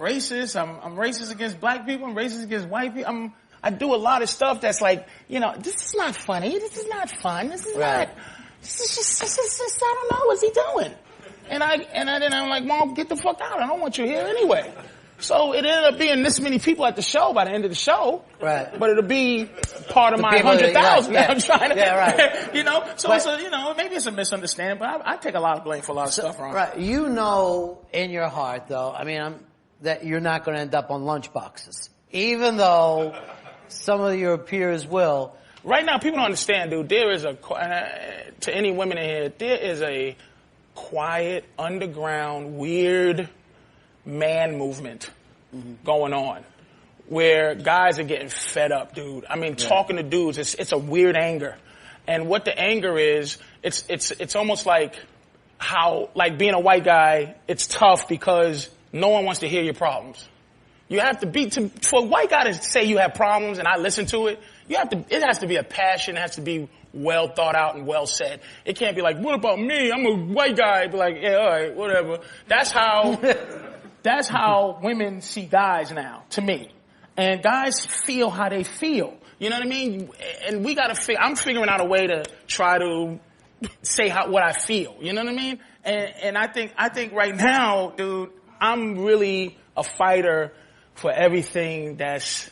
racist. I'm racist against black people. I'm racist against white people. I do a lot of stuff that's like, this is not funny. This is not fun. This is not, this is just, I don't know, what's he doing? And then I'm like, Mom, get the fuck out. I don't want you here anyway. So it ended up being this many people at the show by the end of the show. Right. But it'll be part of my 100,000 that I'm trying to, right. So maybe it's a misunderstanding, but I take a lot of blame for a lot of stuff wrong. Right. In your heart though, that you're not going to end up on lunch boxes. Even though some of your peers will. Right now, people don't understand, dude. There is to any women in here, there is a quiet, underground, weird man movement going on where guys are getting fed up, dude. I mean, talking to dudes, it's a weird anger. And what the anger is, it's almost like how, like being a white guy, it's tough because no one wants to hear your problems. You have to for a white guy to say you have problems and I listen to it, it has to be a passion, it has to be well thought out and well said. It can't be like, what about me? I'm a white guy. Be like, yeah, all right, whatever. That's how women see guys now, to me. And guys feel how they feel. You know what I mean? And we gotta I'm figuring out a way to try to say what I feel. You know what I mean? And I think right now, dude, I'm really a fighter for everything that's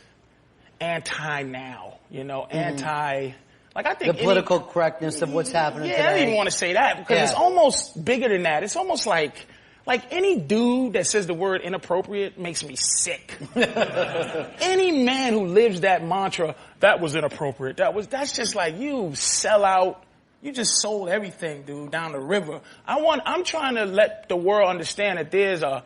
anti-now, anti... Like I think the political correctness of what's happening today. I don't even want to say that because it's almost bigger than that. It's almost like any dude that says the word inappropriate makes me sick. Any man who lives that mantra, that was inappropriate. That's just like you sell out. You just sold everything, dude, down the river. I'm trying to let the world understand that there's a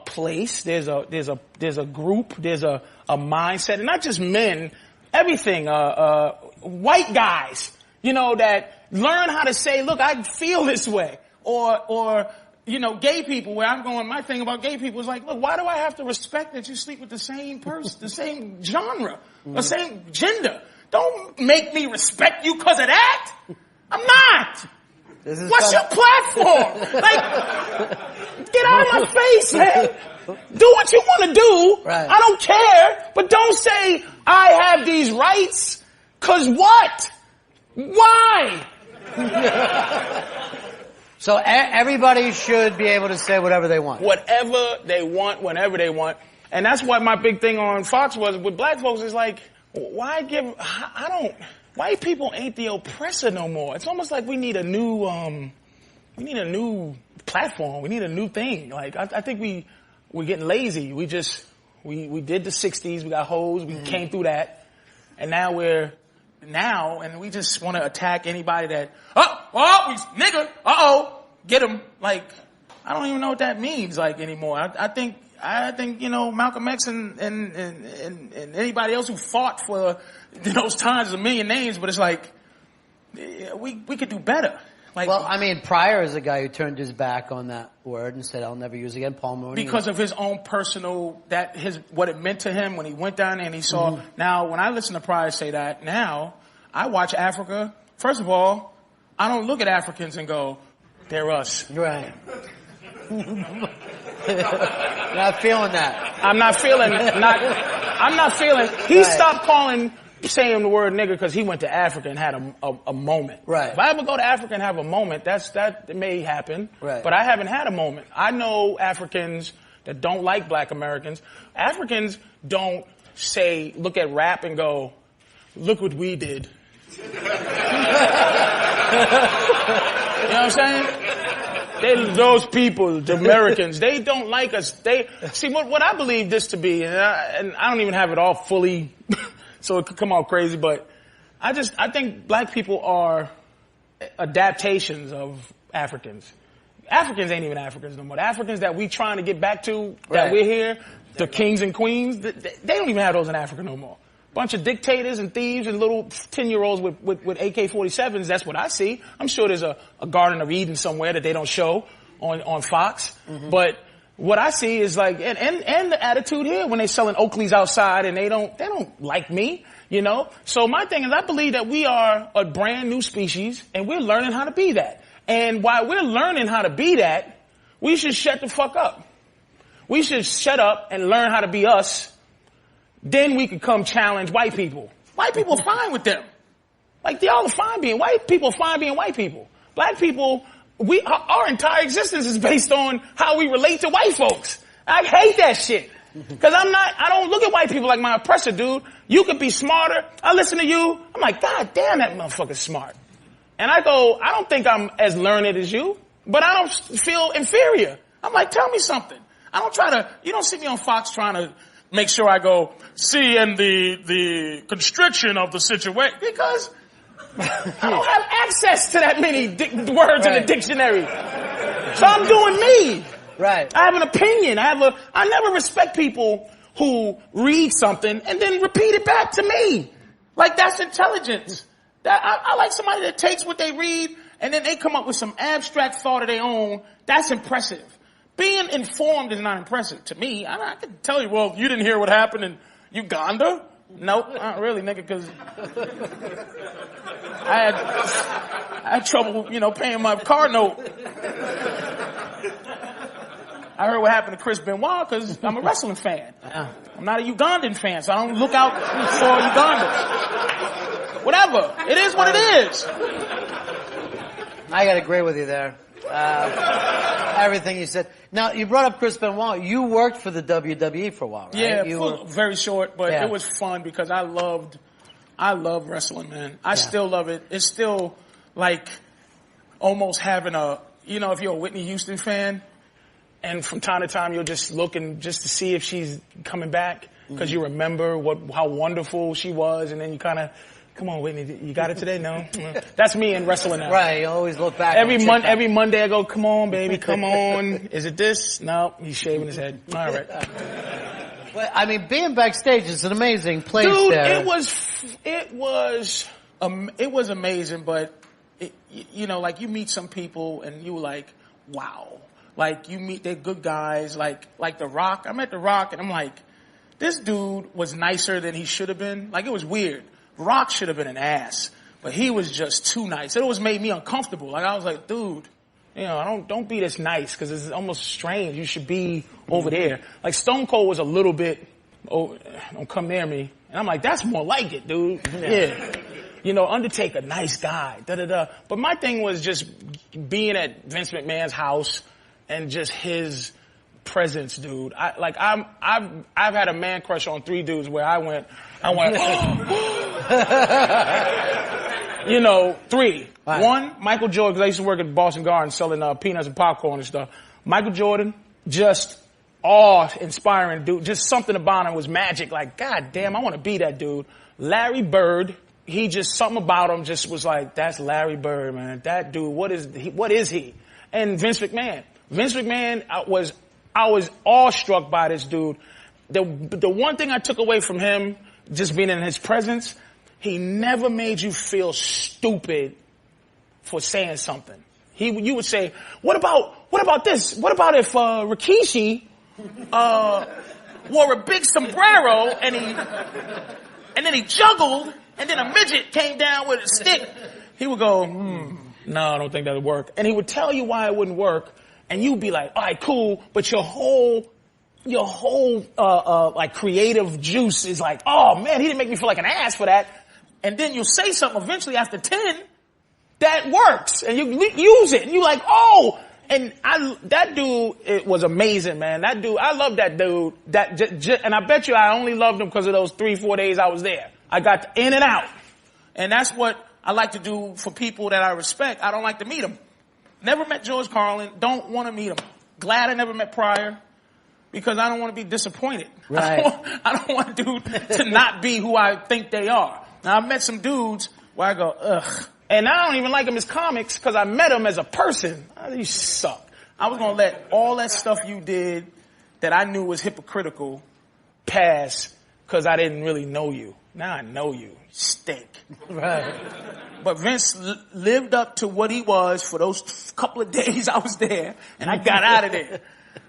place, there's a group, there's a mindset, and not just men. Everything, white guys, that learn how to say, look, I feel this way. Or, gay people, where I'm going, my thing about gay people is like, look, why do I have to respect that you sleep with the same person, the same genre, the same gender? Don't make me respect you because of that. I'm not. What's your platform? Get out of my face, man. Do what you want to do. Right. I don't care. But don't say, I have these rights. Cause what? Why? So everybody should be able to say whatever they want. Whatever they want, whenever they want. And that's what my big thing on Fox was with black folks is like, white people ain't the oppressor no more. It's almost like we need a new platform. We need a new thing. Like, I think we're getting lazy. We did the 60s. We got hoes. We came through that. And now and we just want to attack anybody that, we nigga, get him. Like, I don't even know what that means, like, anymore. I think, Malcolm X and anybody else who fought for those times, a million names, but it's like, we could do better. Like, well, Pryor is a guy who turned his back on that word and said, I'll never use it again. Paul Mooney. Because of his own personal, what it meant to him when he went down there and he saw. Now, when I listen to Pryor say that, now, I watch Africa. First of all, I don't look at Africans and go, they're us. Right. Not feeling that. I'm not feeling. He stopped saying the word nigger because he went to Africa and had a moment. Right. If I ever go to Africa and have a moment, that may happen. Right. But I haven't had a moment. I know Africans that don't like black Americans. Africans don't look at rap and go, look what we did. You know what I'm saying? Those people, the Americans, they don't like us. They see what I believe this to be, and I don't even have it all fully, so it could come out crazy. But I think black people are adaptations of Africans. Africans ain't even Africans no more. The Africans that we trying to get back to, that we're here, the kings and queens, they don't even have those in Africa no more. Bunch of dictators and thieves and little 10-year-olds with AK-47s. That's what I see. I'm sure there's a Garden of Eden somewhere that they don't show on Fox. Mm-hmm. But what I see is like, and the attitude here when they selling Oakleys outside and they don't like me, you know? So my thing is I believe that we are a brand new species and we're learning how to be that. And while we're learning how to be that, we should shut the fuck up. We should shut up and learn how to be us. Then we could come challenge white people. White people are fine with them. Like, y'all are fine being white people, fine being white people. Black people, our entire existence is based on how we relate to white folks. I hate that shit. Cause I don't look at white people like my oppressor, dude. You could be smarter. I listen to you. I'm like, God damn, that motherfucker's smart. And I go, I don't think I'm as learned as you, but I don't feel inferior. I'm like, tell me something. You don't see me on Fox trying to make sure I go, see, and the constriction of the situation, because I don't have access to that many words in the dictionary. So I'm doing me. Right. I have an opinion. I never respect people who read something and then repeat it back to me. Like, that's intelligence. I like somebody that takes what they read and then they come up with some abstract thought of their own. That's impressive. Being informed is not impressive to me. I can tell you, well, you didn't hear what happened in Uganda? Nope, not really, nigga, because I had trouble, paying my car note. I heard what happened to Chris Benoit because I'm a wrestling fan. I'm not a Ugandan fan, so I don't look out for Uganda. Whatever. It is what it is. I gotta agree with you there. Everything you said. Now, you brought up Chris Benoit. You worked for the WWE for a while, right? Yeah, very short, but it was fun because I love wrestling, man. I still love it. It's still like almost having if you're a Whitney Houston fan, and from time to time you're just looking just to see if she's coming back because you remember how wonderful she was, and then you kind of, come on, Whitney, you got it today? No? That's me in wrestling now. Right, you always look back. Every Monday I go, come on, baby, come on. Is it this? No, he's shaving his head. All right. Well, I mean, being backstage is an amazing place. Dude, there. it was amazing, but like you meet some people and you like, wow. Like you meet, they're good guys, like The Rock. I met The Rock and I'm like, this dude was nicer than he should have been. Like, it was weird. Rock should have been an ass, but he was just too nice. It always made me uncomfortable. Like, I was like, dude, don't be this nice because it's almost strange. You should be over there. Like, Stone Cold was a little bit, don't come near me. And I'm like, that's more like it, dude. Yeah. Undertaker, nice guy, da-da-da. But my thing was just being at Vince McMahon's house and just his presence, dude. I've had a man crush on 3 dudes where I went, 3. Right. 1, Michael Jordan, because I used to work at Boston Garden selling peanuts and popcorn and stuff. Michael Jordan, just awe-inspiring dude. Just something about him was magic. Like, God damn, I want to be that dude. Larry Bird, something about him just was like, that's Larry Bird, man. That dude, what is he? And Vince McMahon. I was awestruck by this dude. The one thing I took away from him, just being in his presence, he never made you feel stupid for saying something. You would say, what about this? What about if Rikishi wore a big sombrero and then he juggled and then a midget came down with a stick? He would go, no, I don't think that would work. And he would tell you why it wouldn't work, and you'd be like, all right, cool, but your whole like creative juice is like, oh man, he didn't make me feel like an ass for that. And then you'll say something eventually after 10 that works, and you use it, and you're like, oh. And that dude, it was amazing, man. That dude, I love that dude. And I bet you I only loved him because of those 3-4 days I was there. I got in and out, and that's what I like to do for people that I respect. I don't like to meet them. Never met George Carlin. Don't want to meet him. Glad I never met Pryor because I don't want to be disappointed. Right. I don't want dude to not be who I think they are. Now, I've met some dudes where I go, ugh. And I don't even like them as comics because I met them as a person. You suck. I was going to let all that stuff you did that I knew was hypocritical pass because I didn't really know you. Now I know you. You stink. Right. But Vince lived up to what he was for those couple of days I was there, and I got out of there.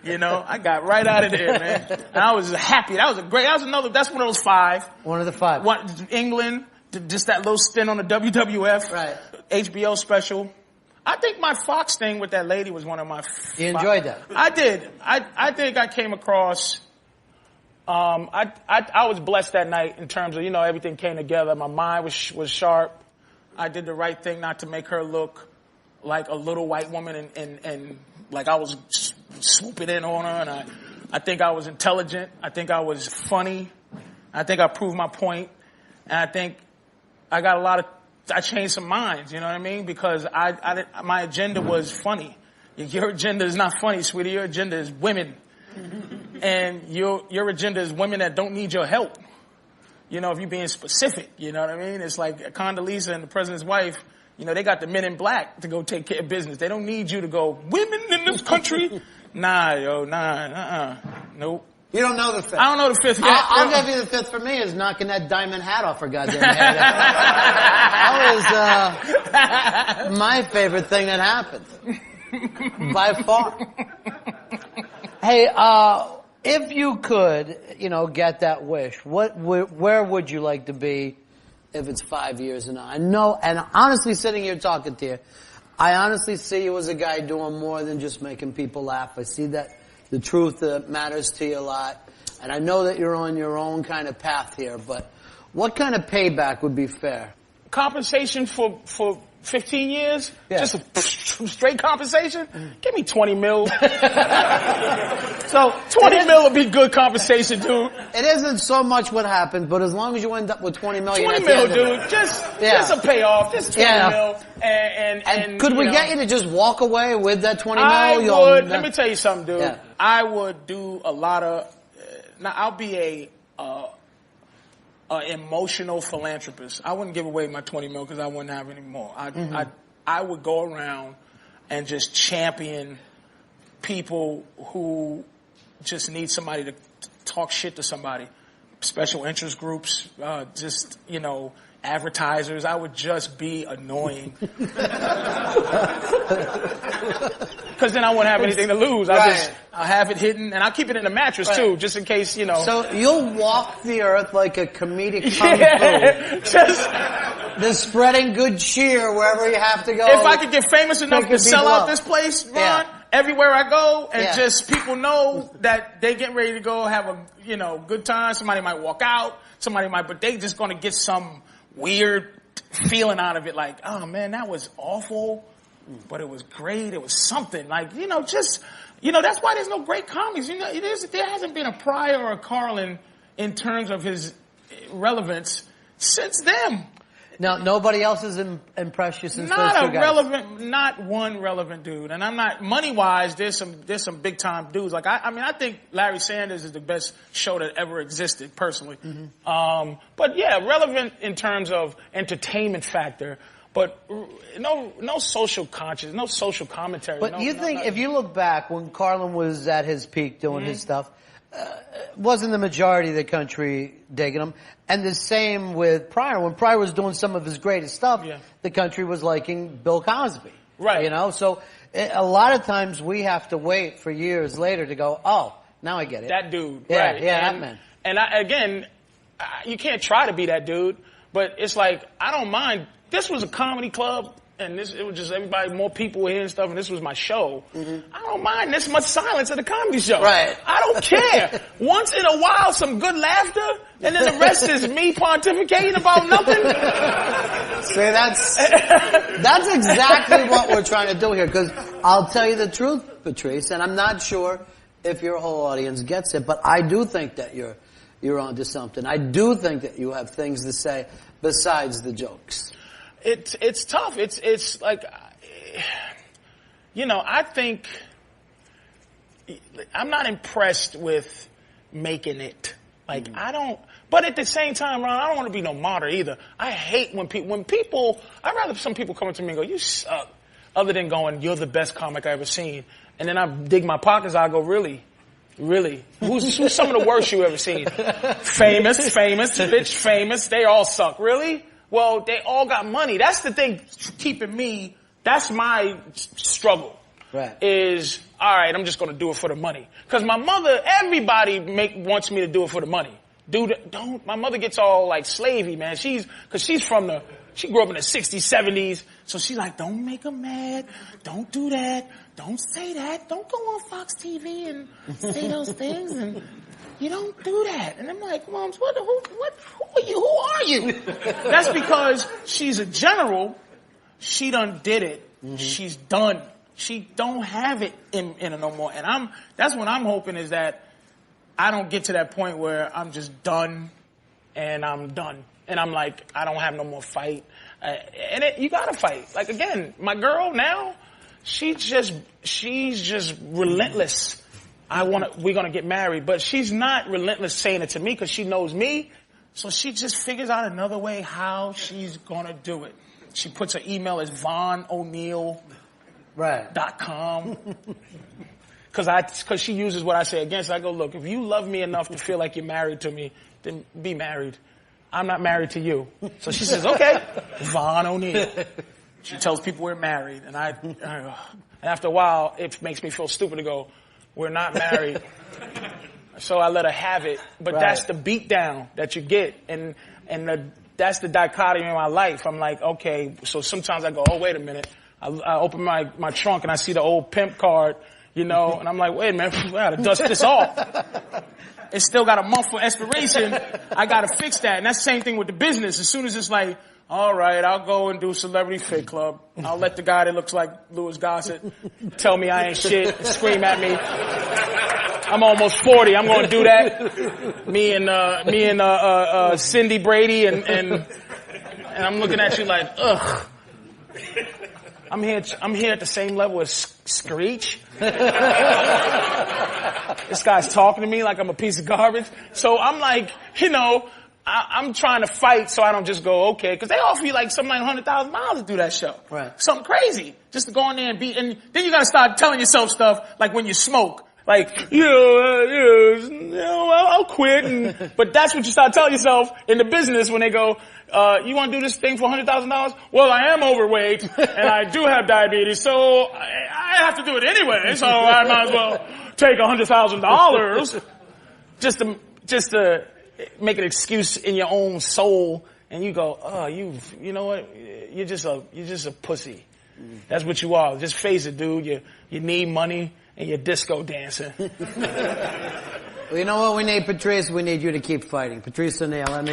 You know, I got right out of there, man. And I was happy. That's one of those 5. One of the 5. England, just that little stint on the WWF. Right. HBO special. I think my Fox thing with that lady was one of my... You enjoyed that? I did. I think I came across... I was blessed that night in terms of, everything came together. My mind was sharp. I did the right thing not to make her look like a little white woman and like I was swooping in on her. And I think I was intelligent. I think I was funny. I think I proved my point. And I think I got I changed some minds, you know what I mean? Because my agenda was funny. Your agenda is not funny, sweetie. Your agenda is women. And your agenda is women that don't need your help. If you're being specific, you know what I mean? It's like Condoleezza and the president's wife, they got the men in black to go take care of business. They don't need you to go, women in this country? Nah, nope. You don't know the 5th. I don't know the 5th yet. I'll give you the 5th for me is knocking that diamond hat off her goddamn head. That was my favorite thing that happened. By far. Hey, if you could, get that wish, where would you like to be if it's 5 years and I know, and honestly sitting here talking to you, I honestly see you as a guy doing more than just making people laugh. I see that the truth matters to you a lot, and I know that you're on your own kind of path here, but what kind of payback would be fair? Compensation for 15 years? Yeah. Just a straight compensation? Give me 20 mil. So 20 mil would be good compensation, dude. It isn't so much what happens, but as long as you end up with 20 million. 20 mil, dude. Just a payoff. Just 20 mil. And could we get you to just walk away with that 20 mil? I would. Let me tell you something, dude. Yeah. I would do a lot of. Now I'll be a emotional philanthropist. I wouldn't give away my 20 mil because I wouldn't have any more. I would go around and just champion people who just need somebody to talk shit to somebody. Special interest groups, advertisers. I would just be annoying. Because then I wouldn't have anything to lose. I'll have it hidden, and I'll keep it in the mattress too, just in case, So you'll walk the earth like a comedic kung fu. Just spreading good cheer wherever you have to go. If I could get famous enough to sell out this place, Ron, everywhere I go, and just people know that they get ready to go have a, good time. Somebody might walk out, but they just gonna get some weird feeling out of it, like, oh man, that was awful, but it was great. It was something like, that's why there's no great comics. There hasn't been a Pryor or a Carlin in terms of his relevance since them. Now, nobody else has impressed you since those two guys? Not one relevant dude. And I'm not, money-wise, there's some big-time dudes. Like, I think Larry Sanders is the best show that ever existed, personally. Mm-hmm. But yeah, relevant in terms of entertainment factor, but no social conscience, no social commentary. But you think, if you look back, when Carlin was at his peak doing his stuff, wasn't the majority of the country digging him? And the same with Pryor. When Pryor was doing some of his greatest stuff, the country was liking Bill Cosby. Right. So a lot of times we have to wait for years later to go, oh, now I get it. That dude. Yeah, right. that man. And you can't try to be that dude, but it's like, I don't mind. This was a comedy club. And it was just everybody, more people were here and stuff, and this was my show. Mm-hmm. I don't mind this much silence at a comedy show. Right. I don't care. Once in a while, some good laughter, and then the rest is me pontificating about nothing. See, that's exactly what we're trying to do here, because I'll tell you the truth, Patrice, and I'm not sure if your whole audience gets it, but I do think that you're onto something. I do think that you have things to say besides the jokes. It's tough. It's like, I think I'm not impressed with making it. Like, I don't, but at the same time, Ron, I don't want to be no martyr either. I hate when people, I'd rather some people come up to me and go, you suck, other than going, you're the best comic I ever seen. And then I dig my pockets, I go, really? Really? Who's some of the worst you ever seen? Famous, bitch, famous. They all suck. Really? Well, they all got money. That's the thing keeping me, that's my struggle. Right. Is, all right, I'm just going to do it for the money. Because my mother, everybody wants me to do it for the money. My mother gets all like slavey, man. She grew up in the 60s, 70s. So she's like, don't make them mad. Don't do that. Don't say that. Don't go on Fox TV and say those things. And you don't do that. And I'm like, Moms, who are you? Who are you? That's because she's a general. She done did it. Mm-hmm. She's done. She don't have it in her no more. And that's what I'm hoping is that I don't get to that point where I'm just done and I'm done. And I'm like, I don't have no more fight. You gotta fight. Like, again, my girl now, she's just relentless. We're gonna get married. But she's not relentless saying it to me because she knows me. So she just figures out another way how she's gonna do it. She puts her email as Ron O'Neal. Right. .com. Cause she uses what I say against. I go, look, if you love me enough to feel like you're married to me, then be married. I'm not married to you. So she says, okay, Ron O'Neal. She tells people we're married. And after a while, it makes me feel stupid to go, we're not married. So I let her have it. But that's the beat down that you get. And that's the dichotomy in my life. I'm like, okay, so sometimes I go, oh, wait a minute. I open my trunk and I see the old pimp card, and I'm like, wait a minute, I gotta dust this off. It's still got a month for expiration. I gotta fix that. And that's the same thing with the business. As soon as it's like, all right, I'll go and do Celebrity Fit Club. I'll let the guy that looks like Louis Gossett tell me I ain't shit and scream at me. I'm almost 40. I'm gonna do that. Me and Cindy Brady and I'm looking at you like, ugh. I'm here at the same level as Screech. This guy's talking to me like I'm a piece of garbage. So I'm like, I'm trying to fight so I don't just go, okay, because they offer you like something like $100,000 to do that show. Right. Something crazy. Just to go in there and beat, and then you gotta start telling yourself stuff like when you smoke. Like, I'll quit. But that's what you start telling yourself in the business when they go, you want to do this thing for $100,000? Well, I am overweight and I do have diabetes, so I have to do it anyway. So I might as well take $100,000 just to make an excuse in your own soul. And you go, oh, you know what? You're just a pussy. That's what you are. Just face it, dude. You need money. And you're disco dancing. Well, you know what we need, Patrice? We need you to keep fighting. Patrice O'Neal, very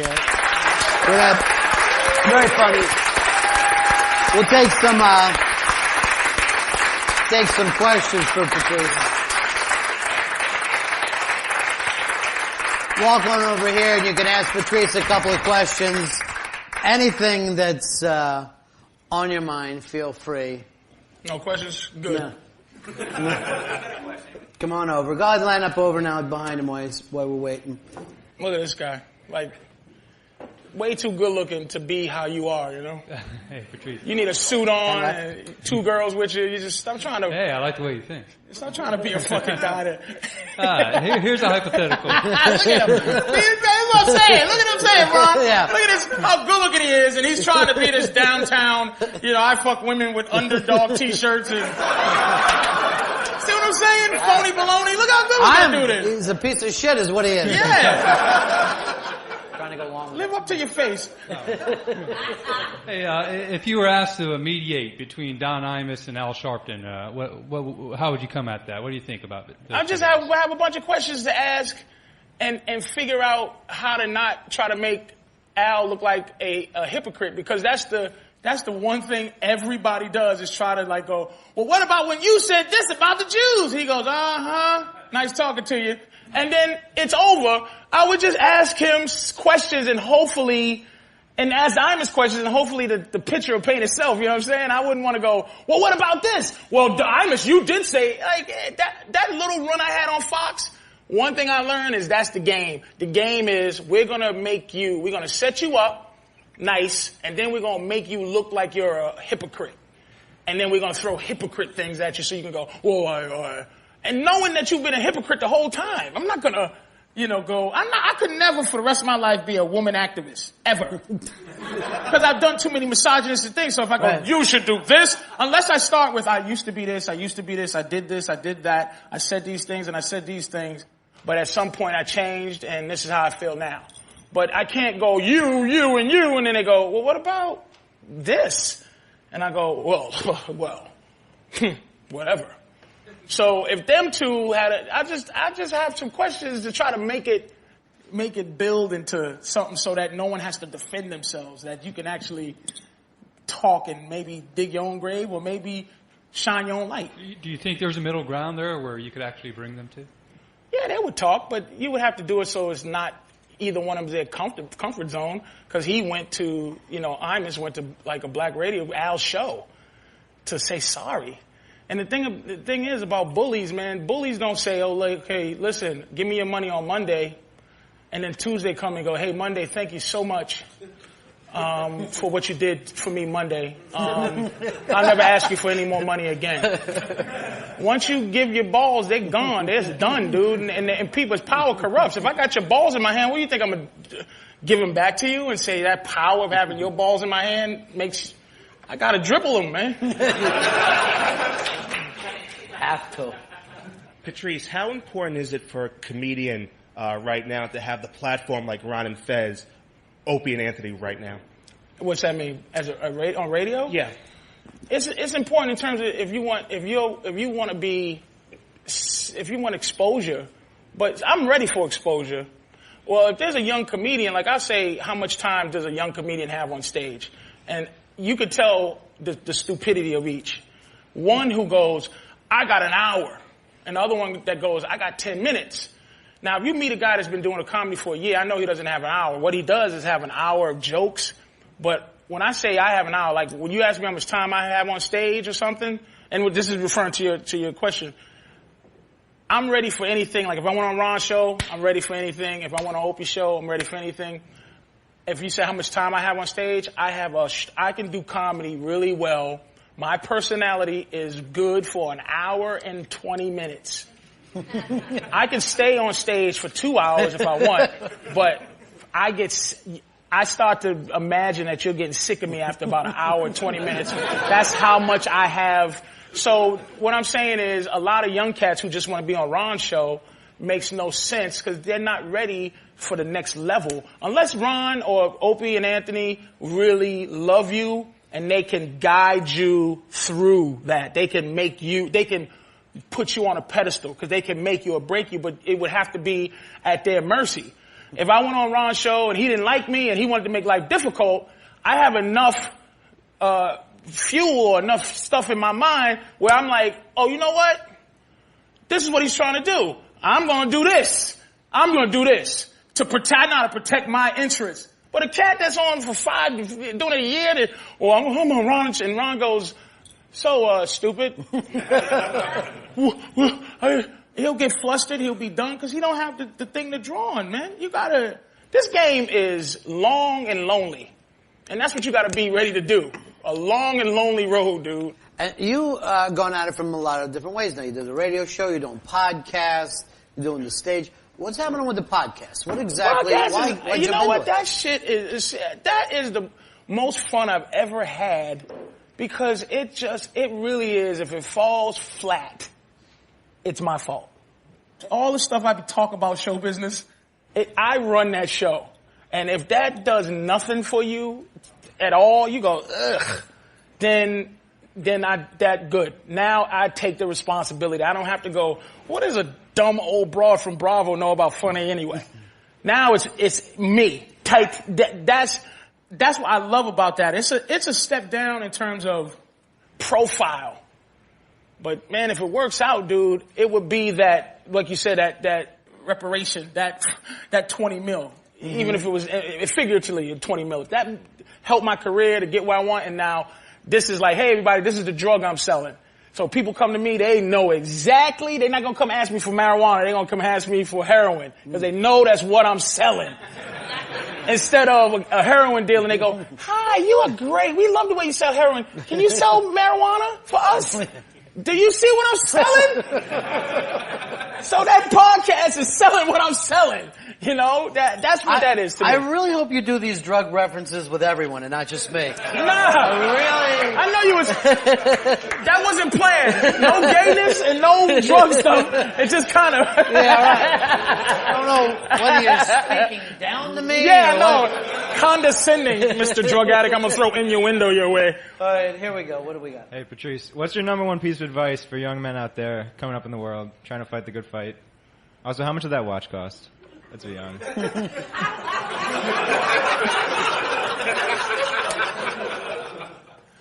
funny. We'll take some questions for Patrice. Walk on over here and you can ask Patrice a couple of questions. Anything that's on your mind, feel free. No questions? Good. Yeah. Come on over. Go ahead, line up over now behind him while we're waiting. Look at this guy. Like, way too good looking to be how you are, Hey, Patrice. You need a suit on, and two girls with you. You just stop trying to... Hey, I like the way you think. Stop trying to be a fucking guy that... Here's a hypothetical. Look at him. That's what I'm saying. Look at him saying, Ron. Yeah. Look at this, how good looking he is, and he's trying to be this downtown, I fuck women with underdog t-shirts and... See what I'm saying? Phony baloney. Look how good looking dude is. He's a piece of shit is what he is. Yeah. Trying to go long. Live up to your face. Hey, if you were asked to mediate between Don Imus and Al Sharpton, how would you come at that? What do you think about it? I just have a bunch of questions to ask and figure out how to not try to make Al look like a hypocrite, because that's the one thing everybody does, is try to go, well, what about when you said this about the Jews? He goes, nice talking to you. And then it's over. I would just ask him questions and hopefully And ask the Imus questions, and hopefully the picture will paint itself, you know what I'm saying? I wouldn't want to go, well, what about this? Well, Imus, you did say, like, that little run I had on Fox, one thing I learned is that's the game. The game is we're going to set you up nice, and then we're going to make you look like you're a hypocrite. And then we're going to throw hypocrite things at you so you can go, whoa, and knowing that you've been a hypocrite the whole time. I'm not going to, I could never for the rest of my life be a woman activist, ever. Because I've done too many misogynistic things. So if I go, you should do this, unless I start with, I used to be this, I did this, I did that, I said these things and I said these things, but at some point I changed and this is how I feel now. But I can't go, you, and then they go, well, what about this? And I go, well, whatever. So if them two I just have some questions to try to make it build into something so that no one has to defend themselves, that you can actually talk and maybe dig your own grave or maybe shine your own light. Do you think there's a middle ground there where you could actually bring them to? Yeah, they would talk, but you would have to do it so it's not either one of them their comfort zone, because he went to, Imus went to like a black radio, Al's show, to say sorry. And the thing is about bullies, man, bullies don't say, oh, like, hey, listen, give me your money on Monday, and then Tuesday come and go, hey, Monday, thank you so much for what you did for me Monday. I'll never ask you for any more money again. Once you give your balls, they're gone. They're done, dude. And people's power corrupts. If I got your balls in my hand, what do you think I'm going to give them back to you and say that power of having your balls in my hand makes... I got to dribble them, man. Have to. Patrice, how important is it for a comedian right now to have the platform like Ron and Fez, Opie and Anthony right now? What's that mean? On radio? Yeah. It's important in terms of if you want exposure, but I'm ready for exposure. Well, if there's a young comedian, like I say, how much time does a young comedian have on stage? And you could tell the stupidity of each. One who goes, I got an hour. And the other one that goes, I got 10 minutes. Now, if you meet a guy that's been doing a comedy for a year, I know he doesn't have an hour. What he does is have an hour of jokes. But when I say I have an hour, like when you ask me how much time I have on stage or something, and this is referring to your question, I'm ready for anything. Like if I went on Ron's show, I'm ready for anything. If I went on Opie's show, I'm ready for anything. If you say how much time I have on stage, I can do comedy really well. My personality is good for an hour and 20 minutes. I can stay on stage for 2 hours if I want, but I start to imagine that you're getting sick of me after about an hour and 20 minutes. That's how much I have. So what I'm saying is a lot of young cats who just want to be on Ron's show makes no sense because they're not ready for the next level. Unless Ron or Opie and Anthony really love you and they can guide you through that. They can put you on a pedestal because they can make you or break you, but it would have to be at their mercy. If I went on Ron's show and he didn't like me and he wanted to make life difficult, I have enough fuel or enough stuff in my mind where I'm like, oh, you know what? This is what he's trying to do. I'm going to do this. I'm going to do this to protect my interests. But a cat that's on for doing it a year, I'm on Ron, and Ron goes, so stupid. He'll get flustered. He'll be done because he don't have the thing to draw on, man. This game is long and lonely. And that's what you got to be ready to do. A long and lonely road, dude. And you gone at it from a lot of different ways now. You do the radio show, you're doing podcasts, you're doing the stage. What's happening with the podcast? What exactly? Why you know what? That shit is the most fun I've ever had because it really is. If it falls flat, it's my fault. All the stuff I talk about show business, I run that show. And if that does nothing for you at all, you go, ugh, then that good. Now I take the responsibility. I don't have to go, what does a dumb old broad from Bravo know about funny anyway? Now it's me. That's what I love about that. It's a step down in terms of profile. But man, if it works out, dude, it would be that, like you said, that reparation, that 20 mil. even if it was figuratively 20 mil. That helped my career to get where I want, and now this is like, hey, everybody, this is the drug I'm selling. So people come to me, they know exactly. They're not going to come ask me for marijuana. They're going to come ask me for heroin because they know that's what I'm selling. Instead of a heroin deal, and they go, hi, you are great. We love the way you sell heroin. Can you sell marijuana for us? Do you see what I'm selling? So that podcast is selling what I'm selling. You know, that's what that is to me. I really hope you do these drug references with everyone and not just me. Nah. Really? I know you was, that wasn't planned. No gayness and no drug stuff. It just kind of. Yeah, right. I don't know whether you're speaking down to me. Yeah, no. Condescending, Mr. Drug Addict. I'm going to throw innuendo your way. All right, here we go. What do we got? Hey, Patrice, what's your number one piece of advice for young men out there coming up in the world, trying to fight the good fight? Also, how much did that watch cost? Let's be honest.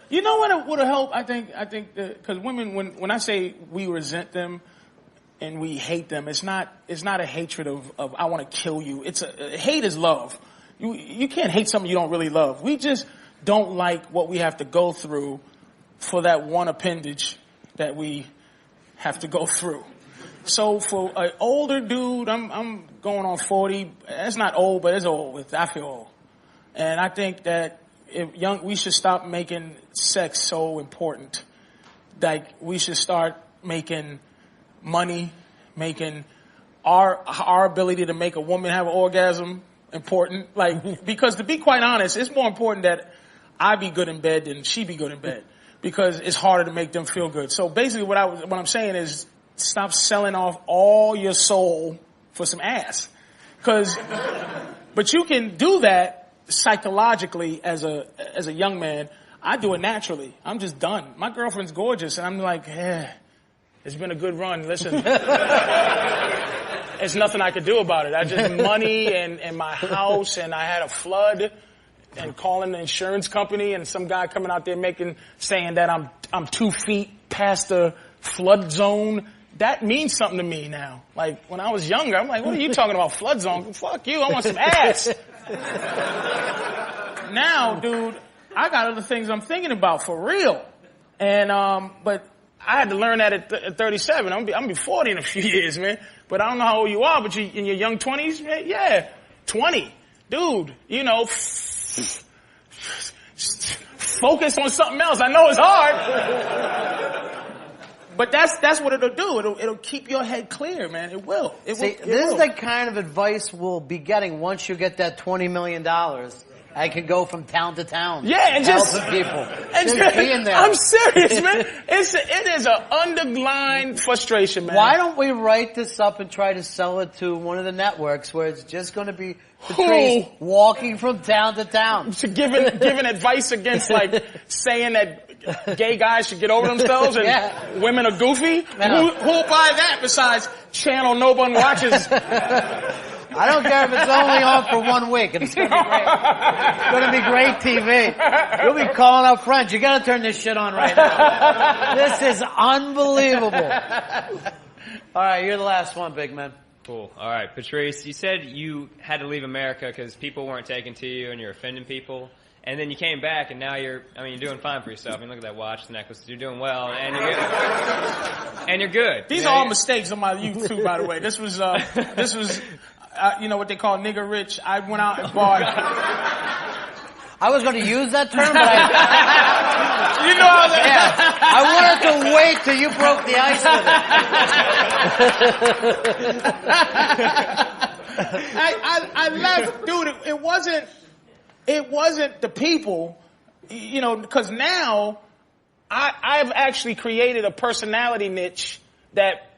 You know what would have helped? I think because women, when I say we resent them and we hate them, it's not a hatred of I want to kill you. Hate is love. You can't hate something you don't really love. We just don't like what we have to go through for that one appendage that we have to go through. So for an older dude, I'm going on 40. That's not old, but it's old. I feel old. And I think that we should stop making sex so important. Like, we should start making money, making our ability to make a woman have an orgasm important. Like, because to be quite honest, it's more important that I be good in bed than she be good in bed. Because it's harder to make them feel good. So basically what I'm saying is, stop selling off all your soul for some ass. But you can do that psychologically as a young man. I do it naturally. I'm just done. My girlfriend's gorgeous, and I'm like, it's been a good run. Listen, there's nothing I could do about it. I just money and my house, and I had a flood, and calling the insurance company, and some guy coming out there saying that I'm 2 feet past the flood zone. That means something to me now. Like, when I was younger, I'm like, what are you talking about, flood zone? Fuck you, I want some ass. Now, dude, I got other things I'm thinking about for real. And, but I had to learn that at 37. I'm gonna be 40 in a few years, man. But I don't know how old you are, but you in your young 20s, man? Yeah, 20. Dude, you know, focus on something else. I know it's hard. But that's what it'll do. It'll keep your head clear, man. It will. This is the kind of advice we'll be getting once you get that $20 million. I can go from town to town. Yeah, and just helping people. And just being there. I'm serious, man. It is an underlined frustration, man. Why don't we write this up and try to sell it to one of the networks where it's just going to be Patrice walking from town to town, giving advice against like saying that gay guys should get over themselves and women are goofy? No. Who'll buy that besides channel no one watches? I don't care if it's only on for 1 week. It's going to be great. It's going to be great TV. You'll be calling up friends. You got to turn this shit on right now. This is unbelievable. All right, you're the last one, big man. Cool. All right, Patrice, you said you had to leave America because people weren't taking to you and you're offending people. And then you came back, and now you're doing fine for yourself. I mean, look at that watch, the necklace. You're doing well, and you're good. And you're good. These are all mistakes on my youth, too, by the way. This was you know what they call nigger rich. I went out and bought. I was going to use that term, but you know how I wanted to wait till you broke the ice with it. I left, dude. It wasn't the people, you know, because now I've actually created a personality niche that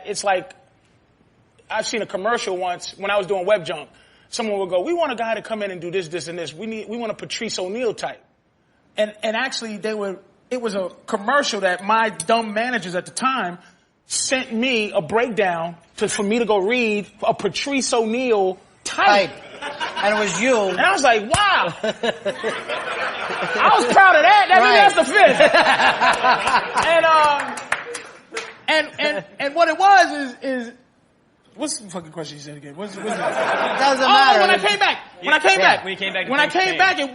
it's like, I've seen a commercial once when I was doing web junk. Someone would go, we want a guy to come in and do this, this, and this. We want a Patrice O'Neal type. And actually it was a commercial that my dumb managers at the time sent me a breakdown for me to go read a Patrice O'Neal type. And it was you. And I was like, wow. I was proud of that. That's the fit. And what it was is What's the fucking question you said again? What's that? It doesn't matter. When I came back. When I came back, fame.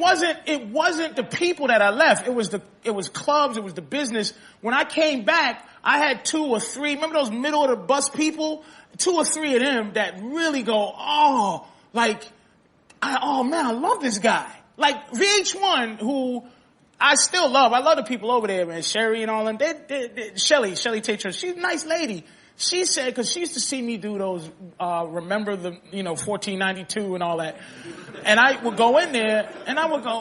it wasn't the people that I left. It was clubs. It was the business. When I came back, I had 2 or 3. Remember those middle of the bus people? 2 or 3 of them that really go, oh man, I love this guy. Like VH1, who I still love. I love the people over there, man. Sherry and all them. Shelly Tatro. She's a nice lady. She said, because she used to see me do those, remember the, 1492 and all that. And I would go in there and I would go,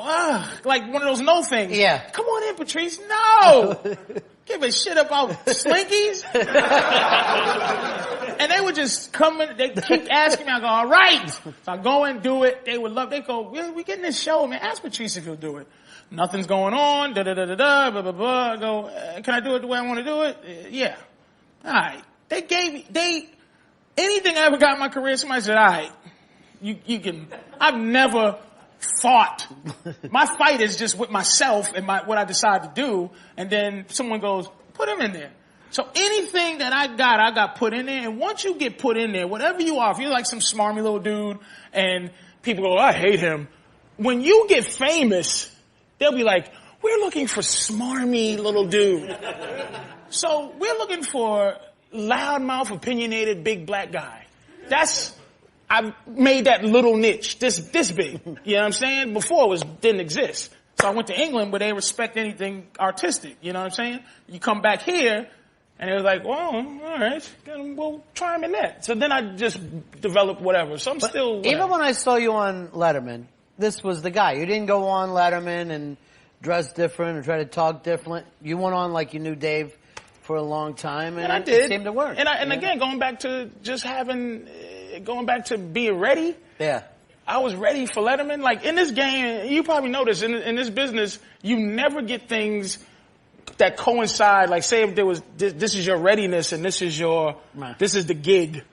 like one of those no things. Yeah. Come on in, Patrice. No! Give a shit about slinkies. And they would just come in, they keep asking me, I go, all right. So I go and do it. They would love, they go, we getting this show, man. Ask Patrice if he'll do it. Nothing's going on, blah, blah, blah. I go, can I do it the way I want to do it? Yeah. All right. Anything I ever got in my career, somebody said, all right, you can, I've never fought. My fight is just with myself and what I decide to do. And then someone goes, put him in there. So anything that I got put in there. And once you get put in there, whatever you are, if you're like some smarmy little dude and people go, I hate him. When you get famous, they'll be like, we're looking for smarmy little dude. So we're looking for loudmouth, opinionated, big black guy. I made that little niche, this big. You know what I'm saying? Before didn't exist. So I went to England where they respect anything artistic. You know what I'm saying? You come back here and it was like, well, all right, we'll try him in that. So then I just developed whatever. So I'm still whatever. Even when I saw you on Letterman, this was the guy. You didn't go on Letterman and dress different or try to talk different. You went on like you knew Dave for a long time, and I did. It seemed to work. And again, going back to being ready. Yeah. I was ready for Letterman. Like in this game, you probably noticed in this business, you never get things that coincide. Like say if there was this is your readiness and this is the gig.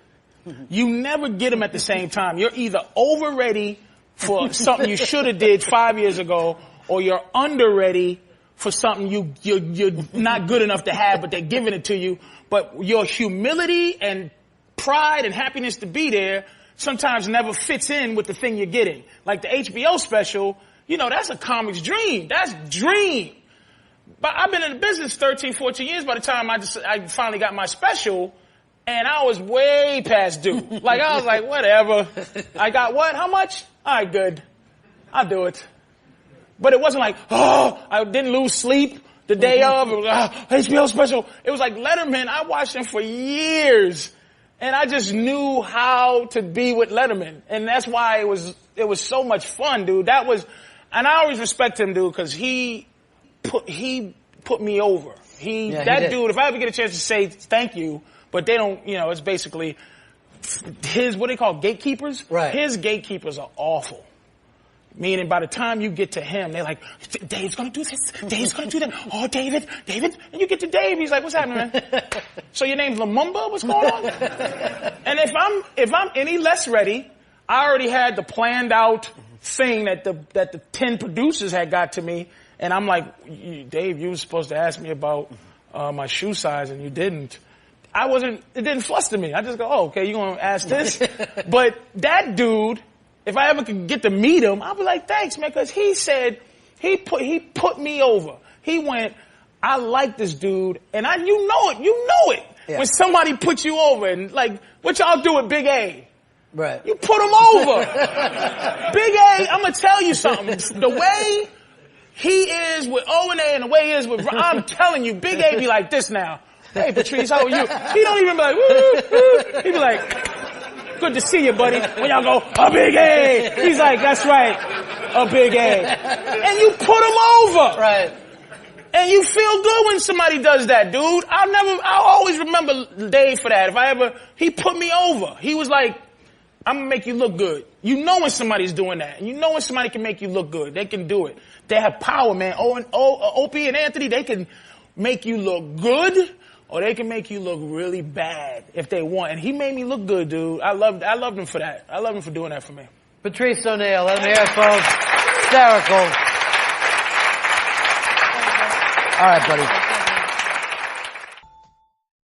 You never get them at the same time. You're either over ready for something you should have did 5 years ago, or you're under ready for something you're not good enough to have, but they're giving it to you. But your humility and pride and happiness to be there sometimes never fits in with the thing you're getting. Like the HBO special, that's a comic's dream. That's dream. But I've been in the business 13, 14 years by the time I finally got my special, and I was way past due. Like, I was like, whatever. I got what? How much? All right, good. I'll do it. But it wasn't like, I didn't lose sleep the day of. It was HBO special. It was like Letterman. I watched him for years. And I just knew how to be with Letterman. And that's why it was so much fun, dude. And I always respect him, dude, because he put me over. Dude, if I ever get a chance to say thank you, but they don't, it's basically what they call gatekeepers. Right. His gatekeepers are awful. Meaning by the time you get to him, they're like, Dave's gonna do this, Dave's gonna do that. Oh, David. And you get to Dave, he's like, what's happening, man? So your name's Lumumba? What's going on? And if I'm any less ready, I already had the planned out thing that the 10 producers had got to me. And I'm like, Dave, you were supposed to ask me about my shoe size and you didn't. It didn't fluster me. I just go, oh, okay, you gonna ask this? But that dude, if I ever could get to meet him, I'll be like, thanks, man, because he said, he put me over. He went, I like this dude, and you know it. Yeah. When somebody puts you over, and like, what y'all do with Big A? Right. You put him over. Big A, I'm gonna tell you something. The way he is with O and A and the way he is with, I'm telling you, Big A be like this now. Hey, Patrice, how are you? He don't even be like, woo, woo. He be like, good to see you, buddy. When y'all go, a Big A. He's like, that's right, a Big A. And you put him over. Right. And you feel good when somebody does that, dude. I'll always remember Dave for that. He put me over. He was like, I'm gonna make you look good. You know when somebody's doing that. And you know when somebody can make you look good. They can do it. They have power, man. Opie and Anthony, they can make you look good, or they can make you look really bad if they want. And he made me look good, dude. I loved him for that. I loved him for doing that for me. Patrice O'Neal, let me hear it, folks. Hysterical. All right, buddy.